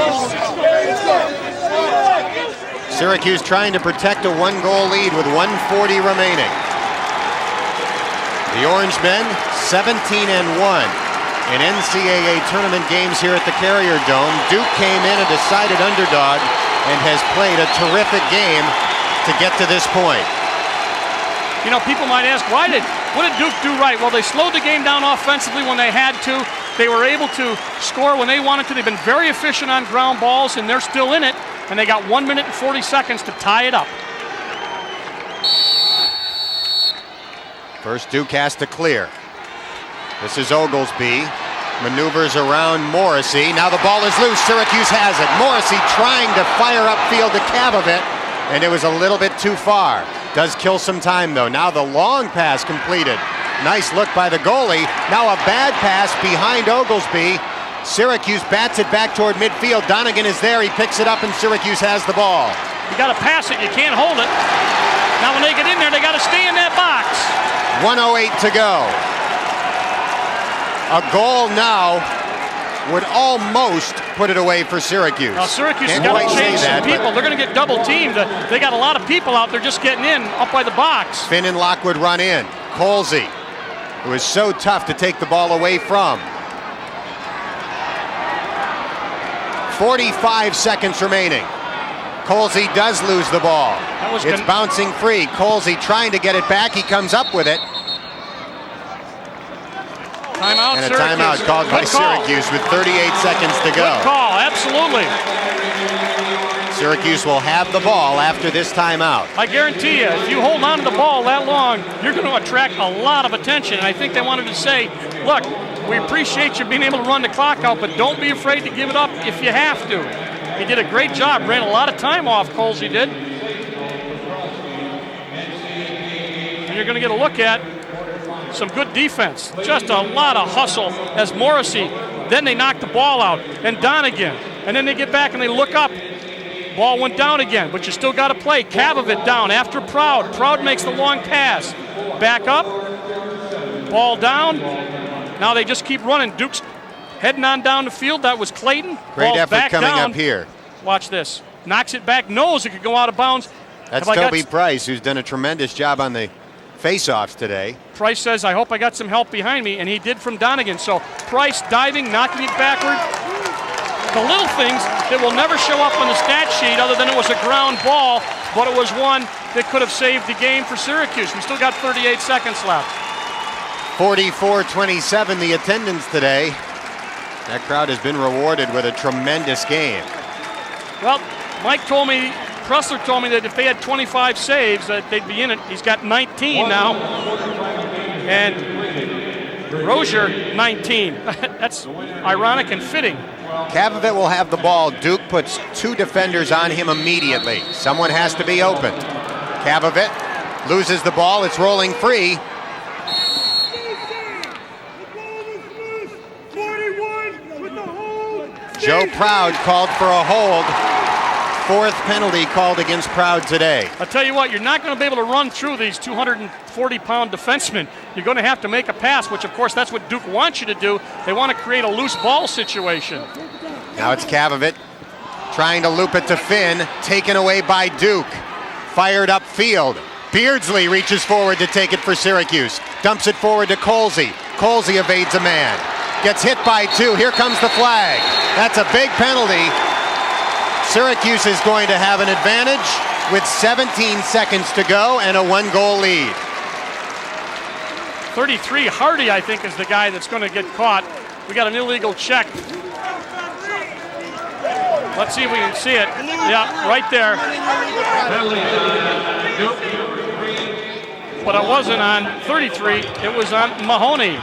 Syracuse trying to protect a 1-goal lead with 1:40 remaining. The Orangemen 17-1 in NCAA tournament games here at the Carrier Dome. Duke came in a decided underdog and has played a terrific game to get to this point. You know, people might ask, what did Duke do right? Well, they slowed the game down offensively when they had to. They were able to score when they wanted to. They've been very efficient on ground balls, and they're still in it. And they got 1 minute and 40 seconds to tie it up. First, Duke has to clear. This is Oglesby. Maneuvers around Morrissey. Now the ball is loose. Syracuse has it. Morrissey trying to fire upfield to Kavovit, and it was a little bit too far. Does kill some time, though. Now the long pass completed. Nice look by the goalie. Now a bad pass behind Oglesby. Syracuse bats it back toward midfield. Donegan is there. He picks it up, and Syracuse has the ball. You got to pass it. You can't hold it. Now when they get in there, they got to stay in that box. 1:08 to go. A goal now would almost put it away for Syracuse. Now Syracuse has got to change some people. They're going to get double teamed. They got a lot of people out there just getting in up by the box. Finn and Lockwood run in. Colsey, who is so tough to take the ball away from. 45 seconds remaining. Colsey does lose the ball. It's bouncing free. Colsey trying to get it back. He comes up with it. Timeout, and a timeout called by Syracuse with 38 seconds to go. Good call, absolutely. Syracuse will have the ball after this timeout. I guarantee you, if you hold on to the ball that long, you're going to attract a lot of attention. And I think they wanted to say, look, we appreciate you being able to run the clock out, but don't be afraid to give it up if you have to. He did a great job, ran a lot of time off, Colsey did. And you're going to get a look at some good defense. Just a lot of hustle as Morrissey. Then they knock the ball out. And Donegan. And then they get back and they look up. Ball went down again, but you still got to play. Kavovit down after Proud. Proud makes the long pass. Back up. Ball down. Now they just keep running. Duke's heading on down the field. That was Clayton. Great Ball effort back coming down. up here. Watch this. Knocks it back. Knows it could go out of bounds. That's Toby Price, who's done a tremendous job on the face-offs today. Price says, I hope I got some help behind me, and he did from Donegan. So Price diving, knocking it backward. The little things that will never show up on the stat sheet other than it was a ground ball, but it was one that could have saved the game for Syracuse. We still got 38 seconds left. 44-27 the attendance today. That crowd has been rewarded with a tremendous game. Well, Mike told me, Pressler told me that if they had 25 saves, that they'd be in it. He's got 19 now. And Rozier, 19. That's ironic and fitting. Kavovit will have the ball. Duke puts 2 defenders on him immediately. Someone has to be open. Kavovit loses the ball. It's rolling free. Joe Proud called for a hold. Fourth penalty called against Proud today. I'll tell you what, you're not going to be able to run through these 240-pound defensemen. You're going to have to make a pass, which, of course, that's what Duke wants you to do. They want to create a loose ball situation. Now it's Kavovit trying to loop it to Finn, taken away by Duke. Fired upfield. Beardsley reaches forward to take it for Syracuse. Dumps it forward to Colsey. Colsey evades a man. Gets hit by two. Here comes the flag. That's a big penalty. Syracuse is going to have an advantage with 17 seconds to go and a 1-goal lead. 33, Hardy, I think, is the guy that's going to get caught. We got an illegal check. Let's see if we can see it. Yeah, right there. But it wasn't on 33, it was on Mahoney.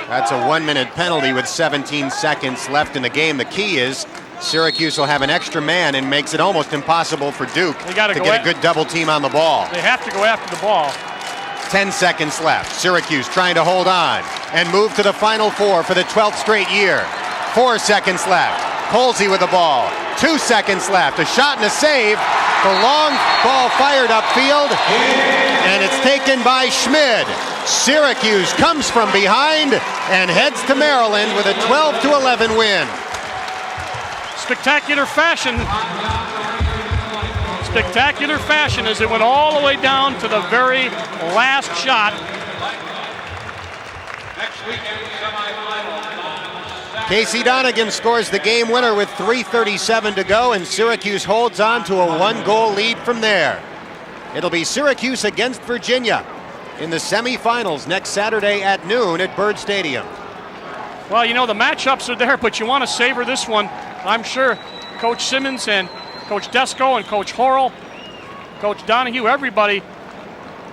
That's a 1-minute penalty with 17 seconds left in the game. The key is Syracuse will have an extra man and makes it almost impossible for Duke to get a good double team on the ball. They have to go after the ball. 10 seconds left. Syracuse trying to hold on and move to the Final Four for the 12th straight year. 4 seconds left. Colsey with the ball. 2 seconds left. A shot and a save. The long ball fired upfield, and it's taken by Schmid. Syracuse comes from behind and heads to Maryland with a 12-11 win. Spectacular fashion. Spectacular fashion as it went all the way down to the very last shot. Casey Donegan scores the game winner with 3:37 to go, and Syracuse holds on to a 1-goal lead from there. It'll be Syracuse against Virginia in the semifinals next Saturday at noon at Byrd Stadium. Well, you know, the matchups are there, but you want to savor this one. I'm sure Coach Simmons and Coach Desko and Coach Horrell, Coach Donahue, everybody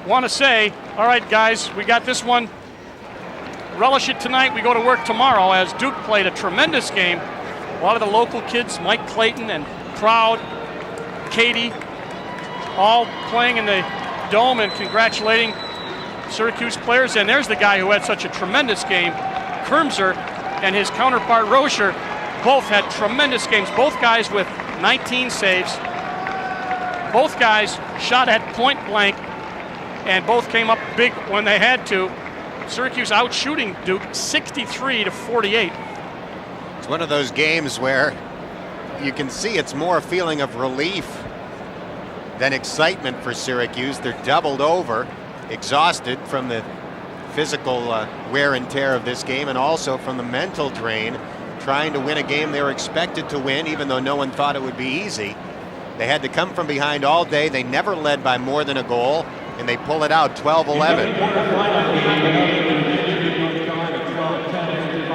want to say, all right, guys, we got this one. Relish it tonight. We go to work tomorrow, as Duke played a tremendous game. A lot of the local kids, Mike Clayton and Proud, Katie, all playing in the Dome and congratulating Syracuse players. And there's the guy who had such a tremendous game, Kermser, and his counterpart Rocher, both had tremendous games. Both guys with 19 saves. Both guys shot at point blank, and both came up big when they had to. Syracuse out shooting Duke 63-48. It's one of those games where you can see it's more a feeling of relief than excitement for Syracuse. They're doubled over, exhausted from the physical wear and tear of this game, and also from the mental drain, trying to win a game they were expected to win, even though no one thought it would be easy. They had to come from behind all day. They never led by more than a goal, and they pull it out 12-11.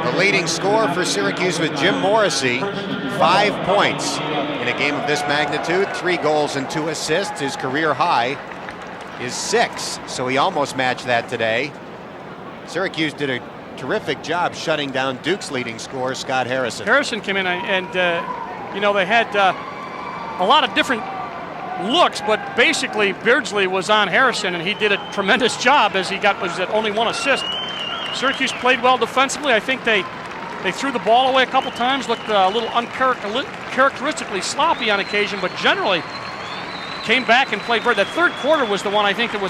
The leading scorer for Syracuse was Jim Morrissey, 5 points in a game of this magnitude, 3 goals and 2 assists. His career high is 6, so he almost matched that today. Syracuse did a terrific job shutting down Duke's leading scorer, Scott Harrison. Harrison came in, and you know, they had a lot of different looks, but basically Beardsley was on Harrison, and he did a tremendous job as he was at only 1 assist. Syracuse played well defensively. I think they threw the ball away a couple times, looked a little uncharacteristically sloppy on occasion, but generally came back and played great. That third quarter was the one I think that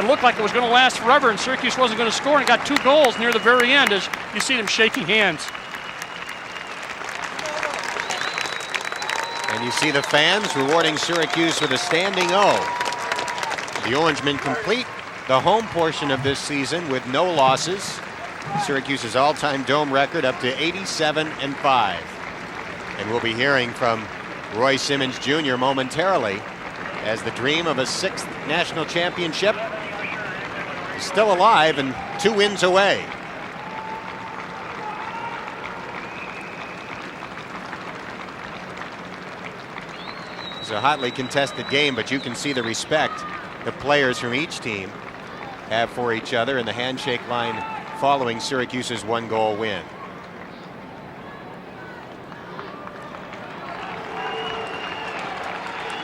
looked like it was going to last forever, and Syracuse wasn't going to score, and got 2 goals near the very end as you see them shaking hands. And you see the fans rewarding Syracuse with a standing O. The Orangemen complete the home portion of this season with no losses. Syracuse's all-time Dome record up to 87-5. And we'll be hearing from Roy Simmons Jr. momentarily, as the dream of a 6th national championship is still alive and 2 wins away. It's a hotly contested game, but you can see the respect the players from each team have for each other, and the handshake line following Syracuse's 1-goal win.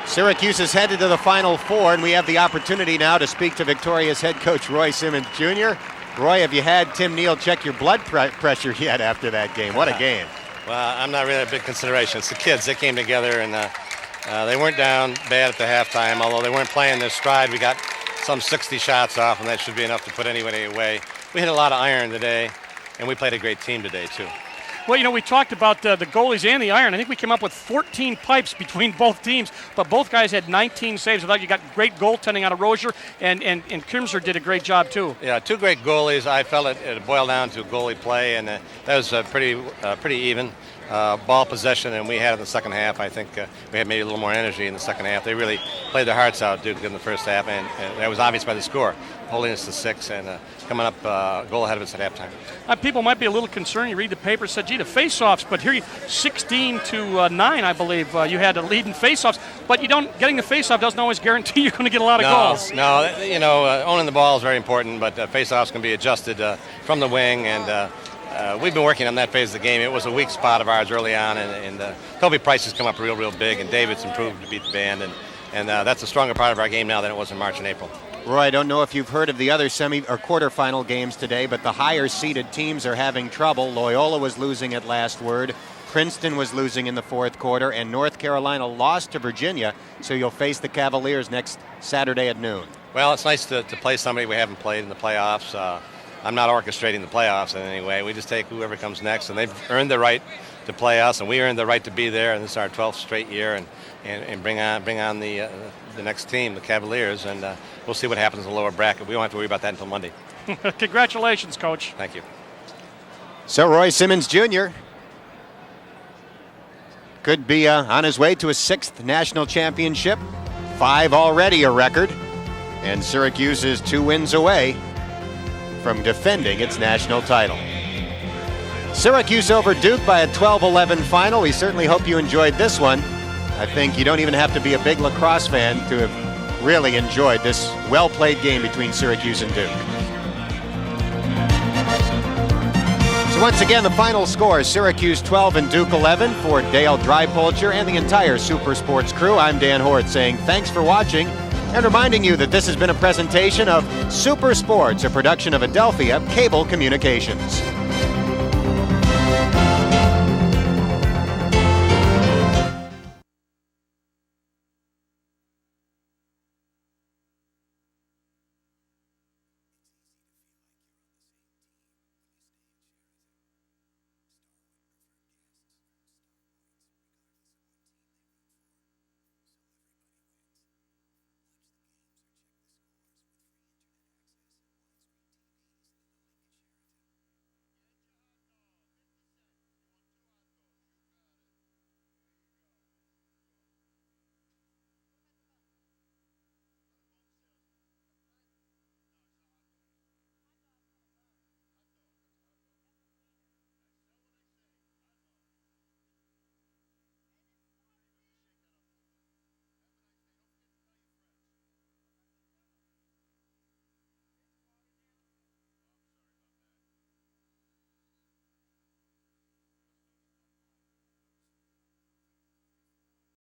Syracuse is headed to the Final Four, and we have the opportunity now to speak to Victoria's head coach Roy Simmons Jr. Roy, have you had Tim Neal check your blood pressure yet after that game? What a game. Well, I'm not really a big consideration. It's the kids. They came together, and they weren't down bad at the halftime, although they weren't playing their stride. We got some 60 shots off, and that should be enough to put anybody away. We hit a lot of iron today, and we played a great team today, too. Well, you know, we talked about the goalies and the iron. I think we came up with 14 pipes between both teams, but both guys had 19 saves. I thought you got great goaltending out of Rozier, and Kimser did a great job, too. Yeah, two great goalies. I felt it boiled down to goalie play, and that was pretty even. Ball possession, and we had in the second half. I think we had maybe a little more energy in the second half. They really played their hearts out, Duke, in the first half, and that was obvious by the score, holding us to 6 and coming up a goal ahead of us at halftime. People might be a little concerned. You read the paper, said, gee, the face-offs, but here 16-9, I believe, you had a lead in face-offs, but getting the face-off doesn't always guarantee you're going to get a lot of goals. No, you know, owning the ball is very important, but face-offs can be adjusted from the wing, and we've been working on that phase of the game. It was a weak spot of ours early on, and Toby Price has come up real big, and David's improved to beat the band, and that's a stronger part of our game now than it was in March and April. Roy, I don't know if you've heard of the other quarterfinal games today, but the higher-seeded teams are having trouble. Loyola was losing at last word. Princeton was losing in the fourth quarter, and North Carolina lost to Virginia, so you'll face the Cavaliers next Saturday at noon. Well, it's nice to play somebody we haven't played in the playoffs. I'm not orchestrating the playoffs in any way. We just take whoever comes next, and they've earned the right to play us, and we earned the right to be there, and this is our 12th straight year, and bring on the next team, the Cavaliers, and we'll see what happens in the lower bracket. We won't have to worry about that until Monday. Congratulations, Coach. Thank you. So Roy Simmons Jr. could be on his way to a 6th national championship. 5 already a record, and Syracuse is 2 wins away from defending its national title. Syracuse over Duke by a 12-11 final. We certainly hope you enjoyed this one. I think you don't even have to be a big lacrosse fan to have really enjoyed this well-played game between Syracuse and Duke. So once again, the final score is Syracuse 12 and Duke 11. For Dale Dreipolcher and the entire Super Sports crew, I'm Dan Hort saying thanks for watching, and reminding you that this has been a presentation of Super Sports, a production of Adelphia Cable Communications.